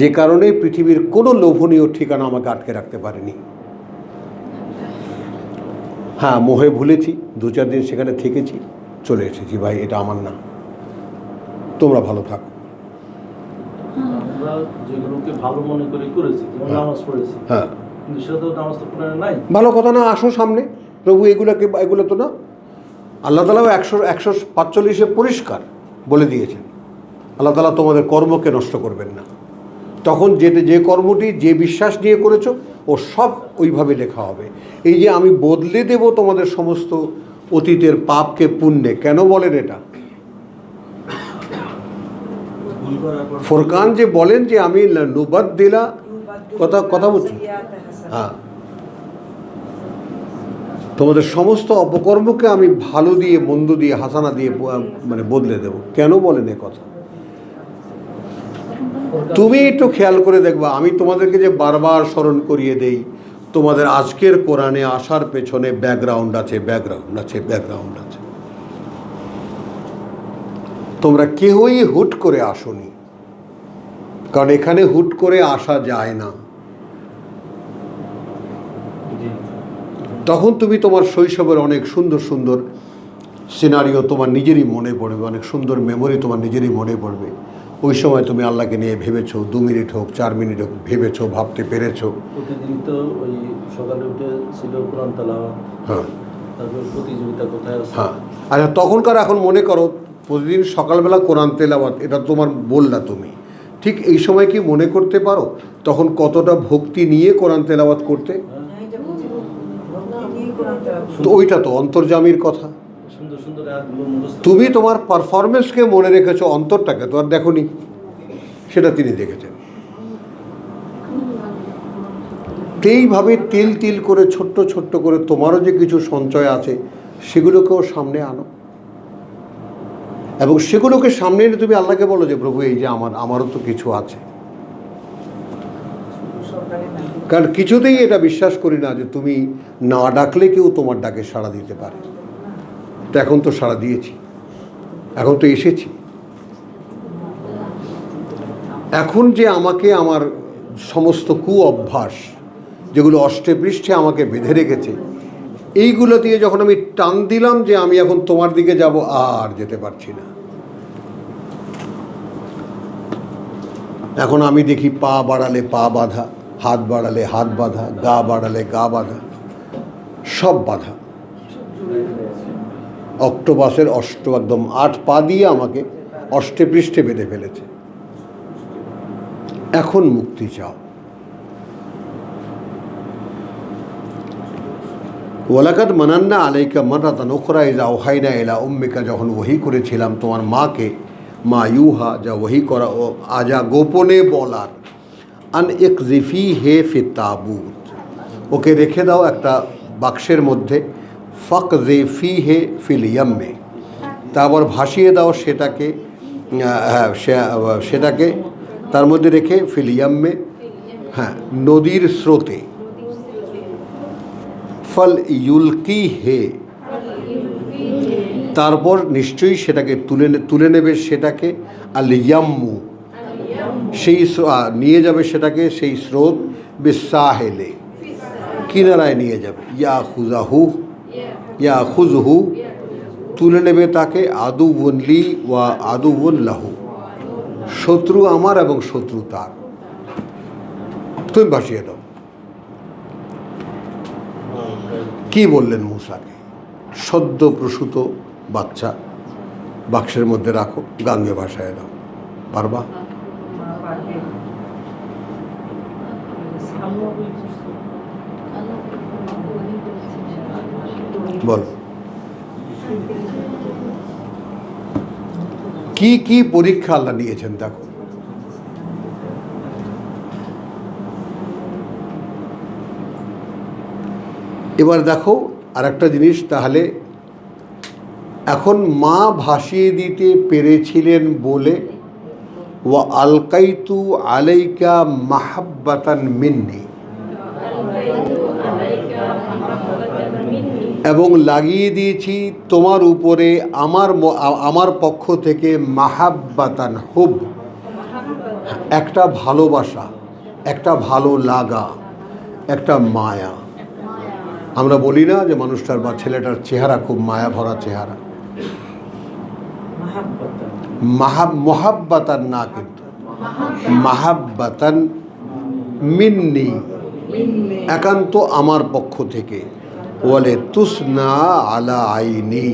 যে কারণে পৃথিবীর কোনো লোভনীয় ঠিকানা আমাকে আটকে রাখতে পারেনি। হ্যাঁ, মোহে ভুলেছি, 2-4 দিন সেখানে থেকেছি, চলে এসেছি। ভাই এটা আমার না, তোমরা ভালো থাকো। আমরা যেগুলোকে ভালো মনে করে করেছি, যেমন নামাজ পড়েছি, হ্যাঁ, কিন্তু সেটা তো নামাজ তো পড়ে নাই। ভালো কথা না, আসো সামনে। প্রভু এগুলো তো না, আল্লাহ তাআলাও 145 পরিষ্কার বলে দিয়েছেন, আল্লাহ তাআলা তোমাদের কর্মকে নষ্ট করবেন না। তখন যে কর্মটি যে বিশ্বাস নিয়ে করেছো ও সব ওইভাবে লেখা হবে। এই যে আমি বদলে দেব তোমাদের সমস্ত অতীতের পাপকে পুণ্যে, কেন বলেন এটা? ফোরকান যে বলেন যে আমি নুবাদ্দিলা, কথা বলছি, হ্যাঁ, তোমাদের সমস্ত অপকর্মকে আমি ভালো দিয়ে, মন্দ দিয়ে, হাসানা দিয়ে মানে বদলে দেব। কেন বলেন এ কথা? তুমি একটু খেয়াল করে দেখবা, আমি তোমাদেরকে যে বারবার স্মরণ করিয়ে দেই, তোমাদের আজকের কোরআনে আসার পেছনে ব্যাকগ্রাউন্ড আছে, ব্যাকগ্রাউন্ড আছে, ব্যাকগ্রাউন্ড আছে। তোমরা কেউই হুট করে আসোনি, কারণ এখানে হুট করে আসা যায় না। তখন তুমি তোমার শৈশবের অনেক সুন্দর সুন্দর সিনারিও তোমার নিজেরই মনে পড়বে, অনেক সুন্দর মেমোরি তোমার নিজেরই মনে পড়বে। ওই সময় তুমি আল্লাহকে নিয়ে ভেবেছো, 2 মিনিট হোক 4 মিনিট হোক ভেবেছো, ভাবতে পেরেছো। প্রতিদিন তো ওই সকালে উঠে ছিল কোরআন তেলাওয়াত, হ্যাঁ তারপর প্রতিযোগিতা কোথায় আছে। হ্যাঁ, আচ্ছা তখনকার এখন মনে করো প্রতিদিন সকালবেলা কোরআন তেলাওয়াত, এটা তোমার বললা তুমি, ঠিক এই সময় কি মনে করতে পারো তখন কতটা ভক্তি নিয়ে কোরআন তেলাওয়াত করতে? তো ওইটা তো অন্তর্জামীর কথা। সুন্দর সুন্দর আয়াতগুলো মুখস্থ। তুমি তোমার পারফরমেন্সকে মনে রেখেছো, অন্তরটাকে তো আর দেখোনি, সেটা তিনি দেখেছেন। এইভাবে তিল তিল করে ছোট্ট ছোট্ট করে তোমারও যে কিছু সঞ্চয় আছে সেগুলোকেও সামনে আনো, এবং সেগুলোকে সামনে এনে তুমি আল্লাহকে বলো যে প্রভু এই যে আমারও তো কিছু আছে। কারণ কিছুতেই এটা বিশ্বাস করি না যে তুমি না ডাকলে কেউ তোমার ডাকে সাড়া দিতে পারে। তো এখন তো সাড়া দিয়েছি, এখন তো এসেছি। এখন যে আমাকে আমার সমস্ত কু অভ্যাস যেগুলো অষ্টে পৃষ্ঠে আমাকে বেঁধে রেখেছে, এইগুলো দিয়ে যখন আমি টান দিলাম যে আমি এখন তোমার দিকে যাব, আর যেতে পারছি না। এখন আমি দেখি পা বাড়ালে পা বাঁধা, হাত বাড়ালে হাত বাঁধা, গা বাড়ালে গা বাঁধা, সব বাঁধা। অক্টোপাসের একদম 8 পা দিয়ে আমাকে অষ্টে পৃষ্ঠে বেঁধে ফেলেছে। এখন মুক্তি চাও। ওয়ালাকাদ মানান্না আলাইকা মাররাতান উখরা ইযা আওহাইনা ইলা উম্মিকা, যখন ওহী করেছিলাম তোমার মাকে, মা ইউহা, যা ওহী করা ও আজা গোপনে বলার, আন ইকযিফি হে ফি তাবুত, ওকে রেখে দাও একটা বাক্সের মধ্যে, ফাকযিফি হে ফিল ইয়াম্মে, তারপর ভাসিয়ে দাও সেটাকে, সেটাকে তার মধ্যে রেখে ফিল ইয়াম্মে, হ্যাঁ নদীর স্রোতে, ফল ইউলকি হে, তারপর নিশ্চয়ই সেটাকে তুলে নেবে সেটাকে, আল ইয়াম্মু, সেই নিয়ে যাবে সেটাকে, সেই স্রোত, বিসাহেলে, কিনারায় নিয়ে যাবে, ইয়া খুজহু, তুলে নেবে তাকে, আদুউন লি ওয়া আদুউন লাহু, শত্রু আমার এবং শত্রু তার। তুমি ভাসিয়ে দাও। কি বললেন মূসাকে? সদ্য প্রসূত বাচ্চা বাক্সের মধ্যে রাখো, গাঙ্গে ভাসায় দাও। পারবা? বলো কি কি পরীক্ষা আল্লাহ নিয়েছেন দেখো। এবার দেখো আর একটা জিনিস, তাহলে এখন মা ভাসিয়ে দিতে পেরেছিলেন বলে, ওয়া আলকাইতু আলাইকা মাহাব্বাতান মিন্নি, এবং লাগিয়ে দিয়েছি তোমার উপরে আমার পক্ষ থেকে মাহাব্বাতান, হুব, একটা ভালোবাসা, একটা ভালো লাগা, একটা মায়া। আমরা বলি না যে মানুষটার বা ছেলেটার চেহারা খুব মায়া ভরা চেহারা, মহাব্বাতান না, কিন্তু মাহাব্বাতান মিন্নি, একান্ত আমার পক্ষ থেকে, ওয়ালে তুসনা আলা আইনি,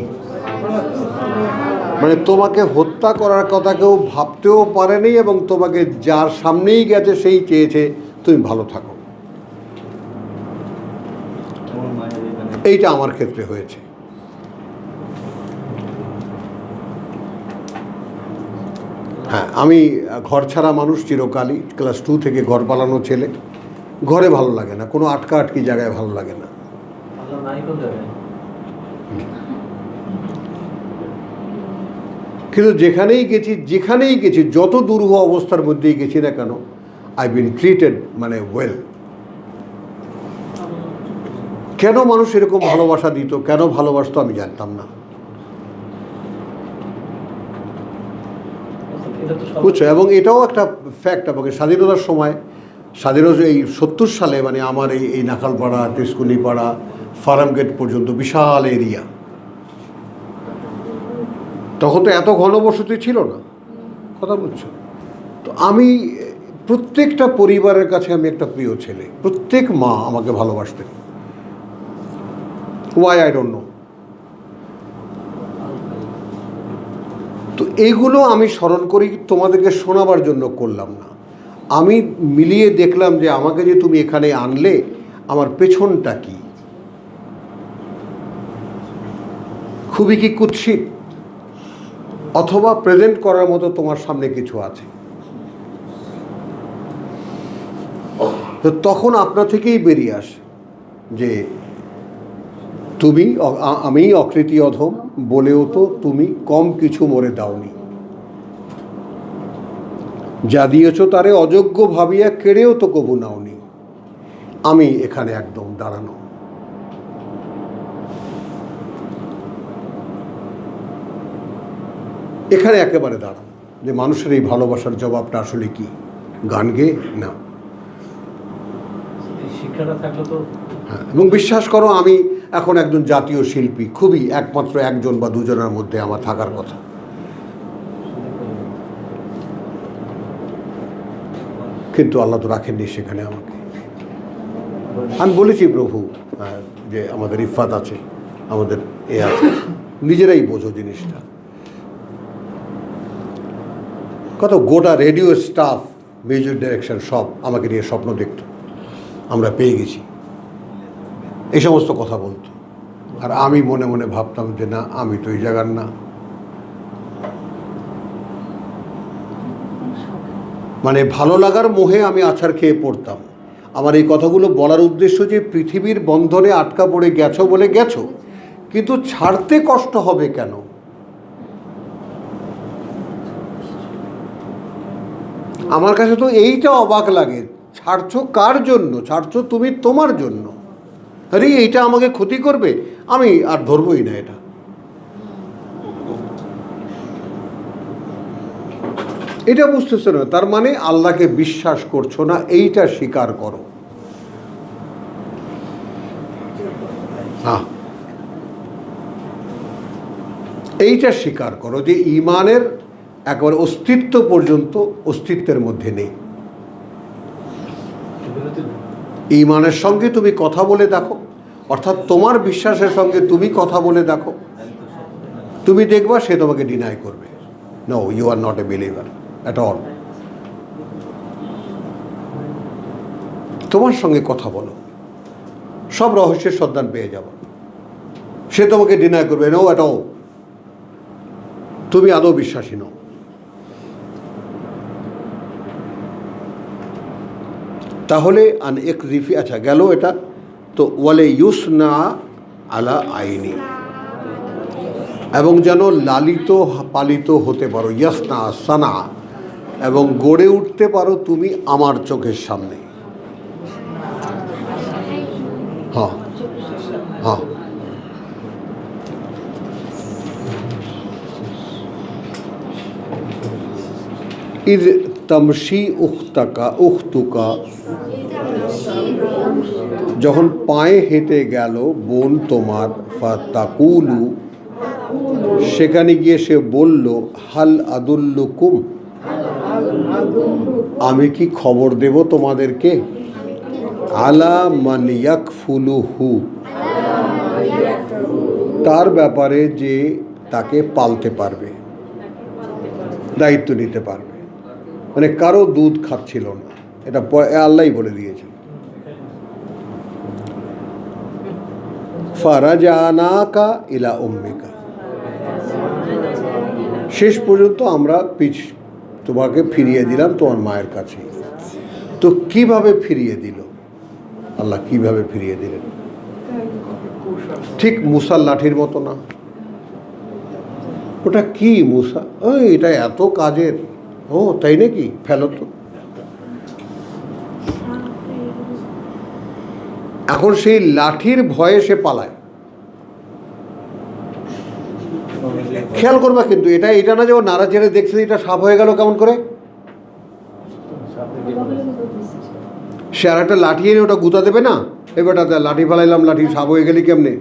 মানে তোমাকে হত্যা করার কথা কেউ ভাবতেও পারেনি, এবং তোমাকে যার সামনেই গেছে সেই চেয়েছে তুমি ভালো থাকো। এইটা আমার ক্ষেত্রে হয়েছে। হ্যাঁ, আমি ঘর ছাড়া মানুষ চিরকালই, ক্লাস 2 থেকে ঘর পালানো ছেলে। ঘরে ভালো লাগে না, কোনো আটকি জায়গায় ভালো লাগে না। আল্লাহ নাই কোন জায়গায়। কিন্তু যেখানেই গেছি যত দুরূহ অবস্থার মধ্যেই গেছি না কেন, আই বিন ট্রিটেড মানে ওয়েল। কেন মানুষ এরকম ভালোবাসা দিত, কেন ভালোবাসতো আমি জানতাম না, এটা তো সব বুঝছো? এবং এটাও একটা ফ্যাক্ট, আমাকে স্বাধীনতার সময়, স্বাধীনতা এই 70 সালে মানে আমার এই নাখালপাড়া, তেজকুনিপাড়া, ফার্মগেট পর্যন্ত বিশাল এরিয়া, তখন তো এত ঘনবসতি ছিল না, কথা বুঝছো? তো আমি প্রত্যেকটা পরিবারের কাছে আমি একটা প্রিয় ছেলে, প্রত্যেক মা আমাকে ভালোবাসতেন, ওয়াই আই ডোন্ট নো। তো এইগুলো আমি স্মরণ করি তোমাদেরকে শোনাবার জন্য করলাম না, আমি মিলিয়ে দেখলাম যে আমাকে যে তুমি এখানে আনলে আমার পেছনটা কি, খুবই কি কুৎসিত, অথবা প্রেজেন্ট করার মতো তোমার সামনে কিছু আছে। তো তখন আপনা থেকেই বেরিয়ে আসে যে আমি অকৃতি অধম বলেও তো তুমি কম কিছু মরে দাওনি, যা দিয়েছ তারে অযোগ্য ভাবিয়া কেড়েও তো কবু নাওনি, আমি এখানে একদম দাঁড়ানো। এখানে একেবারে দাঁড়ানো যে মানুষের এই ভালোবাসার জবাবটা আসলে কি, গান গেয়ে না। এই শিক্ষাটা থাকলে তো হ্যাঁ, এবং বিশ্বাস করো আমি এখন একজন জাতীয় শিল্পী, খুবই একমাত্র একজন বা দুজনের মধ্যে আমার থাকার কথা। কিন্তু আল্লাহ তো রাখেননি সেখানে আমাকে। আমি বলেছি প্রভু যে আমাদের ইফাত আছে, আমাদের এ আছে, নিজেরাই বোঝো জিনিসটা। কত গোটা রেডিও স্টাফ, মিউজিক ডাইরেকশন সব আমাকে নিয়ে স্বপ্ন দেখত, আমরা পেয়ে গেছি, এই সমস্ত কথা বলতো। আর আমি মনে মনে ভাবতাম যে না, আমি তো এই জায়গার না। মানে ভালো লাগার মোহে আমি আছাড় খেয়ে পড়তাম। আমার এই কথাগুলো বলার উদ্দেশ্য যে পৃথিবীর বন্ধনে আটকা পড়ে গেছো বলে গেছো, কিন্তু ছাড়তে কষ্ট হবে কেন? আমার কাছে তো এইটা অবাক লাগে, ছাড়ছো কার জন্য? ছাড়ছো তুমি তোমার জন্য। আরে এইটা আমাকে ক্ষতি করবে, আমি আর ধরবই না এটা। এটা বুঝতেছো না? তার মানে আল্লাহকে বিশ্বাস করছো না, এইটা স্বীকার করো। হ্যাঁ, এইটা স্বীকার করো যে ঈমানের একবার অস্তিত্ব পর্যন্ত অস্তিত্বের মধ্যে নেই। ঈমানের সঙ্গে তুমি কথা বলে দেখো, অর্থাৎ তোমার বিশ্বাসের সঙ্গে তুমি কথা বলে দেখো, তুমি দেখবা সে তোমাকে ডিনাই করবে, no you are not a believer at all. তোমার সঙ্গে কথা বলো, সব রহস্যের সন্ধান পেয়ে যাবো। সে তোমাকে ডিনাই করবে, নো অ্যাট অল, তুমি আদৌ বিশ্বাসী নও। তাহলে আন এক রিফি, আচ্ছা গেল এটা। তো ওয়ালে ইউসনা আলা আইনি, এবং যেন লালিত পালিত হতে পারো, ইয়াসনা সানা, এবং গড়ে উঠতে পারো তুমি আমার চোখের সামনে। হ্যাঁ হ্যাঁ, ইদ তামশি উখতুকা, যখন পায়ে হেঁটে গেল বোন তোমার, ফাতাকুলু, সেখানে গিয়ে সে বলল, হাল আদুল্লুকুম, আমি কি খবর দেব তোমাদেরকে, আলা মান ইয়াকফুলুহু, তার ব্যাপারে যে তাকে পালতে পারবে, দায়িত্ব নিতে পারবে। মানে কারো দুধ খাচ্ছিল না, এটা আল্লাহই বলে দিয়েছেন। ফারাজানাকা ইলা উম্মিকা, শেষ পর্যন্ত আমরা তোমাকে ফিরিয়ে দিলাম তোমার মায়ের কাছে। তো কিভাবে ফিরিয়ে দিল আল্লাহ, কিভাবে ফিরিয়ে দিলেন? ঠিক মুসার লাঠির মতো না, ওটা কি মুসা? ওই এটা এত কাজের। ও তাই নাকি, ফেলো তো। এখন সেই লাঠির ভয়ে সে পালায়। খেয়াল করবা কিন্তু, এটা না যে ও নাড়া চেড়ে দেখছে এটা সাপ হয়ে গেল কেমন করে। সে আর একটা লাঠি এনে ওটা গুঁতা দেবে না, এবারটা লাঠি ফালাইলাম, লাঠি সাপ হয়ে গেলি কেমনে।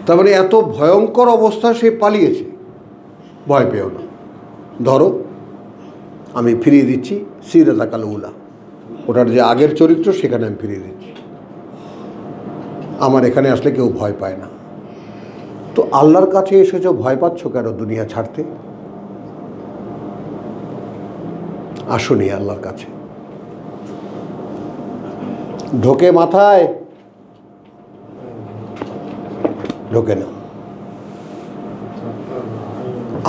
তার মানে এত ভয়ঙ্কর অবস্থা, সে পালিয়েছে। ভয় পেও না, ধরো আমি ফিরিয়ে দিচ্ছি সিরাতা কাল উলা, ওটার যে আগের চরিত্র সেখানে আমি ফিরিয়ে দিচ্ছি। আমার এখানে আসলে কেউ ভয় পায় না। তো আল্লাহর কাছে এসেছো, ভয় পাচ্ছ কেন দুনিয়া ছাড়তে? আসুনি আল্লাহর কাছে, ঢোকে মাথায়, ঢোকে না।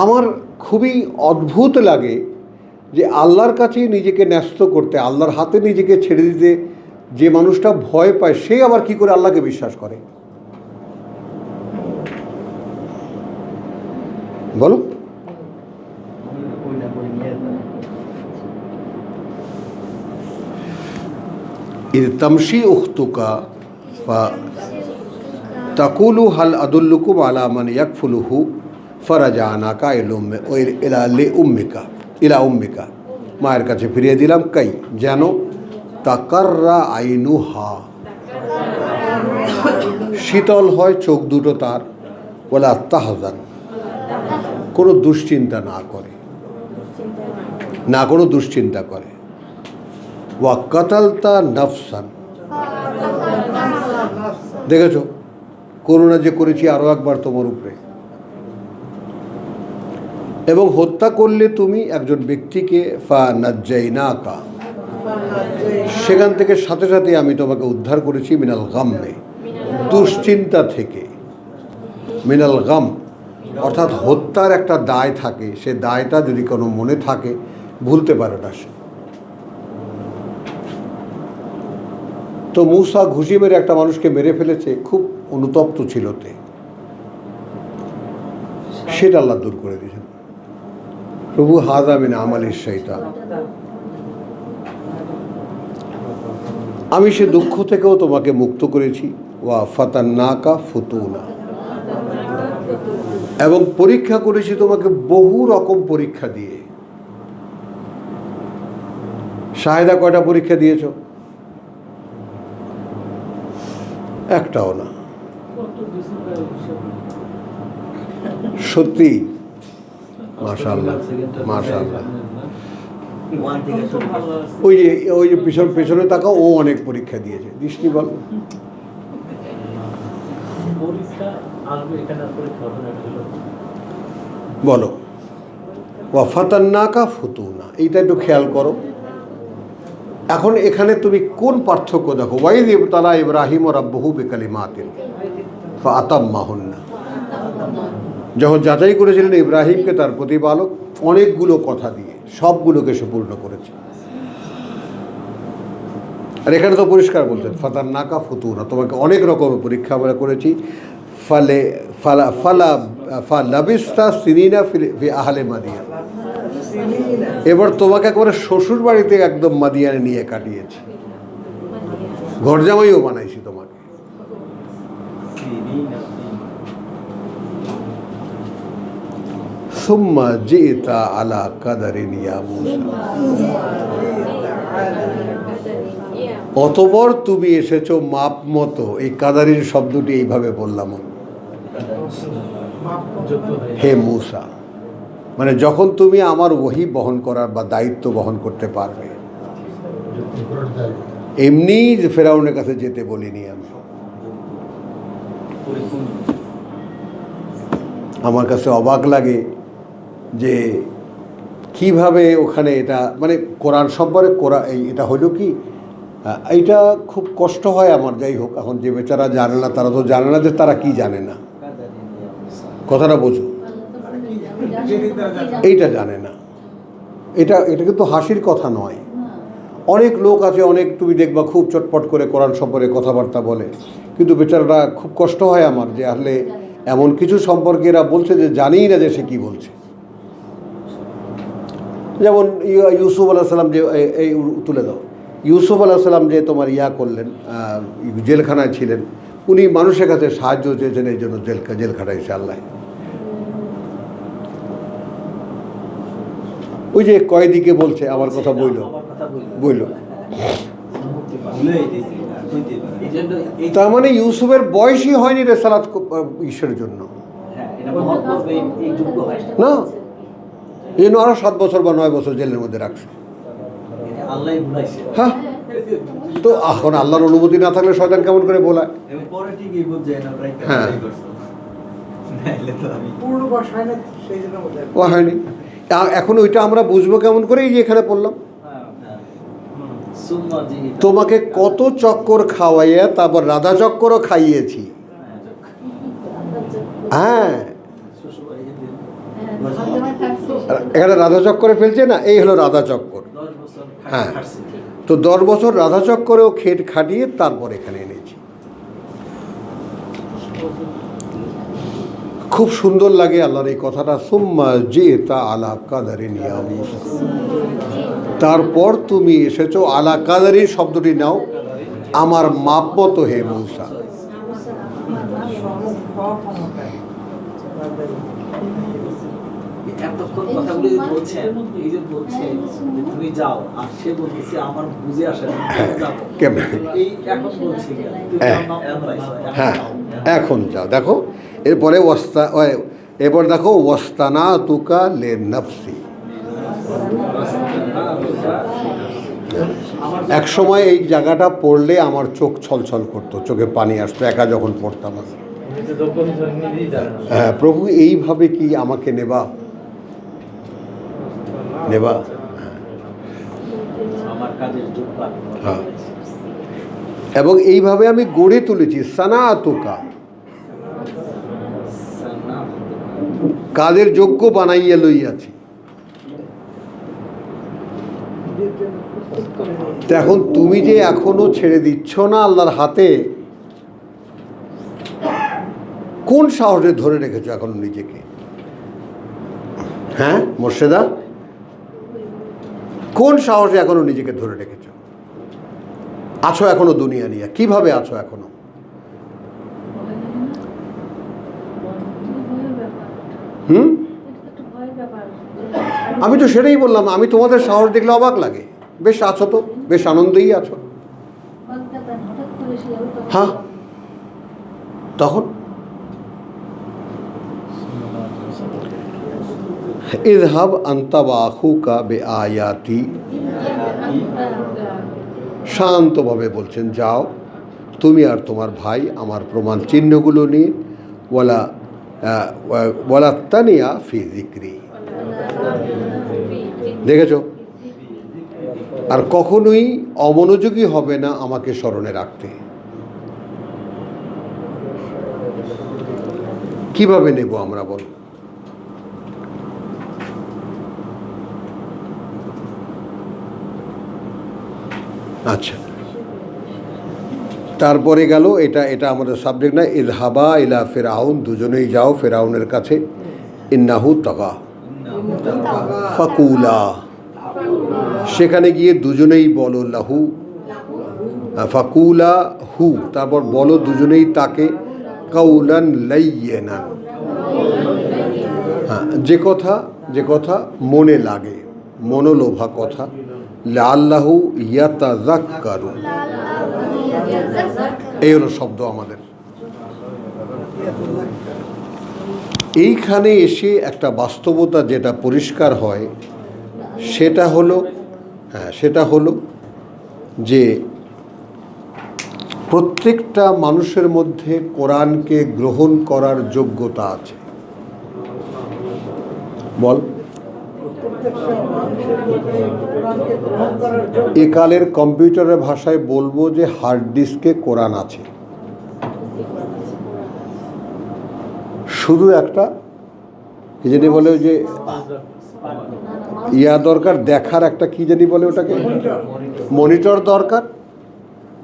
আমার খুবই অদ্ভুত লাগে যে আল্লাহর কাছে নিজেকে ন্যস্ত করতে, আল্লাহর হাতে নিজেকে ছেড়ে দিতে যে মানুষটা ভয় পায়, সে আবার কি করে আল্লাহকে বিশ্বাস করে বলো? ইদ তামশি উখতুকা তাকুলু হাল আদুল্লুকুম আলা মান ইয়াকফুলুহু ফারাজানাকা ইলা উম্মিকা, মায়ের কাছে ফিরিয়ে দিলাম। কাই যেন তাকাররা আইনুহা, শীতল হয় চোখ দুটো তার, ওয়ালা তাহজান, কোনো দুশ্চিন্তা না করে, না কোনো দুশ্চিন্তা করে। ওয়া কাতালতা নাফসান, দেখেছো করুণা যে করেছি আরো একবার তোমার উপরে, এবং হত্যা করলে তুমি একজন ব্যক্তিকে, ফা নাজ্জাইনাকা, সেখান থেকে সাথে সাথে আমি তোমাকে উদ্ধার করেছি, মিনাল গাম্মে, দুশ্চিন্তা থেকে। মিনাল গাম অর্থাৎ হত্যার একটা দায় থাকে, সে দায়টা যদি কোনো মনে থাকে ভুলতে পারে না সে। তো মূসা ঘুষি মেরে একটা মানুষকে মেরে ফেলেছে, খুব অনুতপ্ত ছিল তে, সেটা আল্লাহ দূর করে দিয়েছেন। প্রভু হাযা মিন আমালিশ শাইতান, আমি সে দুঃখ থেকেও তোমাকে মুক্ত করেছি। ওয়া ফাতান্নাকা ফুতুনা, এবং পরীক্ষা করেছি তোমাকে বহু রকম পরীক্ষা দিয়ে। শাহেদা কয়টা পরীক্ষা দিয়েছ? একটাও না। সত্যি মাশাআল্লাহ, মাশাআল্লাহ। ওই যে পেছনে তাকাও, ও অনেক পরীক্ষা দিয়েছে। দৃষ্টি বল, বলো। ওয়া ফাতান্নাকা ফুতুনা, এইটা একটু খেয়াল করো। এখন এখানে তুমি কোন পার্থক্য দেখো? ওয়াইদ ইবতালা ইব্রাহিম রাব্বুহু বিকালিমাতিন ফাআতাম্মাহুন্না, যখন যাচাই করেছিলেন ইব্রাহিমকে তার প্রতিপালক অনেকগুলো কথা দিয়ে, সবগুলোকে সে পূর্ণ করেছে। আর এখানে তো পরিষ্কার বলছেন ফাতান্নাকা ফুতুনা, তোমাকে অনেক রকমের পরীক্ষা আমরা করেছি। ফালাবিস্তা সিনিনা ফি আহলে মাদিয়ান, এবার তোমাকে একেবারে শ্বশুর বাড়িতে একদম মাদিয়ানে নিয়ে কাটিয়েছি, ঘর জামাইও বানাইছি তোমাকে। সুম্মা জিতা আলা কাদারিন ইয়া মূসা, অতঃপর তুমি এসেছো মাপ মতো। এই কাদারিন শব্দটি এইভাবে বললাম, হে মূসা, মানে যখন তুমি আমার ওহী বহন করার বা দায়িত্ব বহন করতে পারবে। এমনি ফেরাউনের কাছে যেতে বলিনি আমি। আমার কাছে অবাক লাগে যে কিভাবে ওখানে এটা, মানে কোরআন সম্পর্কে এটা হলো কি, এইটা খুব কষ্ট হয় আমার। যাই হোক, এখন যে বেচারা জানে না, তারা তো জানে না যে তারা কি জানে না, কথাটা বোঝো। এইটা জানে না, এটা কিন্তু হাসির কথা নয়। অনেক লোক আছে, অনেক তুমি দেখবা খুব চটপট করে কোরআন সম্পর্কে কথাবার্তা বলে, কিন্তু বেচারারা খুব কষ্ট হয় আমার যে আসলে এমন কিছু সম্পর্কে এরা বলছে যে জানেই না যে সে কী বলছে। যেমন ইউসুফ আলাইহিস সালাম যে এই তুলে দাও, ইউসুফ আলাইহিস সালাম যে তোমার করলেন, জেলখানায় ছিলেন, উনি মানুষের কাছে সাহায্য চেয়েছেন, এই জন্য জেল খাটাইছে আল্লাহ। ওই যে কয়েদিকে বলছে আমার কথা বইল বইল, এই জন্য তার মানে ইউসুফের বয়সই হয়নি রেসালাত ঈশ্বরের জন্য, এটা মহৎ করবে এই যোগ্য হয় না, এই জন্য আরো 7 বছর বা 9 বছর জেলের মধ্যে রাখছে। আল্লাহ বুঝাইছে। হ্যাঁ, তো এখন আল্লাহর অনুমতি না থাকলে শয়তান কেমন করে বলায়? এবং পরে ঠিকই বুঝছে না প্রায় হ্যাঁ। নাইলে তো আমি পূর্ণ বয়স হয় না সেই জন্য বোঝায়। ও হয়নি। এখন ওইটা আমরা বুঝবো কেমন করে? এই যে এখানে পড়লাম, সুম্মা জিহিতা। তোমাকে কত চক্কর খাওয়াইয়া তারপর রাধা চক্করও খাইয়েছি। হ্যাঁ, এখানে রাধা চক্করে ফেলছে না, এই হলো রাধা চক্কর। 10 বছর হ্যাঁ। খাটছি। তো 10 বছর রাধা চক্করেও খাটিয়ে তারপর এখানে এনেছি। খুব সুন্দর লাগে আল্লাহর এই কথাটা, সুম্মা জিতা আলা কাদারিন ইয়া মূসা, তারপর তুমি এসেছো আলা কাদারি শব্দটি নাও, আমার মাপ মতো হে মূসা। এতক্ষণ কথাগুলো যে বলছেন, এই যে বলছে যে তুমি যাও, আর সে বলতেছে আমার বুঝে আসে না, যাবো। কেমন? এই এখন বলছি কেন? তুমি হ্যাঁ। আমার নাম পাইছো, এখন হ্যাঁ, যাও। এখন যাও। দেখো এরপরে এরপর দেখো ওয়াস্তানা তুকা লে নফসি। এক সময় এই জায়গাটা পড়লে আমার চোখ ছলছল করতো, চোখে পানি আসতো একা যখন পড়তাম আমি। কিন্তু যোগ্য হিসেবে নিজেই জানে না। হ্যাঁ, প্রভু এইভাবে কি আমাকে নেবা? আমার কাজের যোগ্য আমি। হ্যাঁ, এবং এইভাবে আমি গড়ে তুলেছি সানা তুকা, কাদের যোগ্য বানাইয়া লইয়াছি। তো এখন তুমি যে এখনো ছেড়ে দিচ্ছ না আল্লাহর হাতে, কোন সাহসে ধরে রেখেছো এখনো নিজেকে? হ্যাঁ মোর্শেদা, কোন সাহসে এখনো নিজেকে ধরে রেখেছো? আছো এখনো দুনিয়া নিয়ে, কিভাবে আছো এখনো? আমি তো সেটাই বললাম, আমি তোমাদের সাহস দেখলে অবাক লাগে। বেশ আছো তো, বেশ আনন্দেই আছো। হ্যাঁ, তখন ইযহাব আনতা ওয়া আখুকা বিআয়াতি, শান্তভাবে বলছেন যাও তুমি আর তোমার ভাই আমার প্রমাণ চিহ্নগুলো নিয়ে, ওয়ালা তানিয়া ফি যিকরি। দেখেছো, আর কখনোই অমনোযোগী হবে না আমাকে স্মরণে রাখতে। কিভাবে নেব আমরা বল? আচ্ছা, তারপরে গেল এটা আমাদের সাবজেক্ট না। ইযহাবা ইলা ফিরআউন, দুজনেই যাও ফিরআউনের কাছে। ইন্নাহু তাগা ফাকুলা, সেখানে গিয়ে দুজনেই বলো লাহু, ফাকুলা হু, তারপর বলো দুজনেই তাকে কাউলান লাইয়িনান, হ্যাঁ, যে কথা মনে লাগে, মনোলোভা কথা। লাআল্লাহু ইয়াতাযাক্কারু, এই হলো শব্দ আমাদের। এইখানে এসে একটা বাস্তবতা যেটা পরিষ্কার হয় সেটা হলো যে প্রত্যেকটা মানুষের মধ্যে কোরআনকে গ্রহণ করার যোগ্যতা আছে। বল, একালের কম্পিউটারের ভাষায় বলবো যে হার্ড ডিস্কে কোরআন আছে, শুধু একটা কি জানি বলে, ওই যে দরকার দেখার একটা কি জানি বলে ওটাকে, মনিটর দরকার,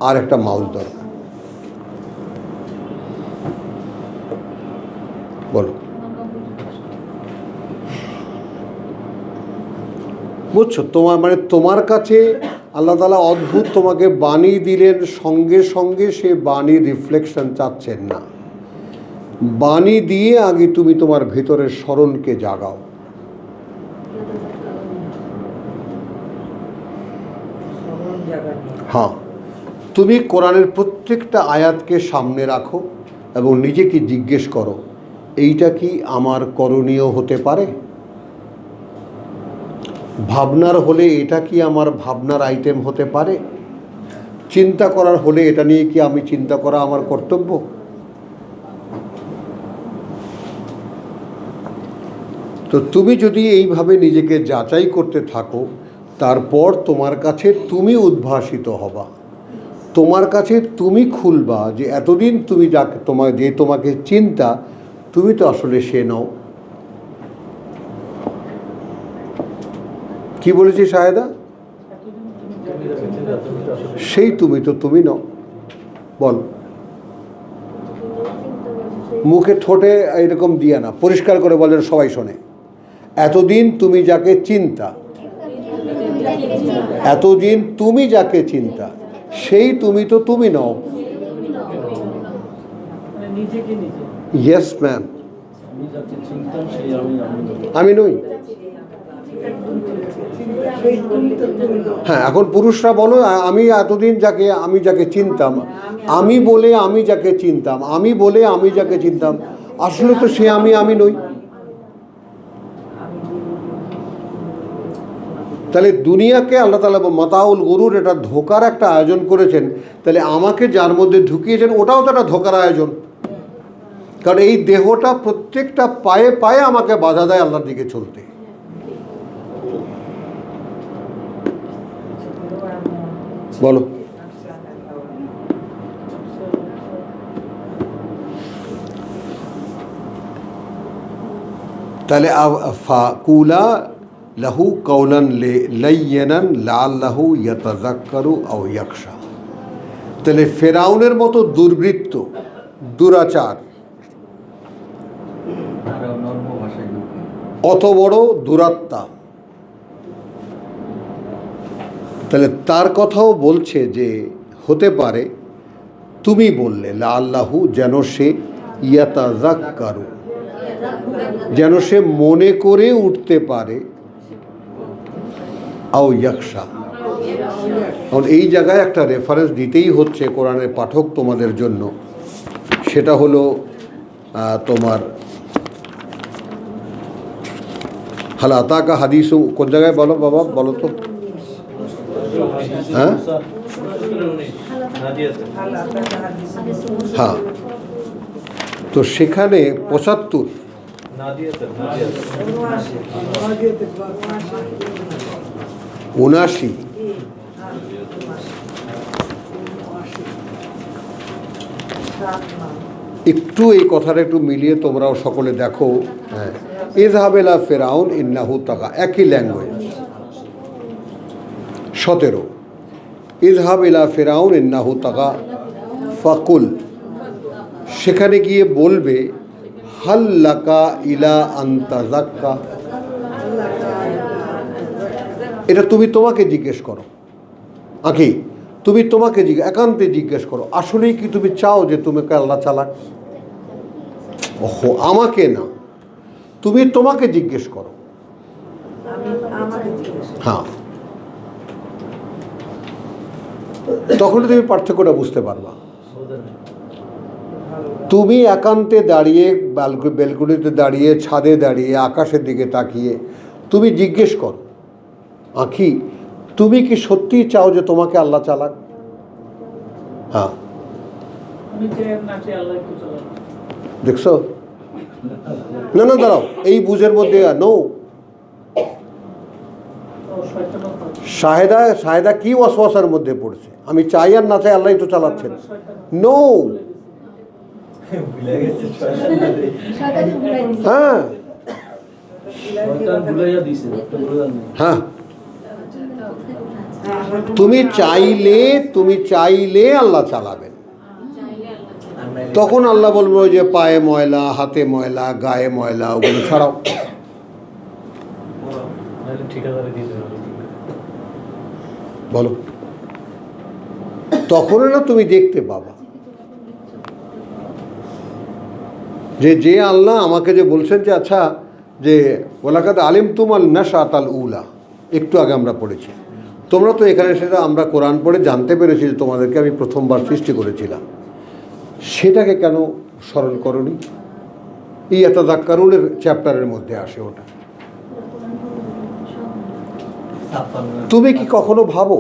আর একটা মাউস দরকার। বলো, বুঝছো? তোমার কাছে আল্লাহ তাআলা অদ্ভুত তোমাকে বাণী দিলেন, সঙ্গে সঙ্গে সে বাণীর রিফ্লেকশন চাচ্ছেন না। বাণী দিয়ে আগে তুমি তোমার ভেতরের স্মরণকে জাগাও। হ্যাঁ, তুমি কোরআনের প্রত্যেকটা আয়াতকে সামনে রাখো এবং নিজেকে জিজ্ঞেস করো, এইটা কি আমার করণীয় হতে পারে? ভাবনার হলে এটা কি আমার ভাবনার আইটেম হতে পারে? চিন্তা করার হলে এটা নিয়ে কি আমি চিন্তা করা আমার কর্তব্য? তো তুমি যদি এইভাবে নিজেকে যাচাই করতে থাকো, তারপর তোমার কাছে তুমি উদ্ভাসিত হবা, তোমার কাছে তুমি খুলবা যে এতদিন তুমি যাকে তোমাকে চিন্তা, তুমি তো আসলে সে নও। কি বলেছি শাহেদা? সেই তুমি তো তুমি নও। বল, মুখে ঠোঁটে এরকম দিয়ে না, পরিষ্কার করে বলেন, সবাই শোনে। এতদিন তুমি যাকে চিন্তা, এতদিন তুমি যাকে চিন্তা, সেই তুমি তো তুমি নও। ইয়েস ম্যাম, আমি নই। হ্যাঁ, এখন পুরুষরা বলো, আমি এতদিন আমি যাকে চিনতাম, আমি বলে আমি যাকে চিনতাম, আমি বলে আমি যাকে চিনতাম, আসলে তো সে আমি নই। তাহলে দুনিয়াকে আল্লাহ তাআলা মাতাউল গুরুর, এটা ধোকার একটা আয়োজন করেছেন। তাহলে আমাকে যার মধ্যে ঢুকিয়েছেন ওটাও তো একটা ধোকার আয়োজন, কারণ এই দেহটা প্রত্যেকটা পায়ে পায়ে আমাকে বাধা দেয় আল্লাহর দিকে চলতে। বলো, তাহলে ফাকুলা লাহু কাওলান লাইয়িনান লাআল্লাহু ইয়াতাযাক্কারু আও ইয়াখশা। তাহলে ফেরাউনের মতো দুর্বৃত্ত, দুরাচার, অত বড় দুরাত্মা, তাহলে তার কথাও বলছে যে হতে পারে তুমি বললে লাআল্লাহু, যেন সে ইয়াতাযাক্কারু, যেন সে মনে করে উঠতে পারে, আও ইয়াখশা। এখন এই জায়গায় একটা রেফারেন্স দিতেই হচ্ছে কোরআনের পাঠক তোমাদের জন্য, সেটা হলো তোমার হাল আতাকা হাদিস, কোন জায়গায় বলো বাবা, বলো তো। হ্যাঁ হ্যাঁ, তো সেখানে 75 79 একটু এই কথাটা একটু মিলিয়ে তোমরাও সকলে দেখো। হ্যাঁ, ইযহাব ইলা ফিরআউন ইন্নাহু তাগা, একই ল্যাঙ্গুয়েজ। 17 ইযহাব ইলা ফিরআউন ইন্নাহু তাগা ফাকুল, সেখানে গিয়ে বলবে হাল লাকা ইলা আন তাযাক্কা। এটা তুমি তোমাকে জিজ্ঞেস করো, আঁকি তুমি তোমাকে একান্তে জিজ্ঞেস করো, আসলেই কি তুমি চাও যে তোমাকে আল্লাহ চালাক? ওহো, আমাকে না, তুমি তোমাকে জিজ্ঞেস করো। হ্যাঁ, তখন তুমি পার্থক্যটা বুঝতে পারবা। তুমি একান্তে দাঁড়িয়ে, বেলকুনিতে দাঁড়িয়ে, ছাদে দাঁড়িয়ে, আকাশের দিকে তাকিয়ে তুমি জিজ্ঞেস করো, আঁখি তুমি কি সত্যিই চাও যে তোমাকে আল্লাহ চালাক? হ্যাঁ, দেখছো? না না, দাঁড়াও, এই বুঝের মধ্যে নো। শাহেদা কি ওয়াসওয়াসার মধ্যে পড়ছে? আমি চাই আর না চাই আল্লাহই তো চালাচ্ছেন। নো, হ্যাঁ হ্যাঁ, তুমি চাইলে আল্লাহ চালাবেন, তখন আল্লাহ বলবো যে পায়ে ময়লা, হাতে ময়লা, গায়ে ময়লা, ওগুলো ছাড়াও। নাহলে ঠিকাদারে দিতে হবে। বলো, তখন না তুমি দেখতে পাবা যে আল্লাহ আমাকে যে বলছেন যে আচ্ছা যে ওলাকাত আলিম তুমাল নাশাত আল উলা, একটু আগে আমরা পড়েছি, তোমরা তো এখানে সেটা আমরা কোরআন পড়ে জানতে পেরেছি যে তোমাদেরকে আমি প্রথমবার সৃষ্টি করেছিলাম, সেটাকে কেন স্মরণ করনি? ইয়াতাযাক্কারুনের চ্যাপ্টারের মধ্যে আসে ওটা। তুমি কি কখনো ভাবো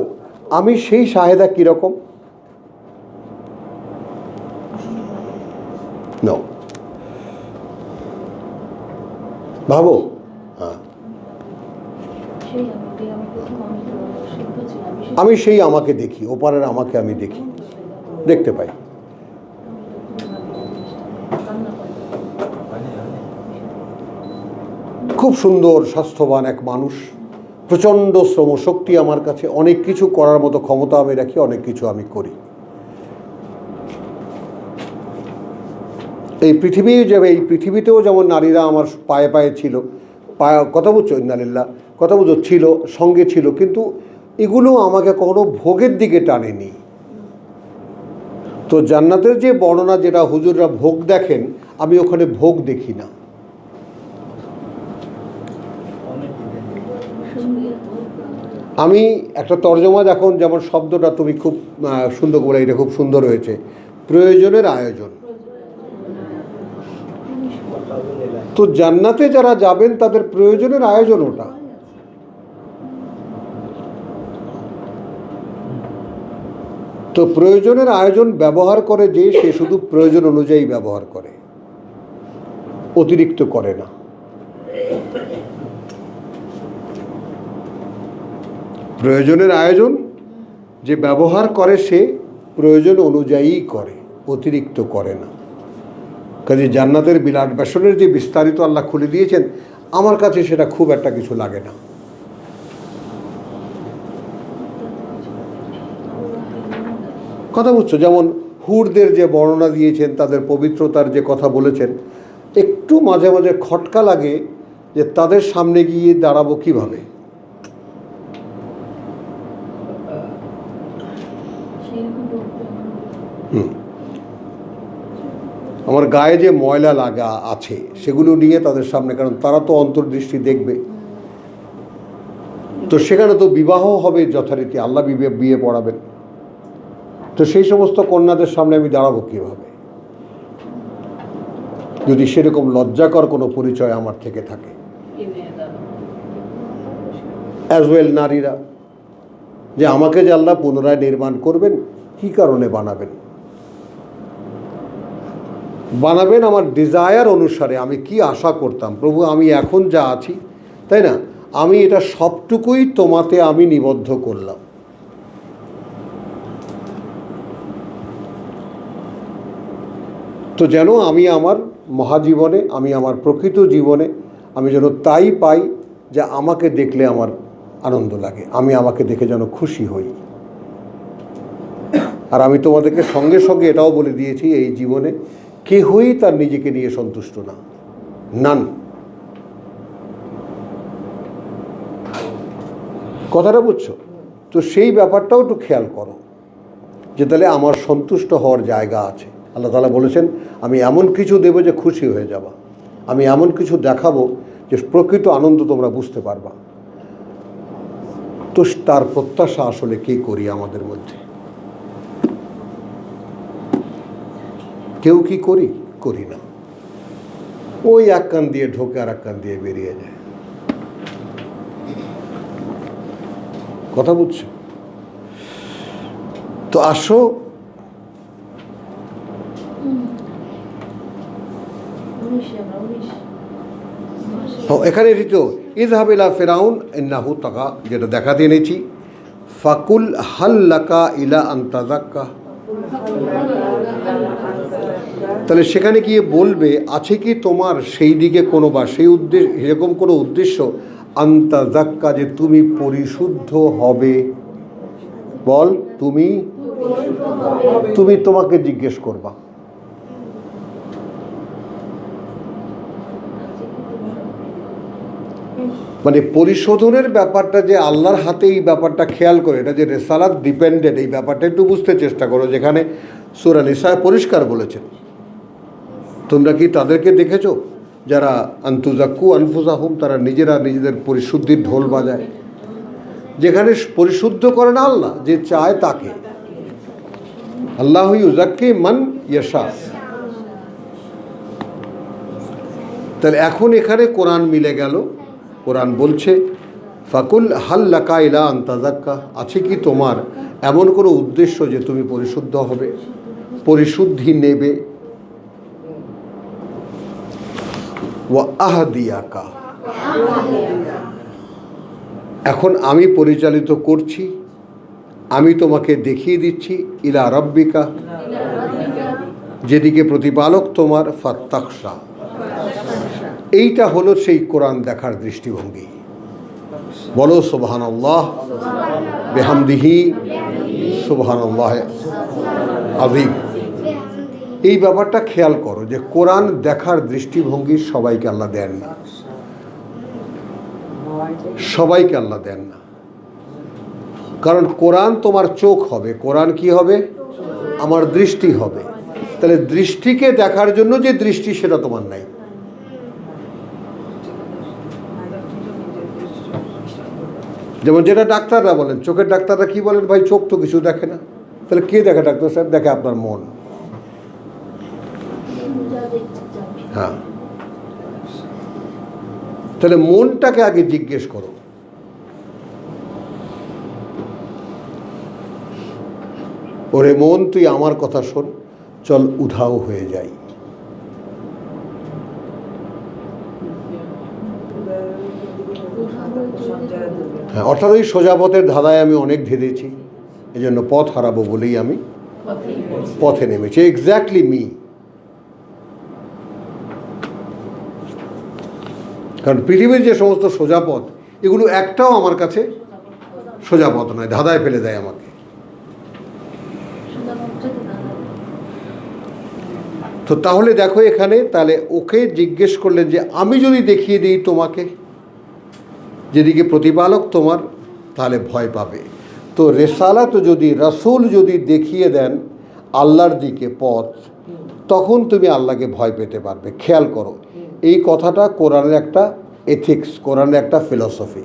আমি সেই শাহেদা কিরকম? নাও ভাবো। হ্যাঁ, আমি সেই আমাকে দেখি, ওপারের আমাকে আমি দেখি, দেখতে পাই। খুব সুন্দর স্বাস্থ্যবান এক মানুষ, প্রচণ্ড শ্রমশক্তি আমার কাছে, অনেক কিছু করার মতো ক্ষমতা আমি রাখি, অনেক কিছু আমি করি। এই পৃথিবীতেও যেমন নারীরা আমার পায়ে পায়ে ছিল, কথা বুঝছো, ইন্নালিল্লাহ, কথা বুঝো, ছিল, সঙ্গে ছিল, কিন্তু এগুলো আমাকে কখনো ভোগের দিকে টানেনি। তো জান্নাতের যে বর্ণনা যেটা হুজুররা ভোগ দেখেন, আমি ওখানে ভোগ দেখি না। আমি একটা তর্জমা, এখন যেমন শব্দটা তুমি খুব সুন্দর করে, এটা খুব সুন্দর হয়েছে, প্রয়োজনের আয়োজন। তো জান্নাতে যারা যাবেন তাদের প্রয়োজনের আয়োজন ওটা। তো প্রয়োজনের আয়োজন ব্যবহার করে যে, সে শুধু প্রয়োজন অনুযায়ী ব্যবহার করে, অতিরিক্ত করে না। প্রয়োজনের আয়োজন যে ব্যবহার করে, সে প্রয়োজন অনুযায়ী করে, অতিরিক্ত করে না। কাজে জান্নাতের বিলাট বেসনের যে বিস্তারিত আল্লাহ খুলে দিয়েছেন, আমার কাছে সেটা খুব একটা কিছু লাগে না। কথা বুঝছো, যেমন হুরদের যে বর্ণনা দিয়েছেন, তাদের পবিত্রতার যে কথা বলেছেন, একটু মাঝে মাঝে খটকা লাগে যে তাদের সামনে গিয়ে দাঁড়াবো কিভাবে। আমার গায়ে যে ময়লা লাগা আছে সেগুলো নিয়ে তাদের সামনে, কারণ তারা তো অন্তর্দৃষ্টি দেখবে, তো সেখানে তো বিবাহ হবে যথারীতি, আল্লাহ বিয়ে পড়াবেন, তো সেই সমস্ত কন্যাদের সামনে আমি দাঁড়াবো কীভাবে, যদি সেরকম লজ্জাকর কোনো পরিচয় আমার থেকে থাকে। অ্যাজ ওয়েল নারীরা, যে আমাকে যে আল্লাহ পুনরায় নির্মাণ করবেন, কি কারণে বানাবেন আমার ডিজায়ার অনুসারে। আমি কি আশা করতাম, প্রভু আমি এখন যা আছি, তাই না, আমি এটা সবটুকুই তোমাতে আমি নিবদ্ধ করলাম। তো যেন আমি আমার মহাজীবনে, আমি আমার প্রকৃত জীবনে, আমি যেন তাই পাই যে আমাকে দেখলে আমার আনন্দ লাগে, আমি আমাকে দেখে যেন খুশি হই। আর আমি তোমাদেরকে সঙ্গে সঙ্গে এটাও বলে দিয়েছি, এই জীবনে কেহই তার নিজেকে নিয়ে সন্তুষ্ট না, নান। কথাটা বুঝছো? তো সেই ব্যাপারটাও একটু খেয়াল করো, যে তাহলে আমার সন্তুষ্ট হওয়ার জায়গা আছে। আল্লাহ তাআলা বলেছেন, আমি এমন কিছু দেবো যে খুশি হয়ে যাবা, আমি এমন কিছু দেখাবো যে প্রকৃত আনন্দ তোমরা বুঝতে পারবা। তো তার প্রত্যাশা আসলে কে করি আমাদের মধ্যে? কেউ কি করি না। ওই এক কান দিয়ে ঢোকে আর এক কান দিয়ে বেরিয়ে যায়। কথা বুঝছো? তো আসো, এখানে তো ইযহাব ইলা ফিরাউন ইন্নাহু তাগা, যেটা দেখাতে এনেছি, ফাকুল হাল্লাকা ইলা আন তাযাক্কা। তাহলে সেখানে গিয়ে বলবে, আছে কি তোমার সেই দিকে কোনো, বা সেই উদ্দেশ্য, এরকম কোনো উদ্দেশ্য, আন তাযাক্কা, যে তুমি পরিশুদ্ধ হবে। বল, তুমি তোমাকে জিজ্ঞেস করবা, মানে পরিশোধনের ব্যাপারটা যে আল্লাহর হাতে, এই ব্যাপারটা খেয়াল করে, এটা যে রেসালাত ডিপেন্ডেন্ট, এই ব্যাপারটা একটু বুঝতে চেষ্টা করো। যেখানে সূরা নিসায় পরিষ্কার বলেছেন, তোমরা কি তাদেরকে দেখেছো যারা আনতুজাক্কু আনফুসাহুম, তারা নিজেরা নিজেদের পরিশুদ্ধির ঢোল বাজায়। যেখানে পরিশুদ্ধ করে না আল্লাহ, যে চায় তাকে। আল্লাহু ইউজাক্কি মান ইয়াশা। তাহলে এখন এখানে কোরআন মিলে গেল। কোরআন বলছে ফাকুল হাল্লাকা ইলা আন তাযাক্কা, আছে কি তোমার এমন কোনো উদ্দেশ্য যে তুমি পরিশুদ্ধ হবে, পরিশুদ্ধি নেবে। ওয়া আহদিয়াকা, এখন আমি পরিচালিত করছি, আমি তোমাকে দেখিয়ে দিচ্ছি, ইলা রাব্বিকা, যেদিকে প্রতিপালক তোমার, ফাত্তাখশা। এইটা হলো সেই কোরআন দেখার দৃষ্টিভঙ্গি। বলো সুবহানাল্লাহ বিহামদিহি সুবহানাল্লাহ আযীম। এই ব্যাপারটা খেয়াল করো যে কোরআন দেখার দৃষ্টিভঙ্গি সবাইকে আল্লাহ দেন না, সবাইকে আল্লাহ দেন না। কারণ কোরআন তোমার চোখ হবে, কোরআন কি হবে? আমার দৃষ্টি হবে। তাহলে দৃষ্টিকে দেখার জন্য যে দৃষ্টি, সেটা তোমার নাই। যেমন যেটা ডাক্তাররা বলেন, চোখের ডাক্তাররা কি বলেন, ভাই চোখ তো কিছু দেখে না। তাহলে কে দেখে ডাক্তার সাহেব? দেখে আপনার মন। হ্যাঁ, তাহলে মনটাকে আগে জিজ্ঞেস করো। ওরে মন, তুই আমার কথা শোন, চল উধাও হয়ে যাই। হ্যাঁ, অর্থাৎ ওই সোজা পথের ধাঁধায় আমি অনেক ধেড়েছি, এই জন্য পথ হারাবো বলেই আমি পথে নেমেছি। Exactly me. কারণ পৃথিবীর যে সমস্ত সোজা পথ, এগুলো একটাও আমার কাছে সোজা পথ নয়, ধাঁধায় ফেলে দেয় আমাকে। তো তাহলে দেখো এখানে, তাহলে ওকে জিজ্ঞেস করলেন যে আমি যদি দেখিয়ে দিই তোমাকে যেদিকে প্রতিপালক তোমার, তাহলে ভয় পাবে। তো রেসালাত যদি, রাসূল যদি দেখিয়ে দেন আল্লাহর দিকে পথ, তখন তুমি আল্লাহকে ভয় পেতে পারবে। খেয়াল করো, এই কথাটা কোরআনের একটা এথিক্স, কোরআনের একটা ফিলসফি।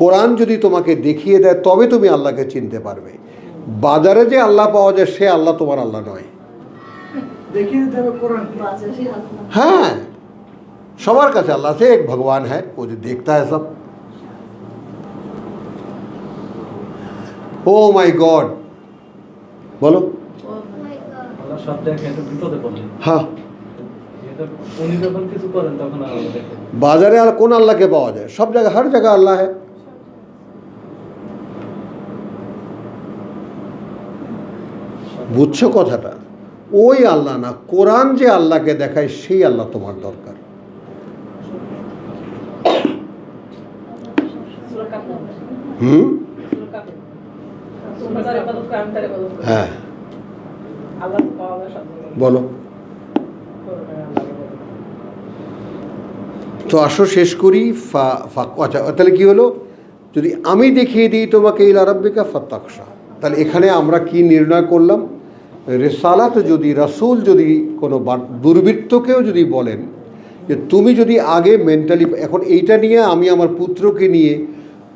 কোরআন যদি তোমাকে দেখিয়ে দেয় তবে তুমি আল্লাহকে চিনতে পারবে। বাজারে যে আল্লাহ পাওয়া যায়, সে আল্লাহ তোমার আল্লাহ নয়। দেখিয়ে দিতে হবে কোরআন। হ্যাঁ, সবার কাছে আল্লাহ से एक भगवान है, वो जो देखता है सब। ओ माय गॉड, বলো। আল্লাহ সব দেখে, এটা বিপদে পড়লেন। হ্যাঁ, এটা উনি যখন কিছু করেন তখন আল্লাহ দেখেন। বাজারে আর কোন আল্লাহকে পাওয়া যায়? সব জায়গায়, हर जगह আল্লাহ है। বুঝছো কথাটা? ওই আল্লাহ না, কোরআন যে আল্লাহকে দেখায় সেই আল্লাহ তোমার দরকার। হুম, হ্যাঁ, বলো। তো আসো শেষ করি। আচ্ছা, তাহলে কি হলো? যদি আমি দেখিয়ে দিই তোমাকে ইলা রাব্বিকা ফাত্তাখশা, তাহলে এখানে আমরা কি নির্ণয় করলাম? রেসালাত যদি, রাসূল যদি কোনো দুর্বৃত্তকেও যদি বলেন যে তুমি যদি আগে মেন্টালি, এখন এইটা নিয়ে আমি আমার পুত্রকে নিয়ে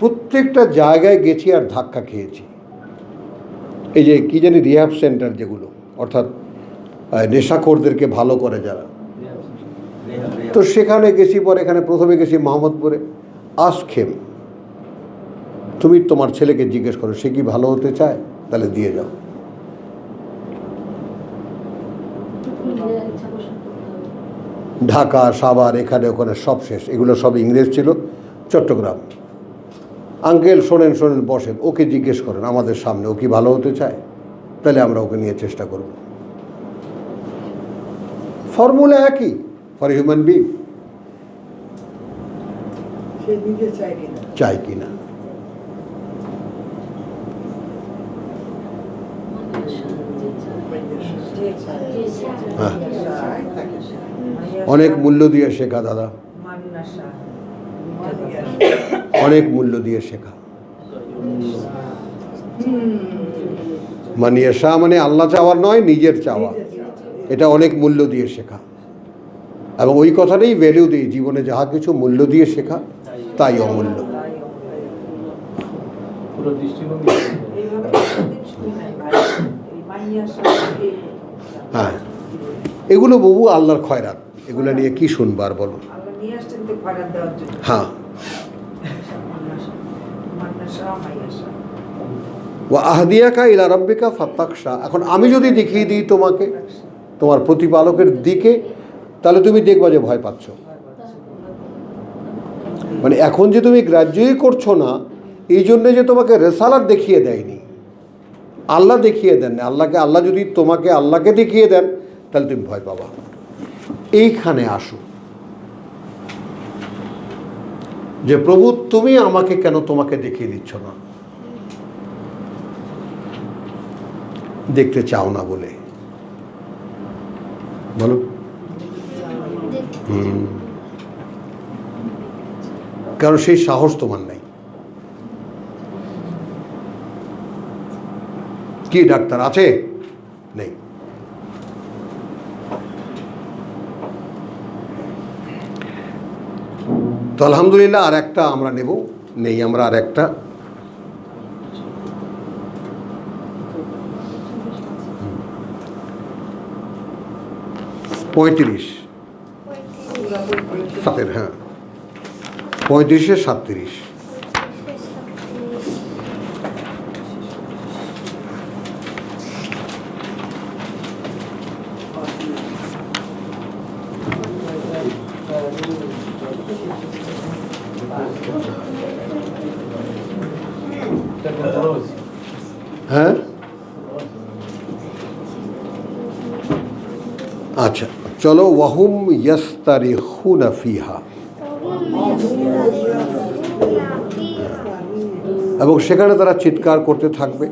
প্রত্যেকটা জায়গায় গেছি আর ধাক্কা খেয়েছি। এই যে কী জানি রিহ্যাব সেন্টার যেগুলো, অর্থাৎ নেশাখোরদেরকে ভালো করে যারা, তো সেখানে গেছি। পরে এখানে প্রথমে গেছি মোহাম্মদপুরে। আসখেম, তুমি তোমার ছেলেকে জিজ্ঞেস করো সে কি ভালো হতে চায়, তাহলে দিয়ে যাও। ঢাকা, সাভার, এখানে ওখানে সব শেষ। এগুলো সব ইংরেজ ছিল। চট্টগ্রাম, আঙ্কেল শোনেন শোনেন, বসেন, ওকে জিজ্ঞেস করেন আমাদের সামনে ও কি ভালো হতে চায়, তাহলে আমরা ওকে নিয়ে চেষ্টা করব। ফর্মুলা একই ফর হিউম্যান বিং। সে নিজে চায় কিনা। চাই কি না। হ্যাঁ, অনেক মূল্য দিয়ে শেখা দাদা। অনেক মূল্য দিয়ে শেখা। মানে এসা মানে আল্লাহ চাওয়ার নয়, নিজের চাওয়া, এটা অনেক মূল্য দিয়ে শেখা। এবং ওই কথাটাই ভ্যালু দিই, জীবনে যাহা কিছু মূল্য দিয়ে শেখা তাই অমূল্য। পুরো দৃষ্টিভঙ্গি হ্যাঁ, এগুলো বহু আল্লাহর খয়রাত, এগুলো নিয়ে কি শুনবার বলো। হ্যাঁ, ওয়া আহদিয়াকা ইলা রাব্বিকা ফাত্তাকশা। এখন আমি যদি দেখিয়ে দিই তোমাকে তোমার প্রতিপালকের দিকে, তাহলে তুমি দেখবা যে ভয় পাচ্ছ। মানে এখন যে তুমি গ্রাহ্যই করছো না, এই জন্যে যে তোমাকে রেসালাত দেখিয়ে দেয়নি, আল্লাহ দেখিয়ে দেন না। আল্লাহ যদি তোমাকে আল্লাহকে দেখিয়ে দেন, তাহলে তুমি ভয় পাবা। এইখানে আসো যে প্রভু তুমি আমাকে কেন তোমাকে দেখিয়ে দিচ্ছ না, দেখতে চাও না বলে বলো। কারণ সেই সাহস তোমার নাই। কি ডাক্তার আছে? নেই। তো আলহামদুলিল্লাহ আর একটা আমরা নেব, নেই আমরা আর একটা। পঁয়ত্রিশ সাতের, হ্যাঁ 35-37। হ্যাঁ আচ্ছা চলো। ওয়াহুম ইয়াস্তারিখুনা ফিহা, এবং সেখানে তারা চিৎকার করতে থাকবে,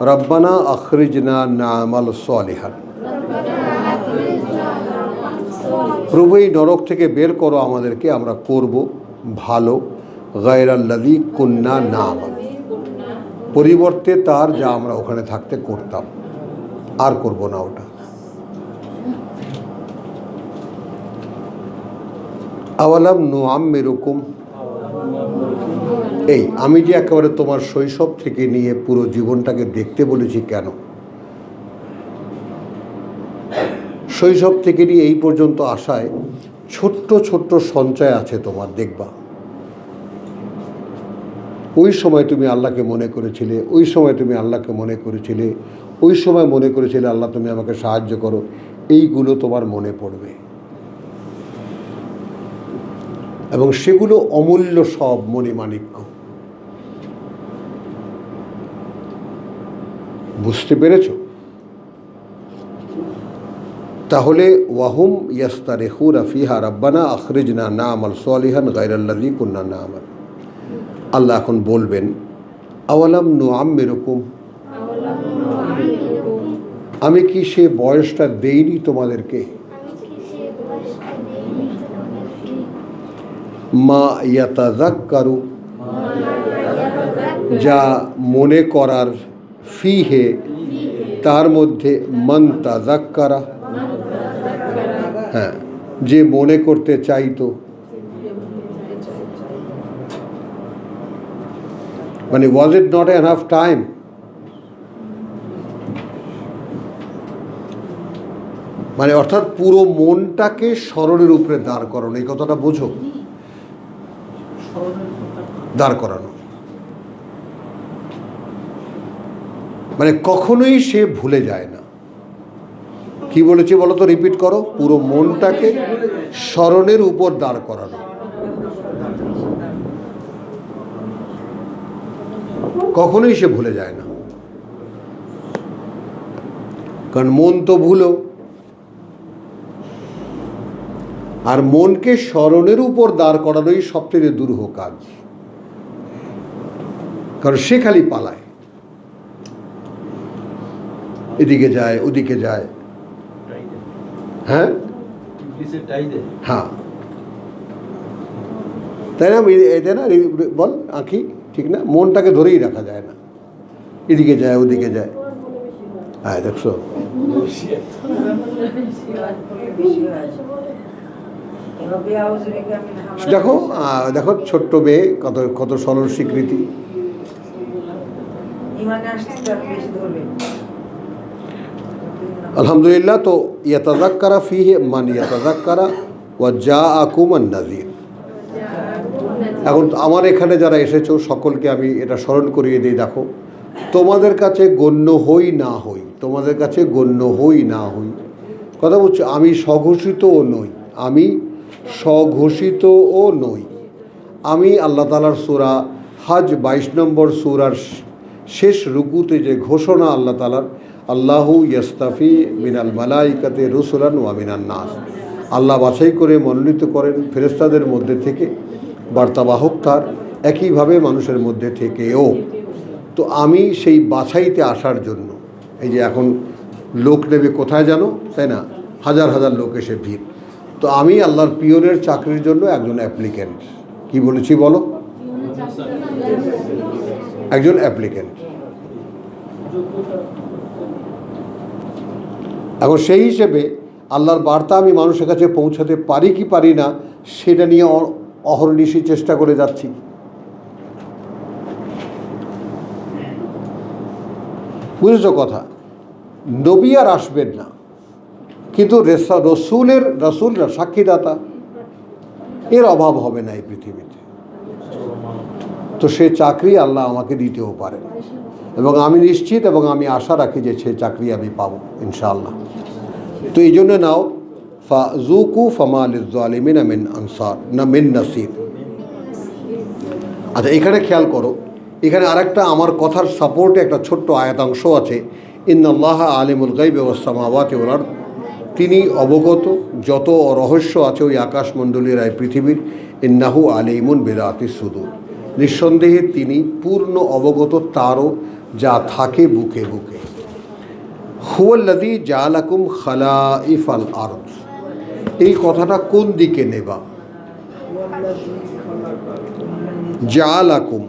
রব্বানা আখরিজনা না'মাল সালিহান, প্রভু এই নরক থেকে বের করো আমাদেরকে, আমরা করব ভালো, গায়রাল্লাযী কুন্না না'মাল, পরিবর্তে তার যা আমরা ওখানে থাকতে করতাম, আর করব না ওটা। আওয়ালাম নুআম্মিরুকুম, এই আমি যে একেবারে তোমার শৈশব থেকে নিয়ে পুরো জীবনটাকে দেখতে বলেছি কেন? শৈশব থেকে নিয়ে এই পর্যন্ত আসায় ছোট্ট ছোট্ট সঞ্চয় আছে তোমার, দেখবা। ওই সময় তুমি আল্লাহকে মনে করেছিলে, ওই সময় তুমি আল্লাহকে মনে করেছিলে, ওই সময় মনে করেছিলে আল্লাহ তুমি আমাকে সাহায্য করো, এইগুলো তোমার মনে পড়বে। এবং সেগুলো অমূল্য সব মণিমাণিক্য। বুঝতে পেরেছ? তাহলে ওয়াহুম ইয়াস্তারিখুনা ফিহা রব্বানা আখরিজনা না'মাল সালিহান গায়রাল্লাযী কুন্না না'মাল। আল্লাহ এখন বলবেন আওয়ালাম নুআম্মিরুকুম, আমি কি সে বয়সটা দেইনি তোমাদেরকে? মা ইয়াতাযাক্কারু, যা মনে করার, ফিহে তার মধ্যে, মান তাযাক্কারা, হ্যাঁ যে মনে করতে চাইতো। মানে ওয়াজ ইট নট এনাফ টাইম? মানে অর্থাৎ পুরো মনটাকে স্মরণের উপরে দাঁড় করানো, এই কথাটা বোঝো? দাঁড় করানো মানে কখনোই সে ভুলে যায় না। কি বলেছি বলো তো, রিপিট করো। পুরো মনটাকে স্মরণের উপর দাঁড় করানো। কখনোই সে ভুলে যায় না, কারণ মন তো ভুলো। আর মনকে স্মরণের উপর দাঁড় করানোই সবচেয়ে দুরূহ কাজ, কারণ সে খালি পালায়, এদিকে যায় ওদিকে যায়। হ্যাঁ হ্যাঁ, তাই না? তাই না? বল আঁখি, ঠিক না? মনটাকে ধরেই রাখা যায় না, এদিকে যায় ওদিকে যায়। হ্যাঁ, দেখছো? দেখো দেখো ছোট্ট মেয়ে, কত কত সরল স্বীকৃতি। আলহামদুলিল্লাহ। তো ইয়াতাযাক্কারা ফিহি মান ইয়াতাযাক্কারা ওয়া জাআকুমান নাযীর। এখন আমার এখানে যারা এসেছো সকলকে আমি এটা স্মরণ করিয়ে দিই, দেখো তোমাদের কাছে গণ্য হই না হই, তোমাদের কাছে গণ্য হই না হই, কথা বলছো, আমি স্বঘোষিতও নই, আমি স্বঘোষিতও নই। আমি আল্লাহ তাআলার সূরা হজ 22 নম্বর সূরার শেষ রুকুতে যে ঘোষণা আল্লাহ তাআলার, আল্লাহু ইয়াস্তাফি মিনাল মালাইকাতি রুসুলান ওয়া মিনান নাস, আল্লাহ বাছাই করে মনোনীত করেন ফেরেশতাদের মধ্যে থেকে বার্তাবাহক তার, একইভাবে মানুষের মধ্যে থেকেও। তো আমি সেই বাছাইতে আসার জন্য, এই যে এখন লোক নেবে কোথায় জানো, তাই না? হাজার হাজার লোক এসে ভিড়। তো আমি আল্লাহর পিয়নের চাকরির জন্য একজন অ্যাপ্লিক্যান্ট। কি বলেছি বলো? একজন অ্যাপ্লিক্যান্ট। এখন সেই হিসেবে আল্লাহর বার্তা আমি মানুষের কাছে পৌঁছাতে পারি কি পারি না, সেটা নিয়ে অহর্নিশি চেষ্টা করে যাচ্ছি। বুঝেছো কথা? নবী আর আসবেন না, কিন্তু রসুলরা সাক্ষীদাতা, এর অভাব হবে না এই পৃথিবীতে। তো সে চাকরি আল্লাহ আমাকে দিতেও পারেন, এবং আমি নিশ্চিত এবং আমি আশা রাখি যে সে চাকরি আমি পাবো ইনশাআল্লাহ। তো এই জন্য নাও ফাযুকু ফামা লিয-যালিমিনা মিন আনসার না মিন নাসির। আচ্ছা, এখানে খেয়াল করো, এখানে আরেকটা আমার কথার সাপোর্টে একটা ছোট্ট আয়াতাংশ আছে, ইন্নাল্লাহা আলিমুল গায়বি ওয়াস সামাওয়াতি ওয়াল আরদ, তিনি অবগত যত রহস্য আছে ওই আকাশমণ্ডলীর এই পৃথিবীর, ইন্নাহু আলিমুন বিযাতিস সুদূর, নিঃসন্দেহে তিনি পূর্ণ অবগত তারও যা থাকে বুকে বুকে। হুয়াল্লাযী জাআলাকুম খালাইফাল আরদ, এই কথাটা কোন দিকে নেবা? জাআলাকুম,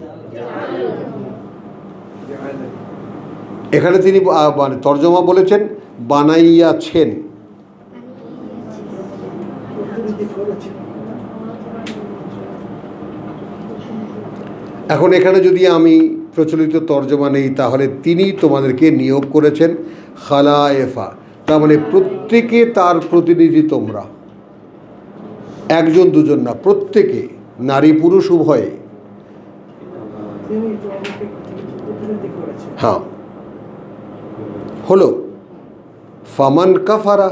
এখানে তিনি মানে তর্জমা বলেছেন বানাইয়াছেন। এখন এখানে যদি আমি প্রচলিত তর্জমা নেই, তাহলে তিনি তোমাদেরকে নিয়োগ করেছেন খালায়েফা, তার মানে প্রত্যেকে তার প্রতিনিধি তোমরা, একজন দুজন না, প্রত্যেকে, নারী পুরুষ উভয়ে। হ্যাঁ, হলো ফামান কাফারা,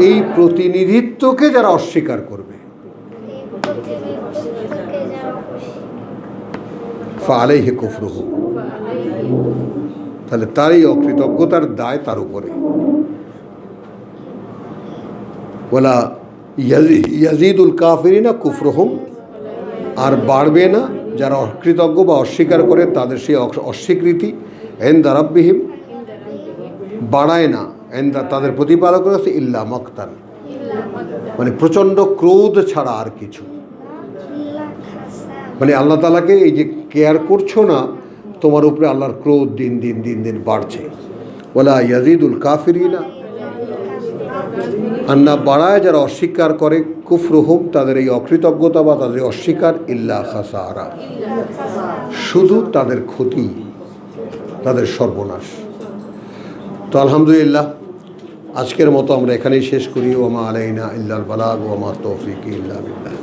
এই প্রতিনিধিত্বকে যারা অস্বীকার করবে, ফালাইহি কুফরুহু, তাহলে তার এই অকৃতজ্ঞতার দায় তার উপরে। ওয়ালা ইয়াজিদুল কাফিরিনা কুফরুহুম, আর বাড়বে না যারা অকৃতজ্ঞ বা অস্বীকার করে তাদের সেই অস্বীকৃতি, ইনদা রাব্বিহিম, বাড়ায় না, ইনদা তাদের প্রতিপালকের কাছে, ইল্লা মাকতান, মানে প্রচণ্ড ক্রোধ ছাড়া আর কিছু। মানে আল্লাহ তাআলাকে এই যে কেয়ার করছো না, তোমার উপরে আল্লাহর ক্রোধ দিন দিন দিন দিন বাড়ছে। ওয়ালা ইয়াজিদুল কাফিরিনা, আর না বাড়ায় যারা অস্বীকার করে, কুফরুহুম, তাদের এই অকৃতজ্ঞতা বা তাদের অস্বীকার, ইল্লা খাসারা, শুধু তাদের ক্ষতি, তাদের সর্বনাশ। তো আলহামদুলিল্লাহ, আজকের মতো আমরা এখানেই শেষ করি। ওয়া মা আলাইনা ইল্লাল বালাগ ওয়া মা তৌফিক ইল্লা বিল্লাহ।